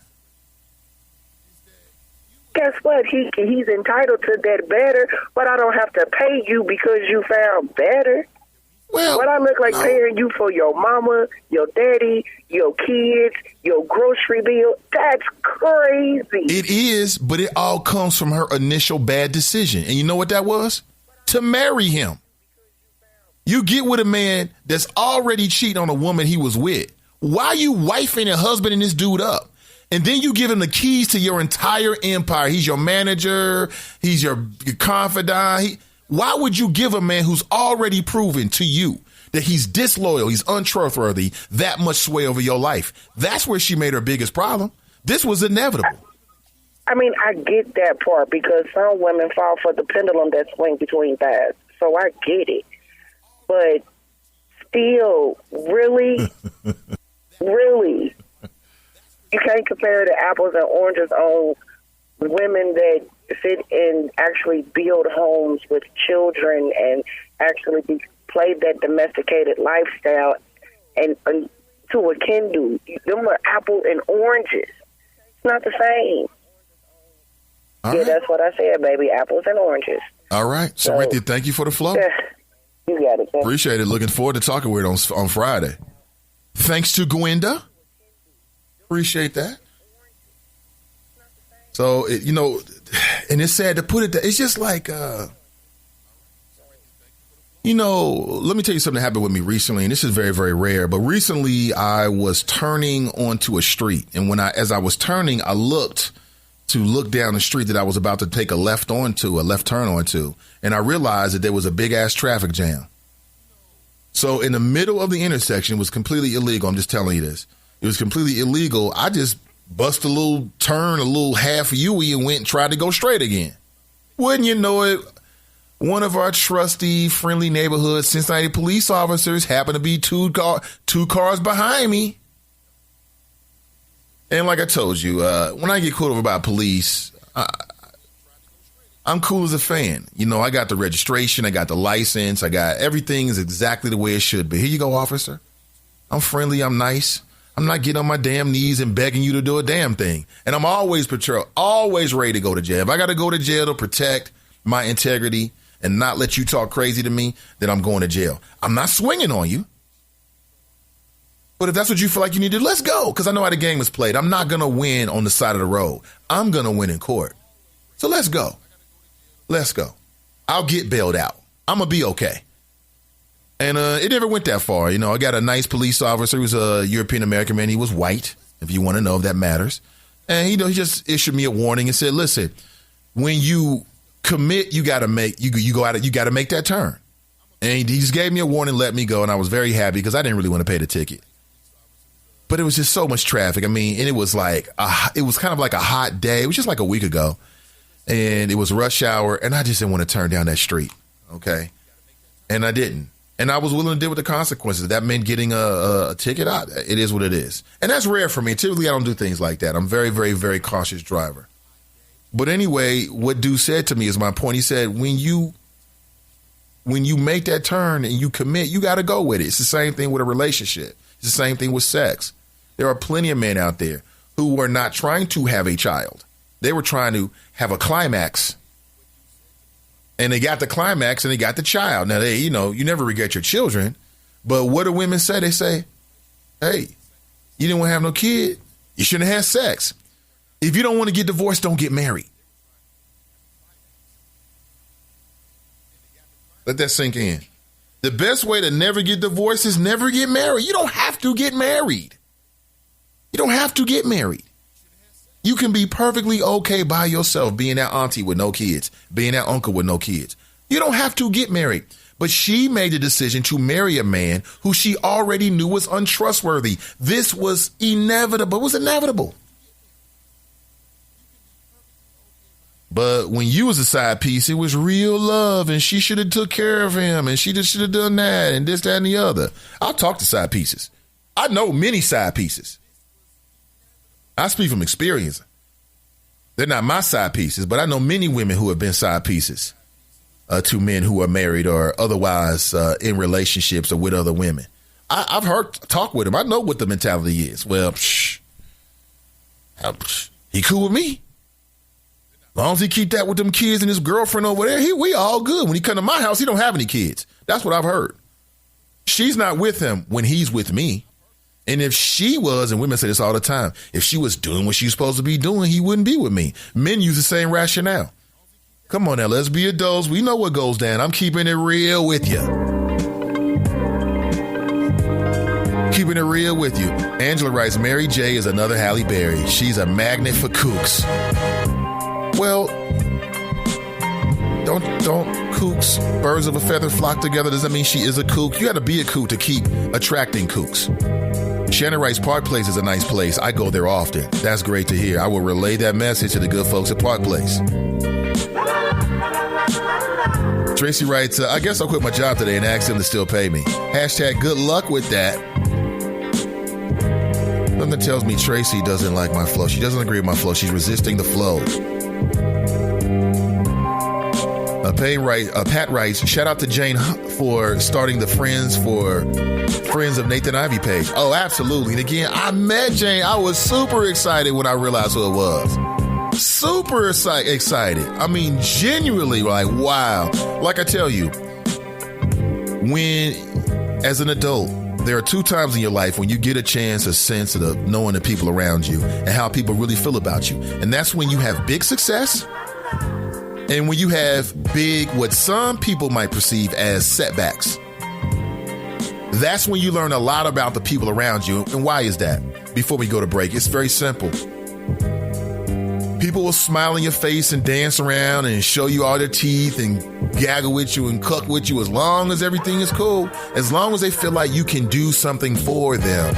Guess what? He's entitled to that better, but I don't have to pay you because you found better. Well, what I look like paying you for your mama, your daddy, your kids, your grocery bill, that's crazy. It is, but it all comes from her initial bad decision. And you know what that was? To marry him. You get with a man that's already cheating on a woman he was with. Why are you wifing and husbanding this dude up? And then you give him the keys to your entire empire. He's your manager. He's your confidant. Why would you give a man who's already proven to you that he's disloyal, he's untrustworthy, that much sway over your life? That's where she made her biggest problem. This was inevitable. I mean, I get that part because some women fall for the pendulum that swings between thighs. So I get it. But still, really, really, you can't compare the apples and oranges on women that sit and actually build homes with children and actually play that domesticated lifestyle and to a kin do. Them are apples and oranges. It's not the same. That's what I said, baby. Apples and oranges. All right. So, Cynthia, thank you for the flow. Yeah. You got it. Appreciate it. Looking forward to talking with it on Friday. Thanks to Gwenda. Appreciate that. So, and it's sad to put it that it's just like, let me tell you something that happened with me recently, and this is very, very rare. But recently I was turning onto a street. And as I was turning, I looked down the street that I was about to take a left turn onto, and I realized that there was a big ass traffic jam. So in the middle of the intersection, it was completely illegal. I'm just telling you this. It was completely illegal. I just bust a little turn, a little half U-E, and went and tried to go straight again. Wouldn't you know it, one of our trusty, friendly neighborhood Cincinnati police officers happened to be two cars behind me. And like I told you, when I get pulled over by police, I'm cool as a fan. I got the registration, I got the license, I got everything is exactly the way it should be. Here you go, officer. I'm friendly, I'm nice. I'm not getting on my damn knees and begging you to do a damn thing. And I'm always always ready to go to jail. If I got to go to jail to protect my integrity and not let you talk crazy to me, then I'm going to jail. I'm not swinging on you. But if that's what you feel like you need to do, let's go. Because I know how the game is played. I'm not going to win on the side of the road. I'm going to win in court. So let's go. Let's go. I'll get bailed out. I'm going to be okay. And it never went that far. I got a nice police officer. He was a European-American man. He was white, if you want to know if that matters. And, he just issued me a warning and said, listen, when you commit, you got to make, you got to make that turn. And he just gave me a warning, let me go, and I was very happy because I didn't really want to pay the ticket. But it was just so much traffic. I mean, and it was like, it was kind of like a hot day. It was just like a week ago. And it was rush hour, and I just didn't want to turn down that street, okay? And I didn't. And I was willing to deal with the consequences. That meant getting a ticket out. It is what it is. And that's rare for me. Typically, I don't do things like that. I'm very, very, very cautious driver. But anyway, what Dude said to me is my point. He said, when you make that turn and you commit, you got to go with it. It's the same thing with a relationship. It's the same thing with sex. There are plenty of men out there who were not trying to have a child. They were trying to have a climax. And they got the climax and they got the child. Now, you never regret your children. But what do women say? They say, hey, you didn't want to have no kid. You shouldn't have had sex. If you don't want to get divorced, don't get married. Let that sink in. The best way to never get divorced is never get married. You don't have to get married. You don't have to get married. You can be perfectly okay by yourself, being that auntie with no kids, being that uncle with no kids. You don't have to get married. But she made the decision to marry a man who she already knew was untrustworthy. This was inevitable. It was inevitable. But when you was a side piece, it was real love, and she should have took care of him, and she just should have done that, and this, that, and the other. I'll talk to side pieces. I know many side pieces. I speak from experience. They're not my side pieces, but I know many women who have been side pieces to men who are married or otherwise in relationships or with other women. I've talk with them. I know what the mentality is. Well, he cool with me. As long as he keep that with them kids and his girlfriend over there, we all good. When he come to my house, he don't have any kids. That's what I've heard. She's not with him when he's with me. And if she was, and women say this all the time, if she was doing what she's supposed to be doing, he wouldn't be with me. Men use the same rationale. Come on now, let's be adults. We know what goes down. I'm keeping it real with you. Keeping it real with you. Angela writes, Mary J is another Halle Berry. She's a magnet for kooks. Well, don't kooks, birds of a feather flock together. Does that mean she is a kook? You got to be a kook to keep attracting kooks. Shannon writes, Park Place is a nice place. I go there often. That's great to hear. I will relay that message to the good folks at Park Place. Tracy writes, I guess I'll quit my job today and ask them to still pay me. Hashtag good luck with that. Something tells me Tracy doesn't like my flow. She doesn't agree with my flow. She's resisting the flow. Pat writes, shout out to Jane for starting the Friends of Nathan Ivey page. Oh, absolutely. And again, I met Jane. I was super excited when I realized who it was. Super excited. I mean, genuinely like, wow. Like I tell you, when, as an adult, there are 2 times in your life when you get a chance, a sense of knowing the people around you and how people really feel about you. And that's when you have big success and when you have big, what some people might perceive as setbacks. That's when you learn a lot about the people around you. And why is that? Before we go to break, it's very simple. People will smile in your face and dance around and show you all their teeth and gaggle with you and cuck with you as long as everything is cool, as long as they feel like you can do something for them.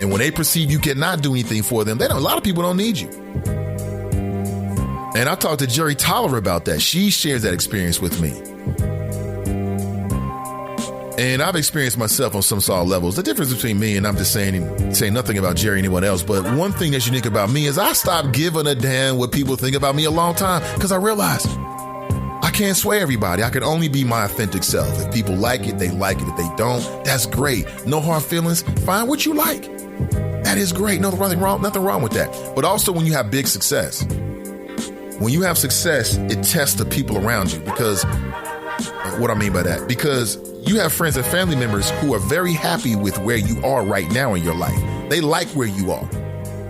And when they perceive you cannot do anything for them, a lot of people don't need you. And I talked to Jerry Tolliver about that. She shares that experience with me. And I've experienced myself on some solid levels. The difference between me, and I'm just saying nothing about Jerry or anyone else, but one thing that's unique about me is I stopped giving a damn what people think about me a long time because I realized I can't sway everybody. I can only be my authentic self. If people like it, they like it. If they don't, that's great. No hard feelings. Find what you like. That is great. Nothing wrong with that. But also when you have big success, when you have success, it tests the people around you because what I mean by that, because you have friends and family members who are very happy with where you are right now in your life. They like where you are.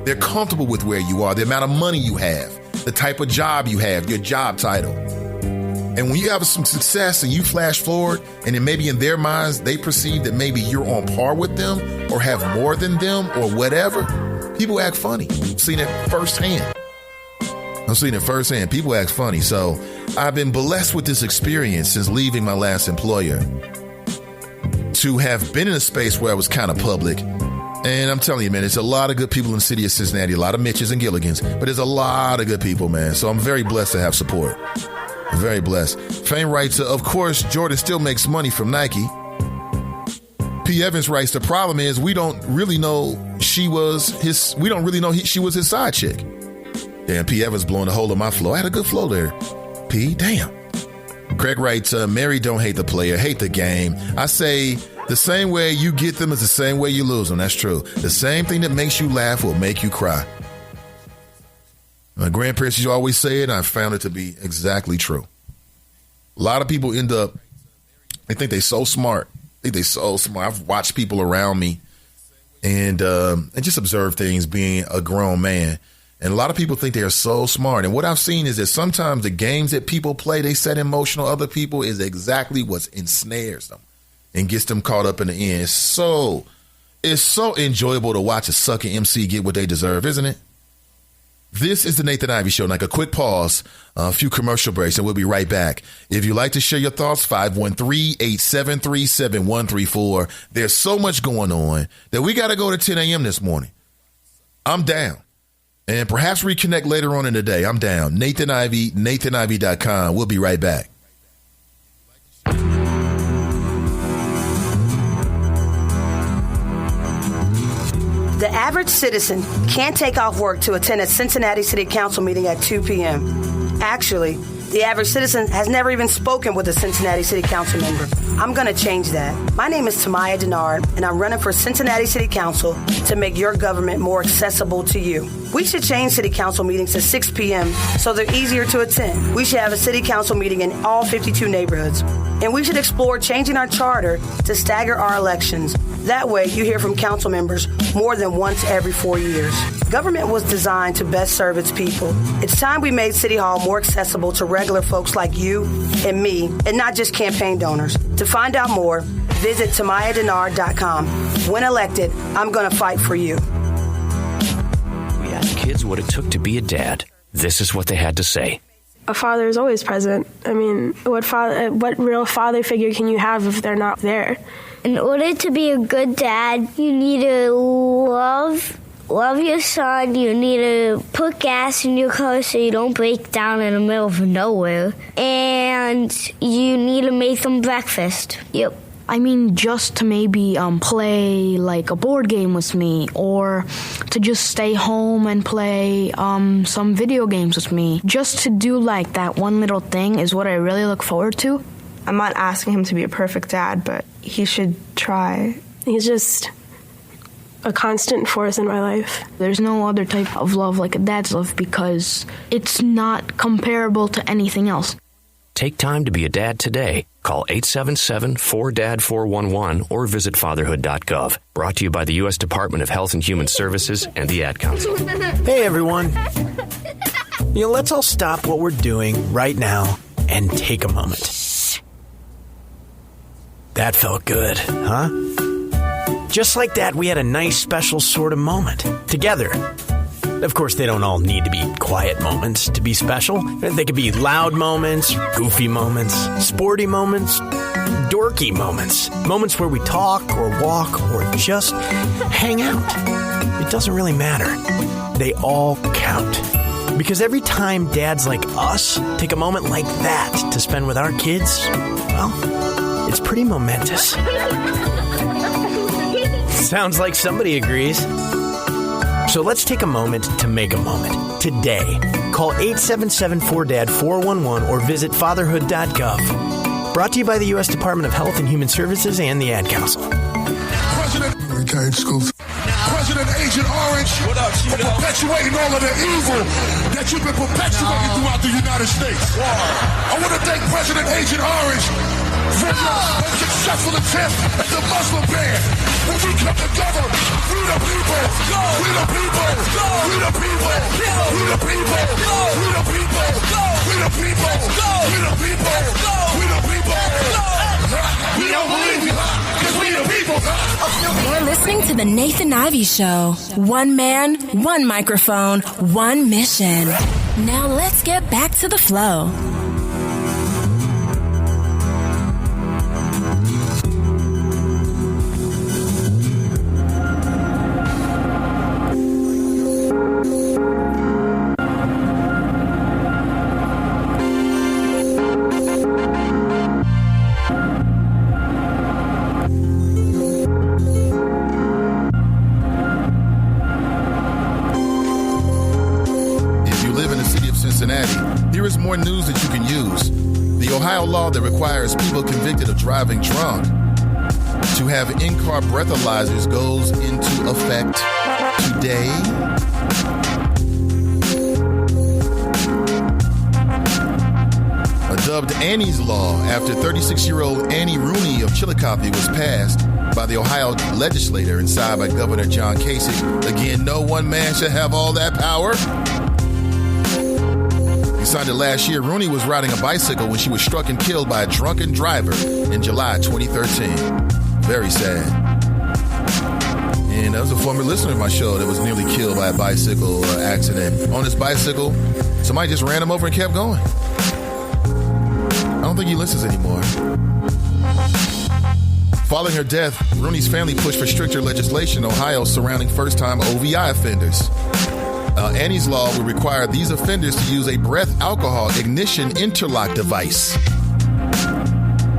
They're comfortable with where you are, the amount of money you have, the type of job you have, your job title. And when you have some success and you flash forward and then maybe in their minds, they perceive that maybe you're on par with them or have more than them or whatever, people act funny. I've seen it firsthand. People act funny. So I've been blessed with this experience since leaving my last employer to have been in a space where I was kind of public. And I'm telling you, man, there's a lot of good people in the city of Cincinnati, a lot of Mitches and Gilligans, but there's a lot of good people, man. So I'm very blessed to have support. Very blessed. Fame writes, of course, Jordan still makes money from Nike. P. Evans writes, the problem is we don't really know she was his side chick. Damn, P. Evans blowing a hole in my flow. I had a good flow there. P, damn. Craig writes, Mary don't hate the player, hate the game. I say the same way you get them is the same way you lose them. That's true. The same thing that makes you laugh will make you cry. My grandparents used to always say it, and I found it to be exactly true. A lot of people end up, they think they're so smart. I've watched people around me and just observe things being a grown man. And a lot of people think they are so smart. And what I've seen is that sometimes the games that people play, they set emotional other people is exactly what ensnares them and gets them caught up in the end. It's so enjoyable to watch a sucking MC get what they deserve, isn't it? This is the Nathan Ivey Show. Like a quick pause, a few commercial breaks, and we'll be right back. If you'd like to share your thoughts, 513-873-7134. There's so much going on that we got to go to 10 a.m. this morning. I'm down. And perhaps reconnect later on in the day. I'm down. Nathan Ivey, NathanIvey.com. We'll be right back. The average citizen can't take off work to attend a Cincinnati City Council meeting at 2 p.m. Actually, the average citizen has never even spoken with a Cincinnati City Council member. I'm going to change that. My name is Tamaya Denard, and I'm running for Cincinnati City Council to make your government more accessible to you. We should change City Council meetings to 6 p.m. so they're easier to attend. We should have a City Council meeting in all 52 neighborhoods. And we should explore changing our charter to stagger our elections. That way, you hear from council members more than once every 4 years. Government was designed to best serve its people. It's time we made City Hall more accessible to regular folks like you and me, and not just campaign donors. To find out more, visit TamayaDenard.com. When elected, I'm going to fight for you. We asked kids what it took to be a dad. This is what they had to say. A father is always present. I mean, what real father figure can you have if they're not there? In order to be a good dad, you need to love your son. You need to put gas in your car so you don't break down in the middle of nowhere. And you need to make them breakfast. Yep. I mean, just to maybe play like a board game with me, or to just stay home and play some video games with me. Just to do like that one little thing is what I really look forward to. I'm not asking him to be a perfect dad, but he should try. He's just a constant force in my life. There's no other type of love like a dad's love because it's not comparable to anything else. Take time to be a dad today. Call 877-4DAD-411 or visit fatherhood.gov. Brought to you by the U.S. Department of Health and Human Services and the Ad Council. Hey, everyone. Let's all stop what we're doing right now and take a moment. That felt good, huh? Just like that, we had a nice, special sort of moment together. Of course, they don't all need to be quiet moments to be special. They could be loud moments, goofy moments, sporty moments, dorky moments. Moments where we talk or walk or just hang out. It doesn't really matter. They all count. Because every time dads like us take a moment like that to spend with our kids, well, it's pretty momentous. Sounds like somebody agrees. So let's take a moment to make a moment today. Call 877-4DAD-411 or visit fatherhood.gov. Brought to you by the U.S. Department of Health and Human Services and the Ad Council. President Agent Orange for perpetuating all of the evil that you've been perpetuating throughout the United States. I want to thank President Agent Orange for your successful attempt at the Muslim ban. When we come together, we the people, we the people, we the people, we the people, we the people, we the people, we the people, we the people. We don't believe you, because we the people. You're listening to the Nathan Ivey Show. One man, one microphone, one mission. Now let's get back to the flow. more news that you can use. The Ohio law that requires people convicted of driving drunk to have in-car breathalyzers goes into effect today. Dubbed Annie's Law after 36-year-old Annie Rooney of Chillicothe was passed by the Ohio legislature and signed by Governor John Kasich. Again, no one man should have all that power. He signed it last year. Rooney was riding a bicycle when she was struck and killed by a drunken driver in July 2013. Very sad. And that was a former listener of my show that was nearly killed by a bicycle accident. On his bicycle, somebody just ran him over and kept going. I don't think he listens anymore. Following her death, Rooney's family pushed for stricter legislation in Ohio surrounding first-time OVI offenders. Annie's Law would require these offenders to use a breath alcohol ignition interlock device.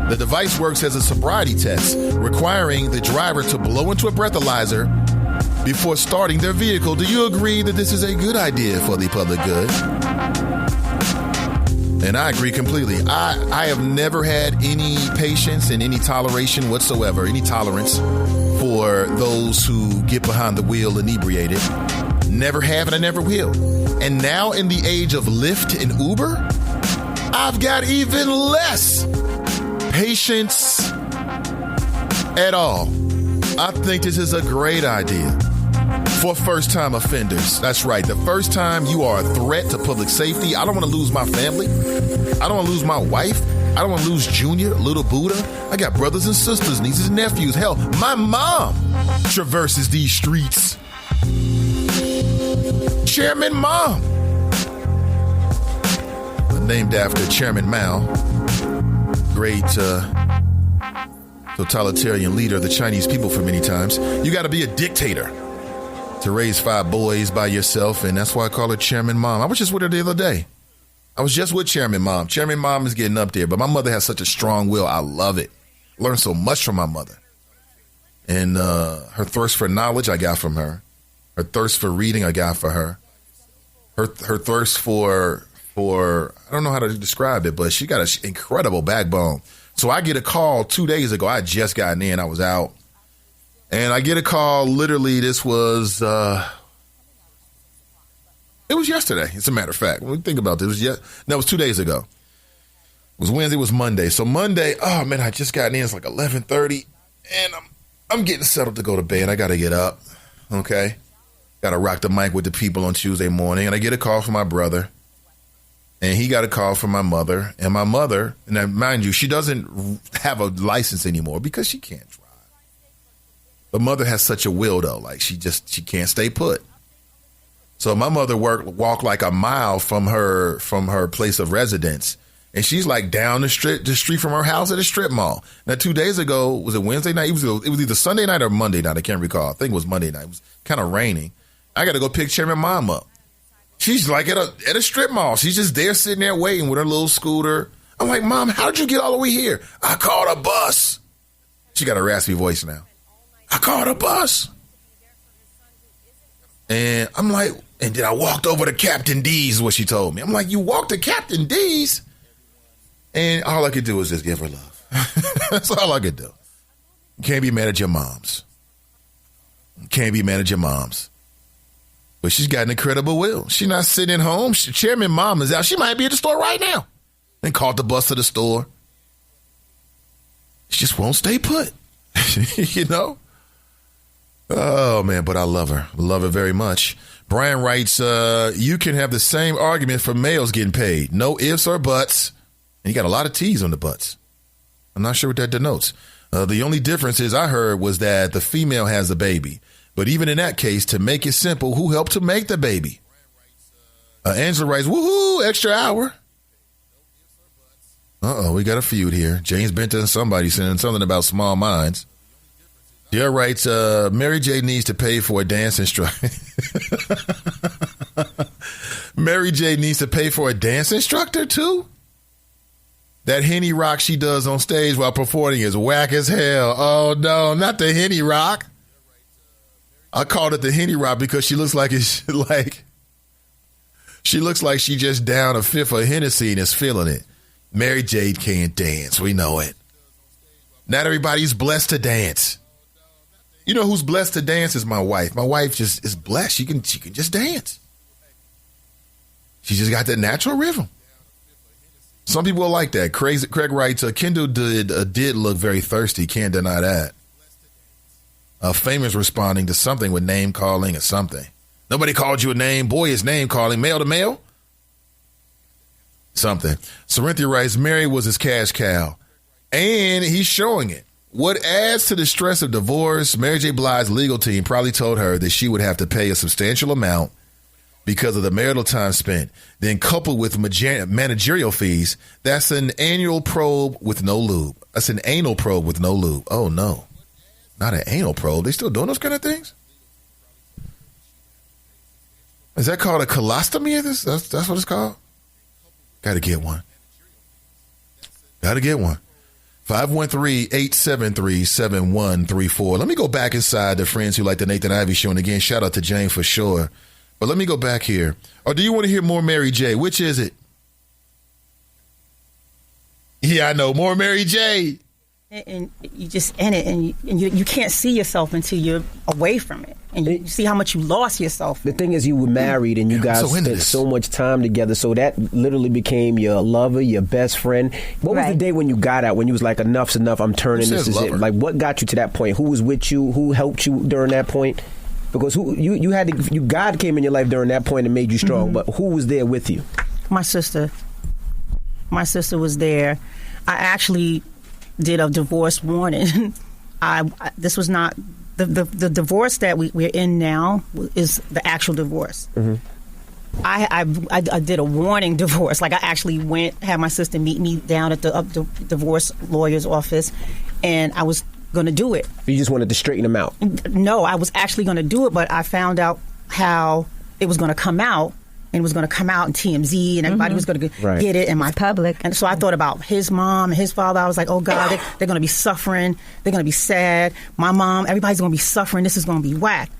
The device works as a sobriety test, requiring the driver to blow into a breathalyzer before starting their vehicle. Do you agree that this is a good idea for the public good? And I agree completely. I have never had any patience and any toleration whatsoever, any tolerance for those who get behind the wheel inebriated. Never have and I never will. And now in the age of Lyft and Uber, I've got even less patience at all. I think this is a great idea for first-time offenders. That's right. The first time you are a threat to public safety. I don't want to lose my family. I don't want to lose my wife. I don't want to lose Junior, little Buddha. I got brothers and sisters, nieces and nephews. Hell, my mom traverses these streets. Chairman Mom. Named after Chairman Mao, great totalitarian leader of the Chinese people for many times. You got to be a dictator to raise 5 boys by yourself, and that's why I call her Chairman Mom. I was just with her the other day. I was just with Chairman Mom. Chairman Mom is getting up there, but my mother has such a strong will. I love it. Learned so much from my mother. And her thirst for knowledge, I got from her. Her thirst for reading, I got for her. Her thirst for I don't know how to describe it, but she got an incredible backbone. So I get a call 2 days ago. I had just gotten in. I was out. And I get a call, literally, this was, it was yesterday, as a matter of fact. When we think about this, it was 2 days ago. It was Wednesday, it was Monday. So Monday, oh man, I just got in, it's like 11:30, and I'm getting settled to go to bed. I got to get up, okay? Got to rock the mic with the people on Tuesday morning, and I get a call from my brother, and he got a call from my mother, and my mother, and now, mind you, she doesn't have a license anymore because she can't drive. But mother has such a will, though. Like, she can't stay put. So my mother walked like a mile from her place of residence. And she's like down the street from her house at a strip mall. Now, 2 days ago, was it Wednesday night? It was either Sunday night or Monday night. I can't recall. I think it was Monday night. It was kind of raining. I got to go pick Chairman Mom up. She's like at a strip mall. She's just there sitting there waiting with her little scooter. I'm like, Mom, how'd you get all the way here? I called a bus. She got a raspy voice now. I called a bus. And I'm like, and then I walked over to Captain D's, is what she told me. I'm like, you walked to Captain D's? And all I could do was just give her love. That's all I could do. You can't be mad at your moms. You can't be mad at your moms. But she's got an incredible will. She's not sitting at home. Chairman Mom is out. She might be at the store right now. And caught the bus to the store. She just won't stay put. You know? Oh, man, but I love her. Love her very much. Brian writes, you can have the same argument for males getting paid. No ifs or buts. And you got a lot of T's on the butts. I'm not sure what that denotes. The only difference is I heard was that the female has the baby. But even in that case, to make it simple, who helped to make the baby? Angela writes, woohoo, extra hour. Uh-oh, we got a feud here. James Benton and somebody saying something about small minds. Dear writes, Mary J needs to pay for a dance instructor. Mary J needs to pay for a dance instructor, too? That Henny rock she does on stage while performing is whack as hell. Oh, no, not the Henny rock. I called it the Henny rock because she looks like She looks like she just downed a fifth of Hennessy and is feeling it. Mary Jade can't dance. We know it. Not everybody's blessed to dance. You know who's blessed to dance is my wife. My wife just is blessed. She can just dance. She just got that natural rhythm. Some people are like that. Craig writes, Kendall did look very thirsty. Can't deny that. Famous responding to something with name calling or something. Nobody called you a name. Boy, is name calling. Male to male? Something. Cerinthia writes, Mary was his cash cow. And he's showing it. What adds to the stress of divorce, Mary J. Blige's legal team probably told her that she would have to pay a substantial amount because of the marital time spent. Then coupled with managerial fees, that's an annual probe with no lube. That's an anal probe with no lube. Oh, no. Not an anal probe. They still doing those kind of things? Is that called a colostomy? That's what it's called? Got to get one. Got to get one. 513-873-7134. Let me go back inside the friends who like the Nathan Ivey Show. And again, shout out to Jane for sure. But let me go back here. Or do you want to hear more Mary J? Which is it? Yeah, I know. More Mary J. And you just in it, and you can't see yourself until you're away from it. And you see how much you lost yourself. The thing is, you were married and you guys spent so much time together. So that literally became your lover, your best friend. What was the day when you got out, when you was like, enough's enough, I'm turning, this is it? Like, what got you to that point? Who was with you? Who helped you during that point? Because God came in your life during that point and made you strong. Mm-hmm. But who was there with you? My sister. My sister was there. I actually did a divorce warning. This was not the divorce that we're in now is the actual divorce. Mm-hmm. I did a warning divorce. Like, I actually had my sister meet me down at the divorce lawyer's office, and I was going to do it. You just wanted to straighten them out? No, I was actually going to do it, but I found out how it was going to come out. And it was going to come out in TMZ, and everybody was going to get it. And my public. And so I thought about his mom and his father. I was like, oh, God, they're going to be suffering. They're going to be sad. My mom, everybody's going to be suffering. This is going to be whack.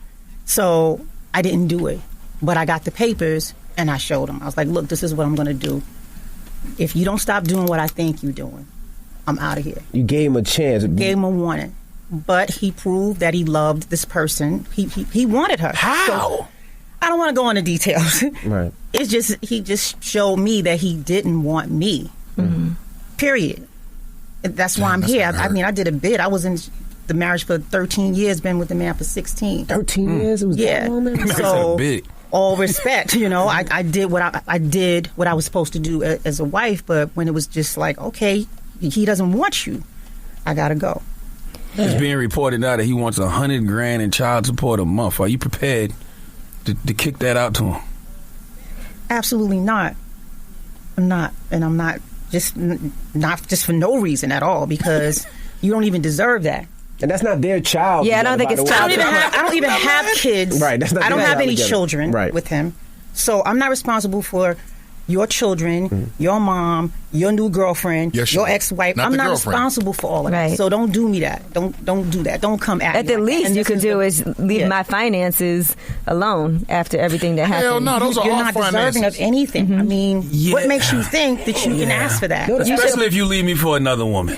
So I didn't do it. But I got the papers, and I showed him. I was like, look, this is what I'm going to do. If you don't stop doing what I think you're doing, I'm out of here. You gave him a chance. Gave him a warning. But he proved that he loved this person. He wanted her. How? So, I don't want to go into details. Right. It's just, he just showed me that he didn't want me. Mm-hmm. Period. That's why I'm here. I mean, I did a bid. I was in the marriage for 13 years, been with the man for 16. 13 years? It was that long, man? So, all respect, I did what I did what I was supposed to do as a wife, but when it was just like, okay, he doesn't want you, I gotta go. It's being reported now that he wants $100,000 in child support a month. Are you prepared to kick that out to him? Absolutely not. I'm not. And I'm not just for no reason at all, because you don't even deserve that. And that's not their child. Yeah, I don't think it's child. I don't even have kids. Right. That's not. I don't have any children with him. So I'm not responsible for your children, your mom, your new girlfriend, your ex-wife. I'm not responsible for all of that. So don't do me that. Don't do that. Don't come at me. At the least you could do is leave my finances alone after everything that happened. Hell no, those are all finances. You're not deserving of anything. Mm-hmm. I mean, what makes you think that you can ask for that? Especially if you leave me for another woman.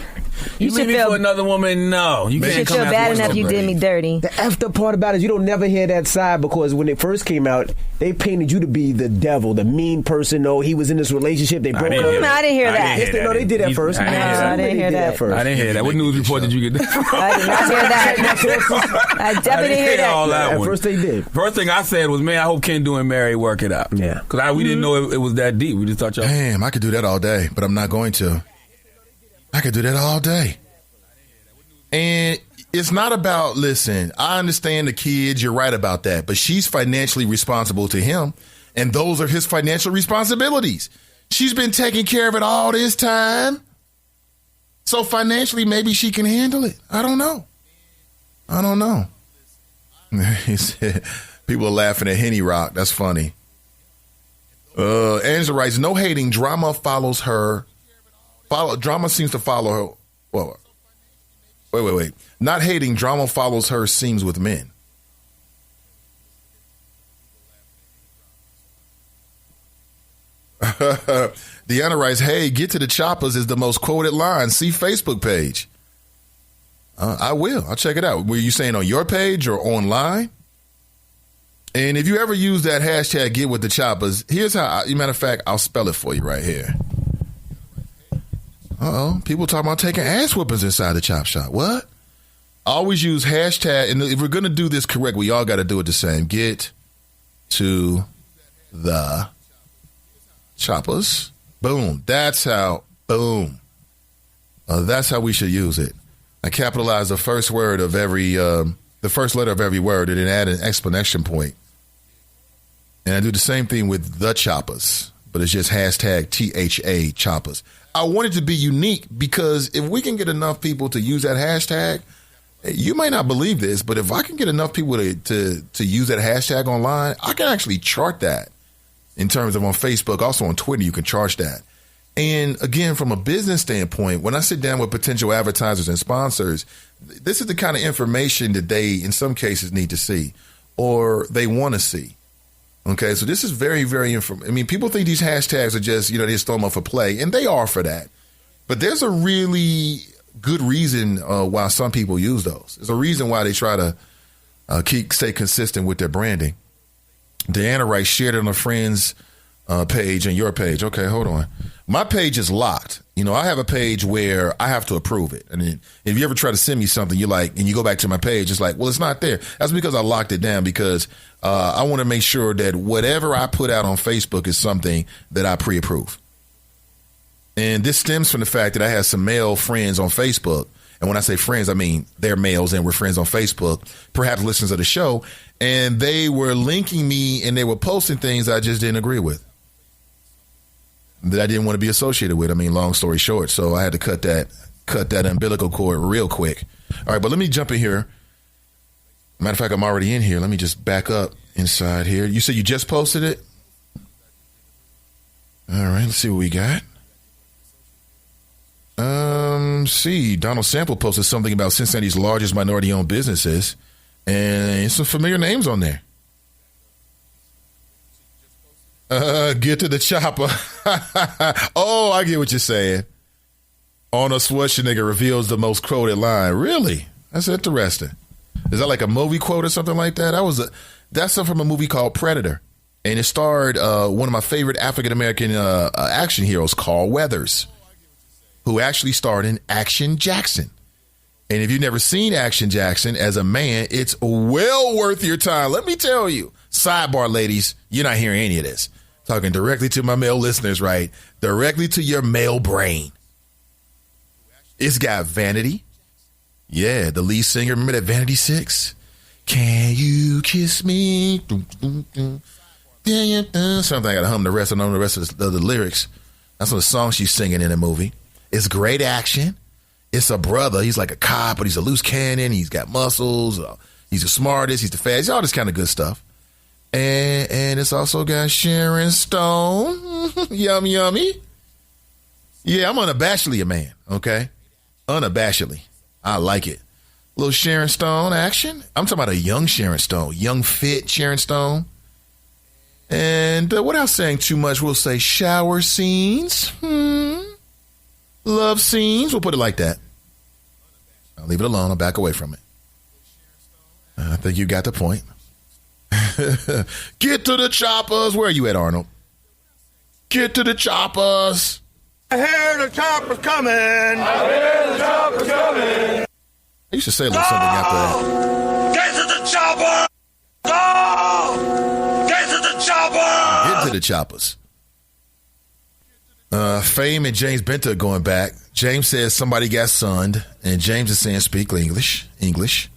You leave me for another woman? No. You can't feel bad enough you did me dirty. The effed up part about it is you don't never hear that side, because when it first came out, they painted you to be the devil, the mean person. No, he was in this relationship. They broke up. I didn't hear that. Yes, no, they did at first. I didn't hear that. I didn't hear that. What news report did you get? I did not hear that. I definitely didn't hear that. All that at first they did. First thing I said was, man, I hope Kendall and Mary work it out. Yeah. Because we didn't know it was that deep. We just thought y'all. Damn, I could do that all day, but I'm not going to. I could do that all day. And it's not about, listen, I understand the kids, you're right about that, but she's financially responsible to him, and those are his financial responsibilities. She's been taking care of it all this time. So financially, maybe she can handle it. I don't know. He said, people are laughing at Henny Rock. That's funny. Angela writes, no hating, drama follows her. Drama seems to follow her. Well, wait. Not hating, drama follows her, seems with men. Deanna writes, hey, get to the choppers is the most quoted line. See Facebook page. I will. I'll check it out. Were you saying on your page or online? And if you ever use that hashtag get with the choppers, here's how, matter of fact, I'll spell it for you right here. People talking about taking ass whoopings inside the chop shop. What? Always use hashtag, and if we're going to do this correct, we all got to do it the same. Get to the choppers. Boom. That's how we should use it. I capitalize the first word of the first letter of every word, and then add an exclamation point. And I do the same thing with the choppers, but it's just hashtag THA choppers. I want it to be unique because if we can get enough people to use that hashtag, you might not believe this, but if I can get enough people to use that hashtag online, I can actually chart that in terms of on Facebook. Also on Twitter, you can charge that. And again, from a business standpoint, when I sit down with potential advertisers and sponsors, this is the kind of information that they, in some cases, need to see or they want to see. Okay, so this is very, very informative. I mean, people think these hashtags are just, they just throw them up for play, and they are for that. But there's a really good reason why some people use those. There's a reason why they try to stay consistent with their branding. Deanna writes, shared it on a friend's page and your page. Okay, hold on. My page is locked. I have a page where I have to approve it. And then if you ever try to send me something and you go back to my page, it's like, well, it's not there. That's because I locked it down because I want to make sure that whatever I put out on Facebook is something that I pre-approve. And this stems from the fact that I have some male friends on Facebook. And when I say friends, I mean they're males and we're friends on Facebook, perhaps listeners of the show. And they were linking me and they were posting things I just didn't agree with, that I didn't want to be associated with. I mean, long story short. So I had to cut that umbilical cord real quick. All right, but let me jump in here. Matter of fact, I'm already in here. Let me just back up inside here. You said you just posted it? All right, let's see what we got. See, Donald Sample posted something about Cincinnati's largest minority-owned businesses, and some familiar names on there. Get to the chopper. Oh, I get what you're saying. Arnold Schwarzenegger reveals the most quoted line. Really? That's interesting. Is that like a movie quote or something like that? That's something from a movie called Predator. And it starred one of my favorite African-American action heroes, Carl Weathers, who actually starred in Action Jackson. And if you've never seen Action Jackson, as a man, it's well worth your time. Let me tell you. Sidebar, ladies, you're not hearing any of this. Talking directly to my male listeners, right? Directly to your male brain. It's got Vanity. Yeah, the lead singer. Remember that Vanity 6? Can you kiss me? Something I got to hum the rest. I know the rest of the lyrics. That's what the song she's singing in the movie. It's great action. It's a brother. He's like a cop, but he's a loose cannon. He's got muscles. He's the smartest. He's the fastest. All this kind of good stuff. And it's also got Sharon Stone. Yum, yummy. Yeah, I'm unabashedly a man, okay? Unabashedly. I like it. Little Sharon Stone action. I'm talking about a young Sharon Stone. Young, fit Sharon Stone. And without saying too much, we'll say shower scenes. Love scenes. We'll put it like that. I'll leave it alone. I'll back away from it. I think you got the point. Get to the choppers. Where are you at, Arnold? Get to the choppers. I hear the choppers coming. I hear the choppers coming. I used to say a little something after that. Get to the chopper. Go. Get to the chopper. Get to the choppers. Fame and James Benter are going back. James says somebody got sunned, and James is saying speak English.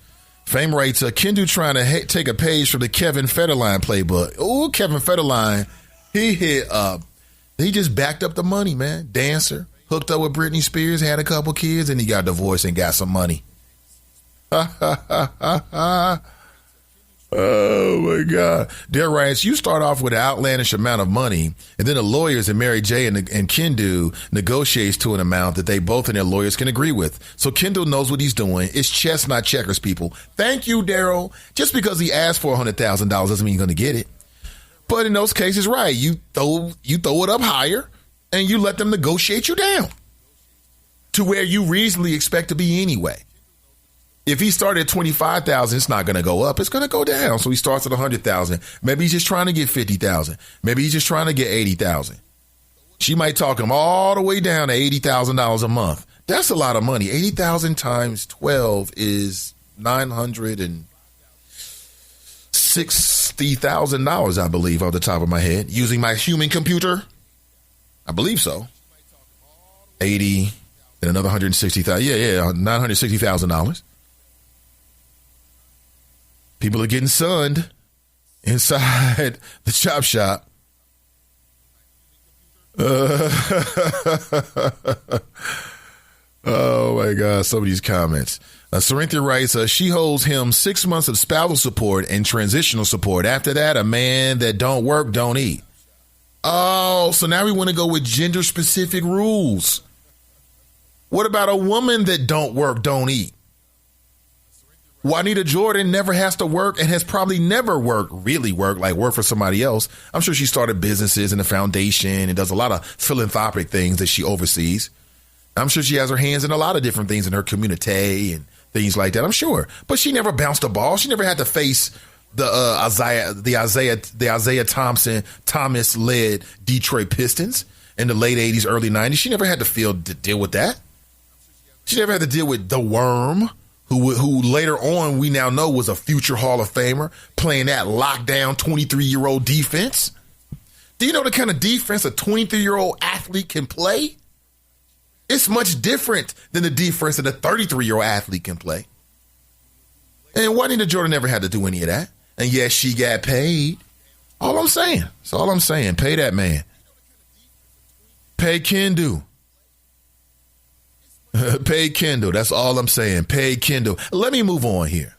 Fame writes, Kendu trying to take a page from the Kevin Federline playbook. Ooh, Kevin Federline, he just backed up the money, man. Dancer, hooked up with Britney Spears, had a couple kids, and he got divorced and got some money. Oh, my God. Dare writes, you start off with an outlandish amount of money, and then the lawyers and Mary J. and Kendu negotiates to an amount that they both and their lawyers can agree with. So Kendu knows what he's doing. It's chess, not checkers, people. Thank you, Daryl. Just because he asked for $100,000 doesn't mean you're going to get it. But in those cases, right, you throw it up higher and you let them negotiate you down to where you reasonably expect to be anyway. If he started at 25,000, it's not going to go up. It's going to go down. So he starts at 100,000. Maybe he's just trying to get 50,000. Maybe he's just trying to get 80,000. She might talk him all the way down to $80,000 a month. That's a lot of money. 80,000 times 12 is $960,000, I believe, off the top of my head. Using my human computer, I believe so. 80 and another 160,000. Yeah, $960,000. People are getting sunned inside the chop shop. Oh, my God. Some of these comments. Sarinthia writes, she holds him 6 months of spousal support and transitional support. After that, a man that don't work, don't eat. Oh, so now we want to go with gender-specific rules. What about a woman that don't work, don't eat? Juanita Jordan never has to work and has probably never work for somebody else. I'm sure she started businesses and a foundation and does a lot of philanthropic things that she oversees. I'm sure she has her hands in a lot of different things in her community and things like that, I'm sure. But she never bounced a ball. She never had to face the Isaiah Thomas-led Detroit Pistons in the late 80s, early 90s. She never had to deal with that. She never had to deal with the Worm, who later on we now know was a future Hall of Famer, playing that lockdown 23-year-old defense. Do you know the kind of defense a 23-year-old athlete can play? It's much different than the defense that a 33-year-old athlete can play. And Juanita Jordan never had to do any of that. And yes, she got paid. All I'm saying. That's all I'm saying. Pay that man. Pay Kendall. Pay Kendall. That's all I'm saying. Pay Kendall. Let me move on here.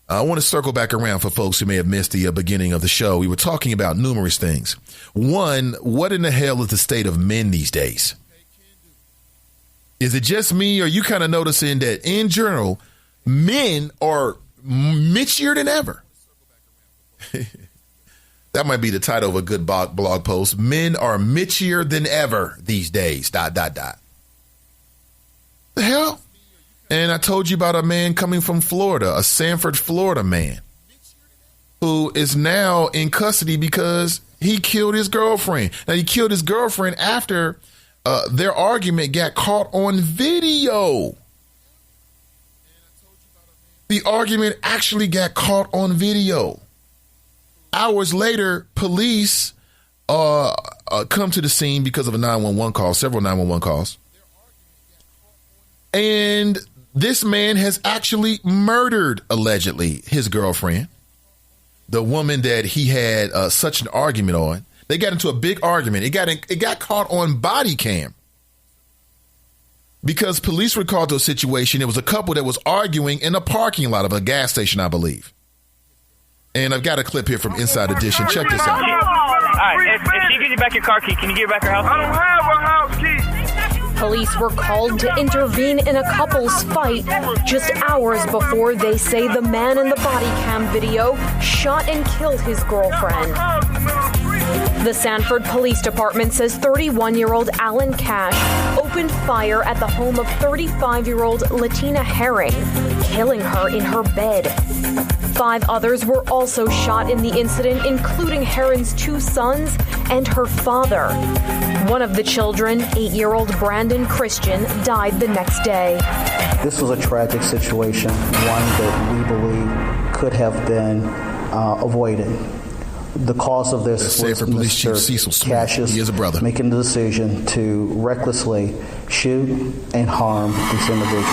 I want to circle back around for folks who may have missed the beginning of the show. We were talking about numerous things. One, what in the hell is the state of men these days? Is it just me, or are you kind of noticing that in general, men are mitchier than ever? That might be the title of a good blog post. Men are mitchier than ever these days, ... The hell? And I told you about a man coming from Florida, a Sanford, Florida man, who is now in custody because he killed his girlfriend. Now, he killed his girlfriend after their argument got caught on video. The argument actually got caught on video. Hours later, police come to the scene because of a 911 call, several 911 calls. And this man has actually murdered, allegedly, his girlfriend, the woman that he had such an argument on. They got into a big argument. It got caught on body cam because police were called to a situation. It was a couple that was arguing in a parking lot of a gas station, I believe. And I've got a clip here from Inside Edition. Check this out. All right, if she gives you back your car key, can you give her back her house key? I don't have a house key. Police were called to intervene in a couple's fight just hours before they say the man in the body cam video shot and killed his girlfriend. The Sanford Police Department says 31-year-old Alan Cash opened fire at the home of 35-year-old Latina Herring, killing her in her bed. 5 others were also shot in the incident, including Herring's 2 sons and her father. One of the children, 8-year-old Brandon Christian, died the next day. This was a tragic situation, one that we believe could have been avoided. The cause of this was Mr. Cash's making the decision to recklessly shoot and harm these individuals.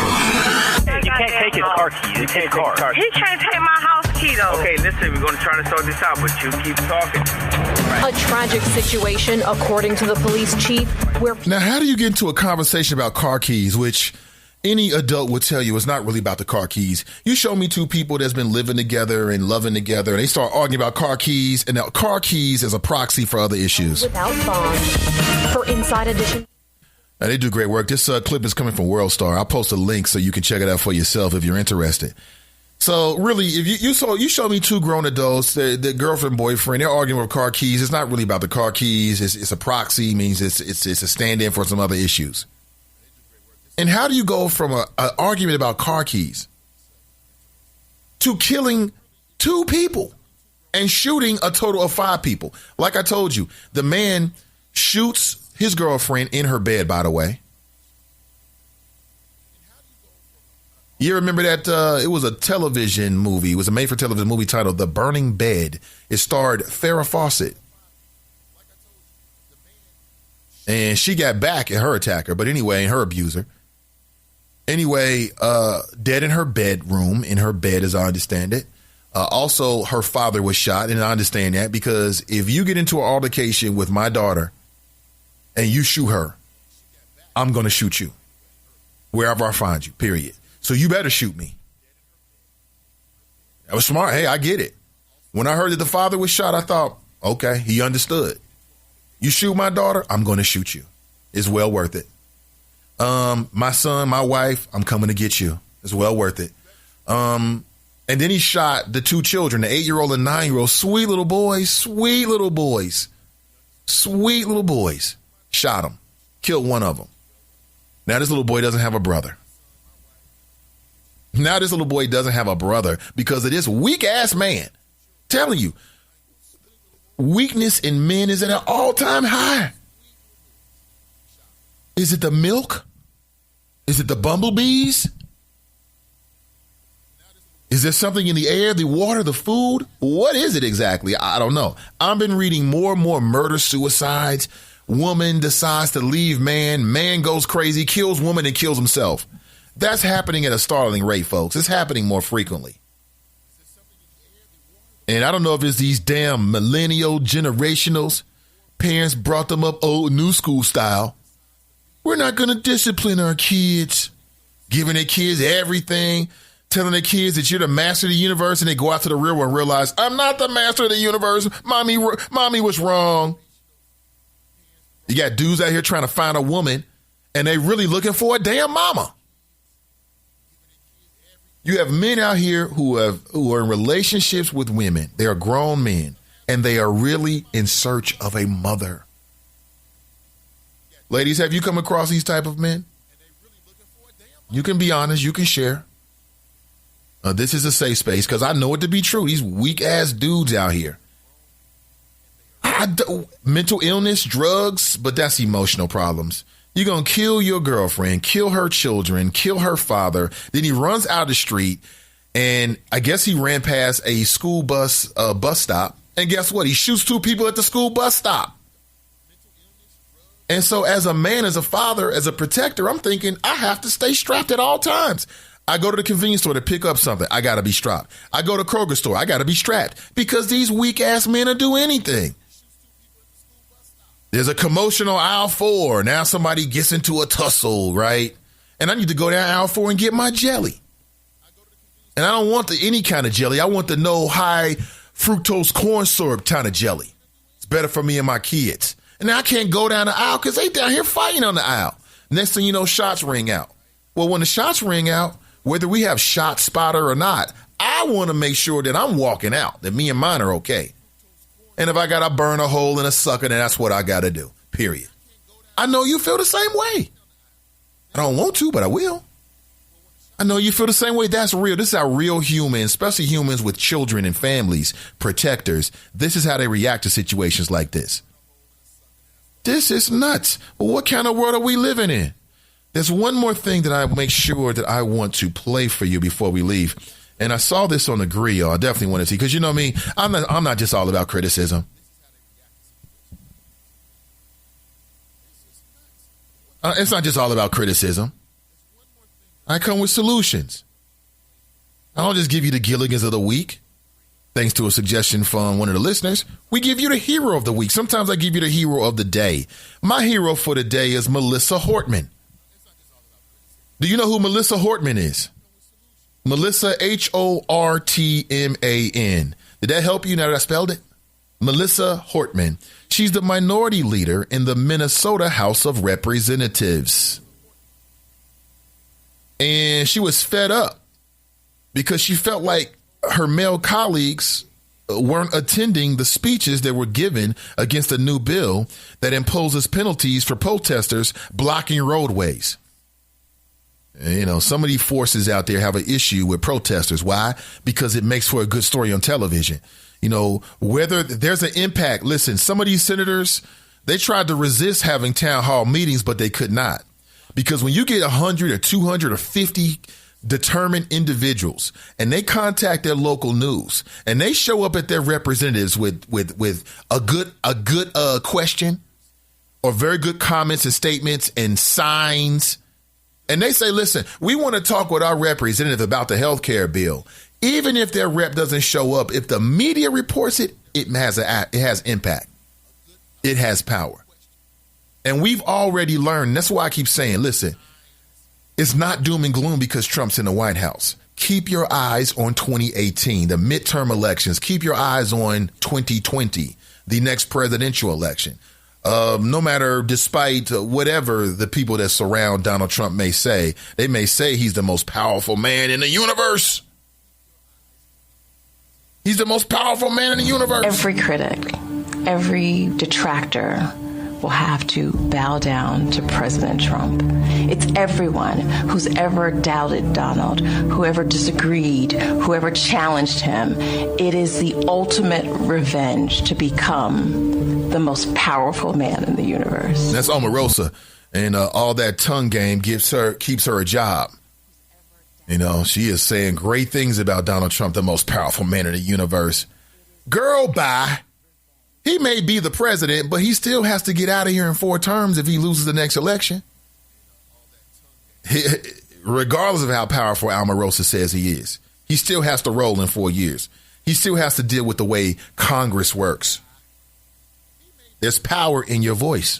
You can't take his car keys. You can't take his car. He can't take my house key, though. Okay, listen, we're going to try to sort this out, but you keep talking. A tragic situation, according to the police chief, where... Now, how do you get into a conversation about car keys, which any adult would tell you is not really about the car keys? You show me 2 people that's been living together and loving together, and they start arguing about car keys, and now car keys is a proxy for other issues. Without bond. For Inside Edition... Now, they do great work. This clip is coming from World Star. I'll post a link so you can check it out for yourself if you're interested. So really, if you show me two grown adults, the girlfriend, boyfriend, they're arguing with car keys. It's not really about the car keys. It's a proxy, means it's a stand-in for some other issues. And how do you go from an argument about car keys to killing two people and shooting a total of 5 people? Like I told you, the man shoots his girlfriend in her bed, by the way. You remember that it was a television movie. It was a made-for-television movie titled The Burning Bed. It starred Farrah Fawcett. And she got back at her attacker, but anyway, her abuser. Anyway, dead in her bedroom, in her bed as I understand it. Also, her father was shot, and I understand that because if you get into an altercation with my daughter and you shoot her, I'm going to shoot you wherever I find you, period. So you better shoot me. That was smart. Hey, I get it. When I heard that the father was shot, I thought, okay, he understood. You shoot my daughter, I'm going to shoot you. It's well worth it. My son, my wife, I'm coming to get you. It's well worth it. And then he shot the 2 children, the 8-year-old and 9-year-old, sweet little boys. Shot them, killed one of them. Now this little boy doesn't have a brother. Because of this weak ass man. Telling you, weakness in men is at an all-time high. Is it the milk? Is it the bumblebees? Is there something in the air, the water, the food? What is it exactly? I don't know. I've been reading more and more murder suicides. Woman decides to leave man. Man goes crazy, kills woman and kills himself. That's happening at a startling rate, folks. It's happening more frequently. And I don't know if it's these damn millennial generationals. Parents brought them up old new school style. We're not going to discipline our kids. Giving their kids everything. Telling their kids that you're the master of the universe, and they go out to the real world and realize, I'm not the master of the universe. Mommy was wrong. You got dudes out here trying to find a woman, and they really looking for a damn mama. You have men out here who are in relationships with women. They are grown men, and they are really in search of a mother. Ladies, have you come across these type of men? You can be honest. You can share. This is a safe space because I know it to be true. These weak ass dudes out here. Mental illness, drugs, but that's emotional problems. You're going to kill your girlfriend, kill her children, kill her father. Then he runs out of the street, and I guess he ran past a school bus stop. And guess what? He shoots 2 people at the school bus stop. And so as a man, as a father, as a protector, I'm thinking I have to stay strapped at all times. I go to the convenience store to pick up something. I got to be strapped. I go to Kroger store. I got to be strapped because these weak ass men will do anything. There's a commotion on aisle 4. Now somebody gets into a tussle, right? And I need to go down aisle 4 and get my jelly. And I don't want any kind of jelly. I want the no high fructose corn syrup kind of jelly. It's better for me and my kids. And now I can't go down the aisle because they down here fighting on the aisle. Next thing you know, shots ring out. Well, when the shots ring out, whether we have shot spotter or not, I want to make sure that I'm walking out, that me and mine are okay. And if I got to burn a hole in a sucker, then that's what I got to do, period. I know you feel the same way. I don't want to, but I will. I know you feel the same way. That's real. This is how real humans, especially humans with children and families, protectors, this is how they react to situations like this. This is nuts. Well, what kind of world are we living in? There's one more thing that I make sure that I want to play for you before we leave. And I saw this on the grill. I definitely want to see, because you know me, I'm not just all about criticism. It's not just all about criticism. I come with solutions. I don't just give you the Gilligans of the week. Thanks to a suggestion from one of the listeners, we give you the hero of the week. Sometimes I give you the hero of the day. My hero for the day is Melissa Hortman. Do you know who Melissa Hortman is? Melissa, Hortman. Did that help you now that I spelled it? Melissa Hortman. She's the minority leader in the Minnesota House of Representatives. And she was fed up because she felt like her male colleagues weren't attending the speeches that were given against a new bill that imposes penalties for protesters blocking roadways. And, some of these forces out there have an issue with protesters. Why? Because it makes for a good story on television. Whether there's an impact. Listen, some of these senators, they tried to resist having town hall meetings, but they could not. Because when you get 100 or 200 or 50 determined individuals and they contact their local news and they show up at their representatives with a good question or very good comments and statements and signs, and they say, listen, we want to talk with our representative about the health care bill. Even if their rep doesn't show up, if the media reports it, it has impact. It has power. And we've already learned. That's why I keep saying, listen, it's not doom and gloom because Trump's in the White House. Keep your eyes on 2018, the midterm elections. Keep your eyes on 2020, the next presidential election. No matter, despite whatever the people that surround Donald Trump may say, they may say he's the most powerful man in the universe. He's the most powerful man in the universe. Every critic, every detractor will have to bow down to President Trump. It's everyone who's ever doubted Donald, whoever disagreed, whoever challenged him. It is the ultimate revenge to become the most powerful man in the universe. That's Omarosa, and all that tongue game keeps her a job. She is saying great things about Donald Trump, the most powerful man in the universe. Girl, bye. He may be the president, but he still has to get out of here in 4 terms if he loses the next election. Regardless of how powerful Omarosa says he is, he still has to roll in 4 years. He still has to deal with the way Congress works. There's power in your voice.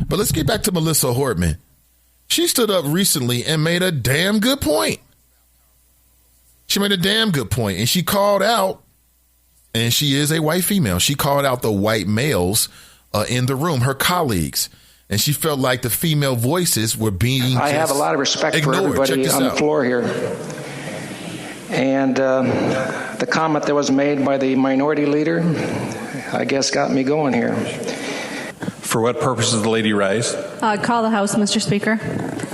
But let's get back to Melissa Hortman. She stood up recently and made a damn good point. And she called out, and she is a white female, she called out the white males in the room, her colleagues. And she felt like the female voices were being I have a lot of respect for everybody on the floor here. And the comment that was made by the minority leader, I guess, got me going here. For what purpose does the lady rise? Call the House, Mr. Speaker.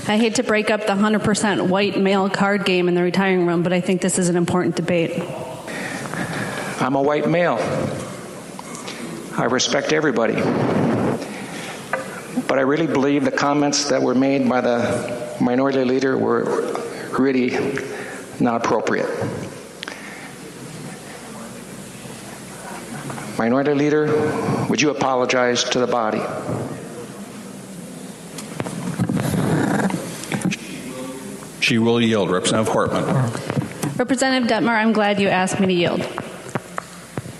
I hate to break up the 100% white male card game in the retiring room, but I think this is an important debate. I'm a white male. I respect everybody. But I really believe the comments that were made by the minority leader were really not appropriate. Minority Leader, would you apologize to the body? She will yield. Representative Hortman. Representative Detmer, I'm glad you asked me to yield.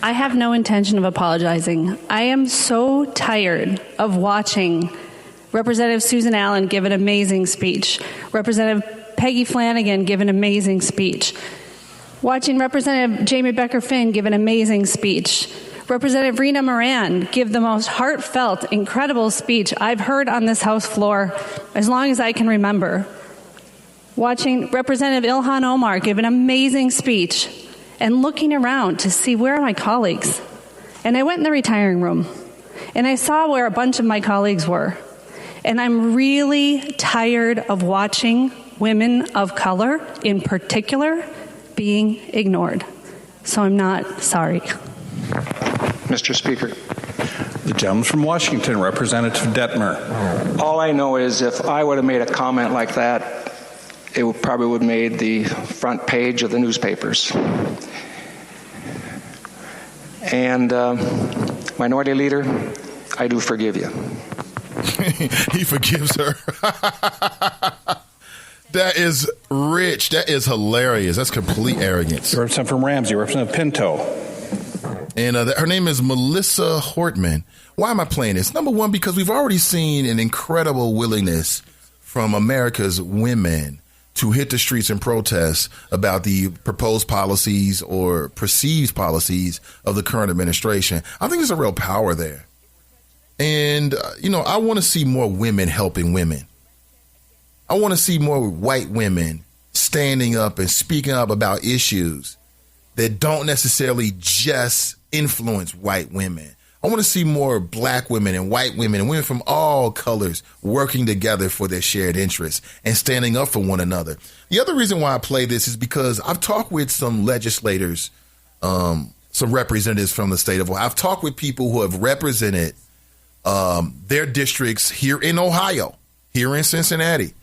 I have no intention of apologizing. I am so tired of watching Representative Susan Allen give an amazing speech, Representative Peggy Flanagan give an amazing speech, watching Representative Jamie Becker-Finn give an amazing speech, Representative Rena Moran give the most heartfelt, incredible speech I've heard on this House floor as long as I can remember. Watching Representative Ilhan Omar give an amazing speech and looking around to see where are my colleagues. And I went in the retiring room and I saw where a bunch of my colleagues were. And I'm really tired of watching women of color in particular being ignored. So I'm not sorry. Mr. Speaker. The gentleman from Washington, Representative Detmer. All I know is if I would have made a comment like that, it probably would have made the front page of the newspapers. And Minority Leader, I do forgive you. He forgives her. That is rich. That is hilarious. That's complete arrogance. Representative from Ramsey, Representative Pinto. And her name is Melissa Hortman. Why am I playing this? Number one, because we've already seen an incredible willingness from America's women to hit the streets and protest about the proposed policies or perceived policies of the current administration. I think there's a real power there. And, I want to see more women helping women. I want to see more white women standing up and speaking up about issues that don't necessarily just influence white women. I want to see more black women and white women and women from all colors working together for their shared interests and standing up for one another. The other reason why I play this is because I've talked with some legislators, some representatives from the state of Ohio. I've talked with people who have represented their districts here in Ohio, here in Cincinnati,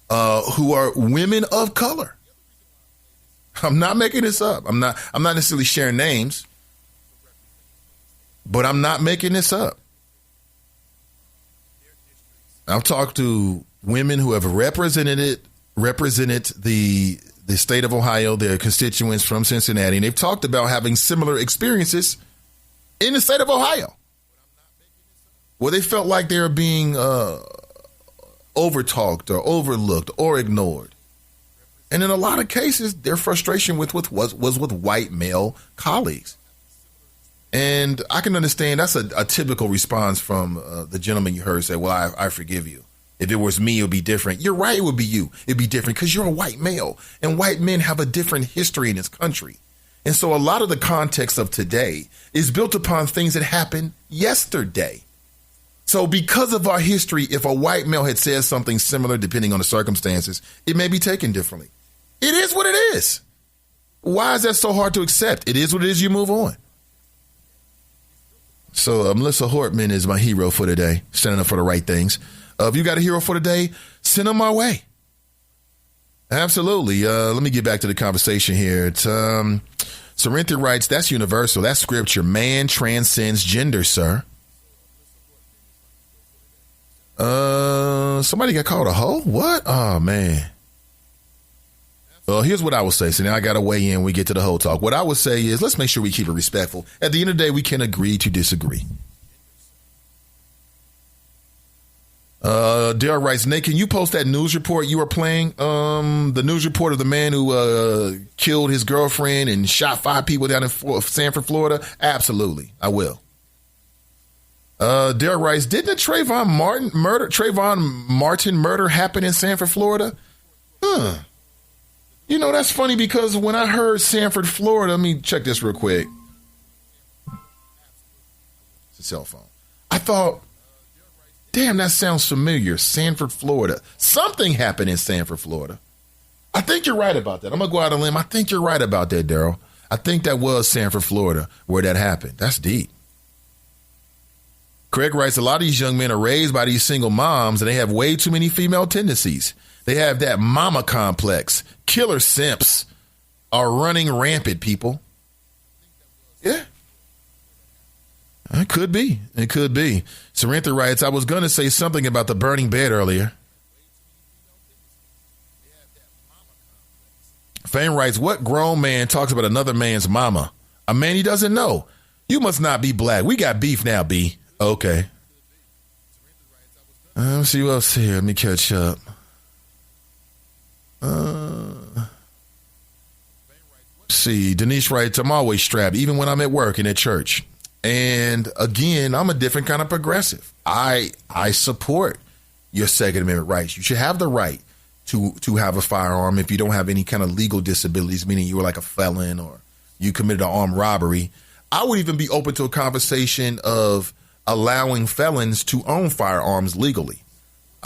who are women of color. I'm not making this up. I'm not necessarily sharing names, but I'm not making this up. I've talked to women who have represented the state of Ohio, their constituents from Cincinnati, and they've talked about having similar experiences in the state of Ohio, where they felt like they were being overtalked or overlooked or ignored. And in a lot of cases, their frustration was with white male colleagues. And I can understand that's a typical response from the gentleman you heard say, well, I forgive you. If it was me, it would be different. You're right, it would be you. It'd be different because you're a white male. And white men have a different history in this country. And so a lot of the context of today is built upon things that happened yesterday. So because of our history, if a white male had said something similar, depending on the circumstances, it may be taken differently. It is what it is. Why is that so hard to accept? It is what it is. You move on. So Melissa Hortman is my hero for today, standing up for the right things. If you got a hero for today, send them my way. Absolutely. Let me get back to the conversation here. It's, Sorrentha writes, that's universal. That's scripture. Man transcends gender, sir. Somebody got called a hoe? What? Oh, man. Well, here's what I would say. So now I got to weigh in when we get to the whole talk. What I would say is let's make sure we keep it respectful. At the end of the day, we can agree to disagree. Dale writes, Nate, can you post that news report you were playing? The news report of the man who killed his girlfriend and shot 5 people down in Sanford, Florida? Absolutely. I will. Dale writes, didn't the Trayvon Martin murder happen in Sanford, Florida? You know, that's funny because when I heard Sanford, Florida, let me check this real quick. It's a cell phone. I thought, damn, that sounds familiar. Sanford, Florida. Something happened in Sanford, Florida. I think you're right about that. I'm going to go out on a limb. I think you're right about that, Daryl. I think that was Sanford, Florida, where that happened. That's deep. Craig writes, a lot of these young men are raised by these single moms and they have way too many female tendencies. They have that mama complex. Killer simps are running rampant, people. Yeah. It could be. It could be. Sorrentha writes, I was going to say something about the burning bed earlier. Fame writes, what grown man talks about another man's mama? A man he doesn't know. You must not be black. We got beef now, B. Okay. Let's see what else here. Let me catch up. See, Denise writes, I'm always strapped, even when I'm at work and at church. And again, I'm a different kind of progressive. I support your Second Amendment rights. You should have the right to have a firearm if you don't have any kind of legal disabilities, meaning you were like a felon or you committed an armed robbery. I would even be open to a conversation of allowing felons to own firearms legally.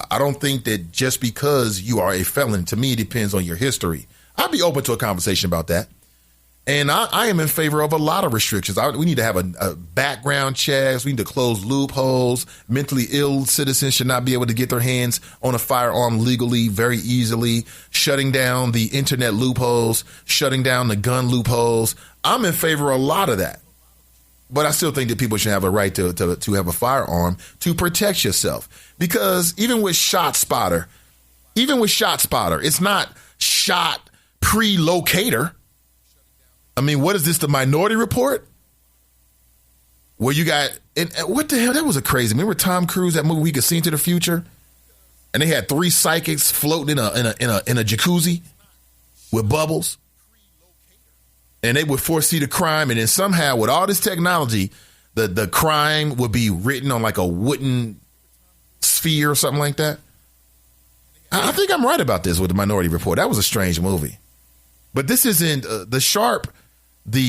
I don't think that just because you are a felon, to me, it depends on your history. I'd be open to a conversation about that. And I am in favor of a lot of restrictions. We need to have a background checks. We need to close loopholes. Mentally ill citizens should not be able to get their hands on a firearm legally very easily. Shutting down the internet loopholes, shutting down the gun loopholes. I'm in favor of a lot of that. But I still think that people should have a right to have a firearm to protect yourself. Because even with ShotSpotter, it's not shot pre-locator. I mean, what is this, the Minority Report? Where you got, and what the hell, that was a crazy, remember Tom Cruise, that movie We Could See Into the Future? And they had 3 psychics floating in a jacuzzi with bubbles. And they would foresee the crime, and then somehow with all this technology, the crime would be written on like a wooden sphere or something like that. I think I'm right about this with the Minority Report. That was a strange movie. But this isn't the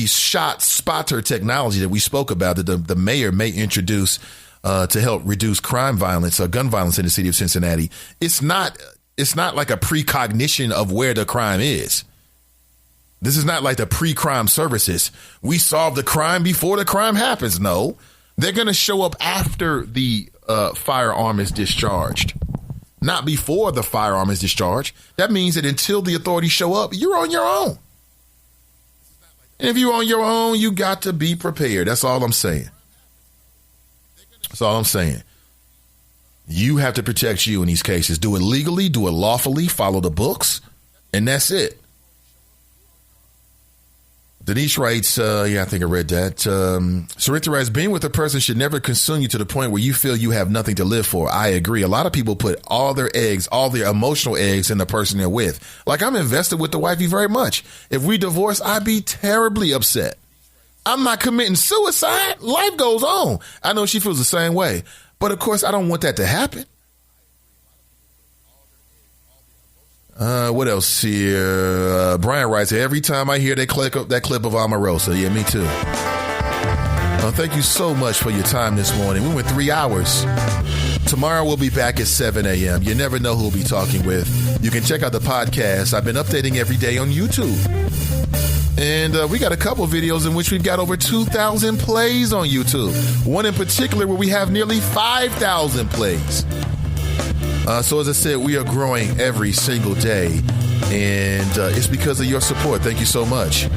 shot spotter technology that we spoke about that the mayor may introduce to help reduce crime violence or gun violence in the city of Cincinnati. It's not like a precognition of where the crime is. This is not like the pre-crime services. We solve the crime before the crime happens. No, they're going to show up after the firearm is discharged, not before the firearm is discharged. That means that until the authorities show up, you're on your own. And if you're on your own, you got to be prepared. That's all I'm saying. That's all I'm saying. You have to protect you in these cases. Do it legally, do it lawfully, follow the books, and that's it. Denise writes, I think I read that. Sarita writes, being with a person should never consume you to the point where you feel you have nothing to live for. I agree. A lot of people put all their eggs, all their emotional eggs in the person they're with. Like, I'm invested with the wifey very much. If we divorce, I'd be terribly upset. I'm not committing suicide. Life goes on. I know she feels the same way. But, of course, I don't want that to happen. What else here? Brian writes, every time I hear that clip of Omarosa. Yeah, me too. Thank you so much for your time this morning. We went 3 hours. Tomorrow we'll be back at 7 a.m. You never know who we'll be talking with. You can check out the podcast. I've been updating every day on YouTube. And we got a couple videos in which we've got over 2,000 plays on YouTube. One in particular where we have nearly 5,000 plays. So as I said, we are growing every single day, and it's because of your support. Thank you so much.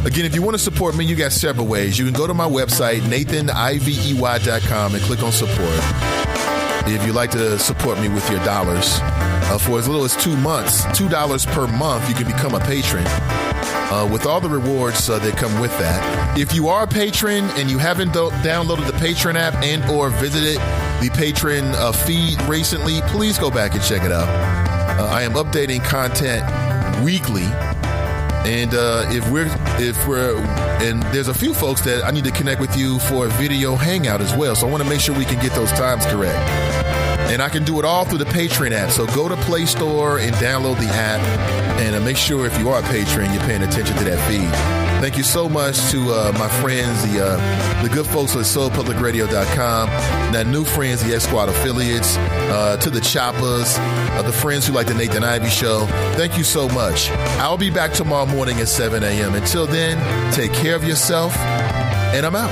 Again, if you want to support me, you got several ways. You can go to my website, nathanivey.com, and click on support. If you'd like to support me with your dollars, for as little as 2 months, $2 per month, you can become a patron. With all the rewards that come with that. If you are a patron and you haven't downloaded the Patreon app and or visited the Patreon feed recently, please go back and check it out. I am updating content weekly, and and there's a few folks that I need to connect with you for a video hangout as well. So I want to make sure we can get those times correct. And I can do it all through the Patreon app. So go to Play Store and download the app, and make sure if you are a patron, you're paying attention to that feed. Thank you so much to my friends, the good folks at SoulPublicRadio.com, the new friends, the X-Squad affiliates, to the Choppers, the friends who like the Nathan Ivey Show. Thank you so much. I'll be back tomorrow morning at 7 a.m. Until then, take care of yourself, and I'm out.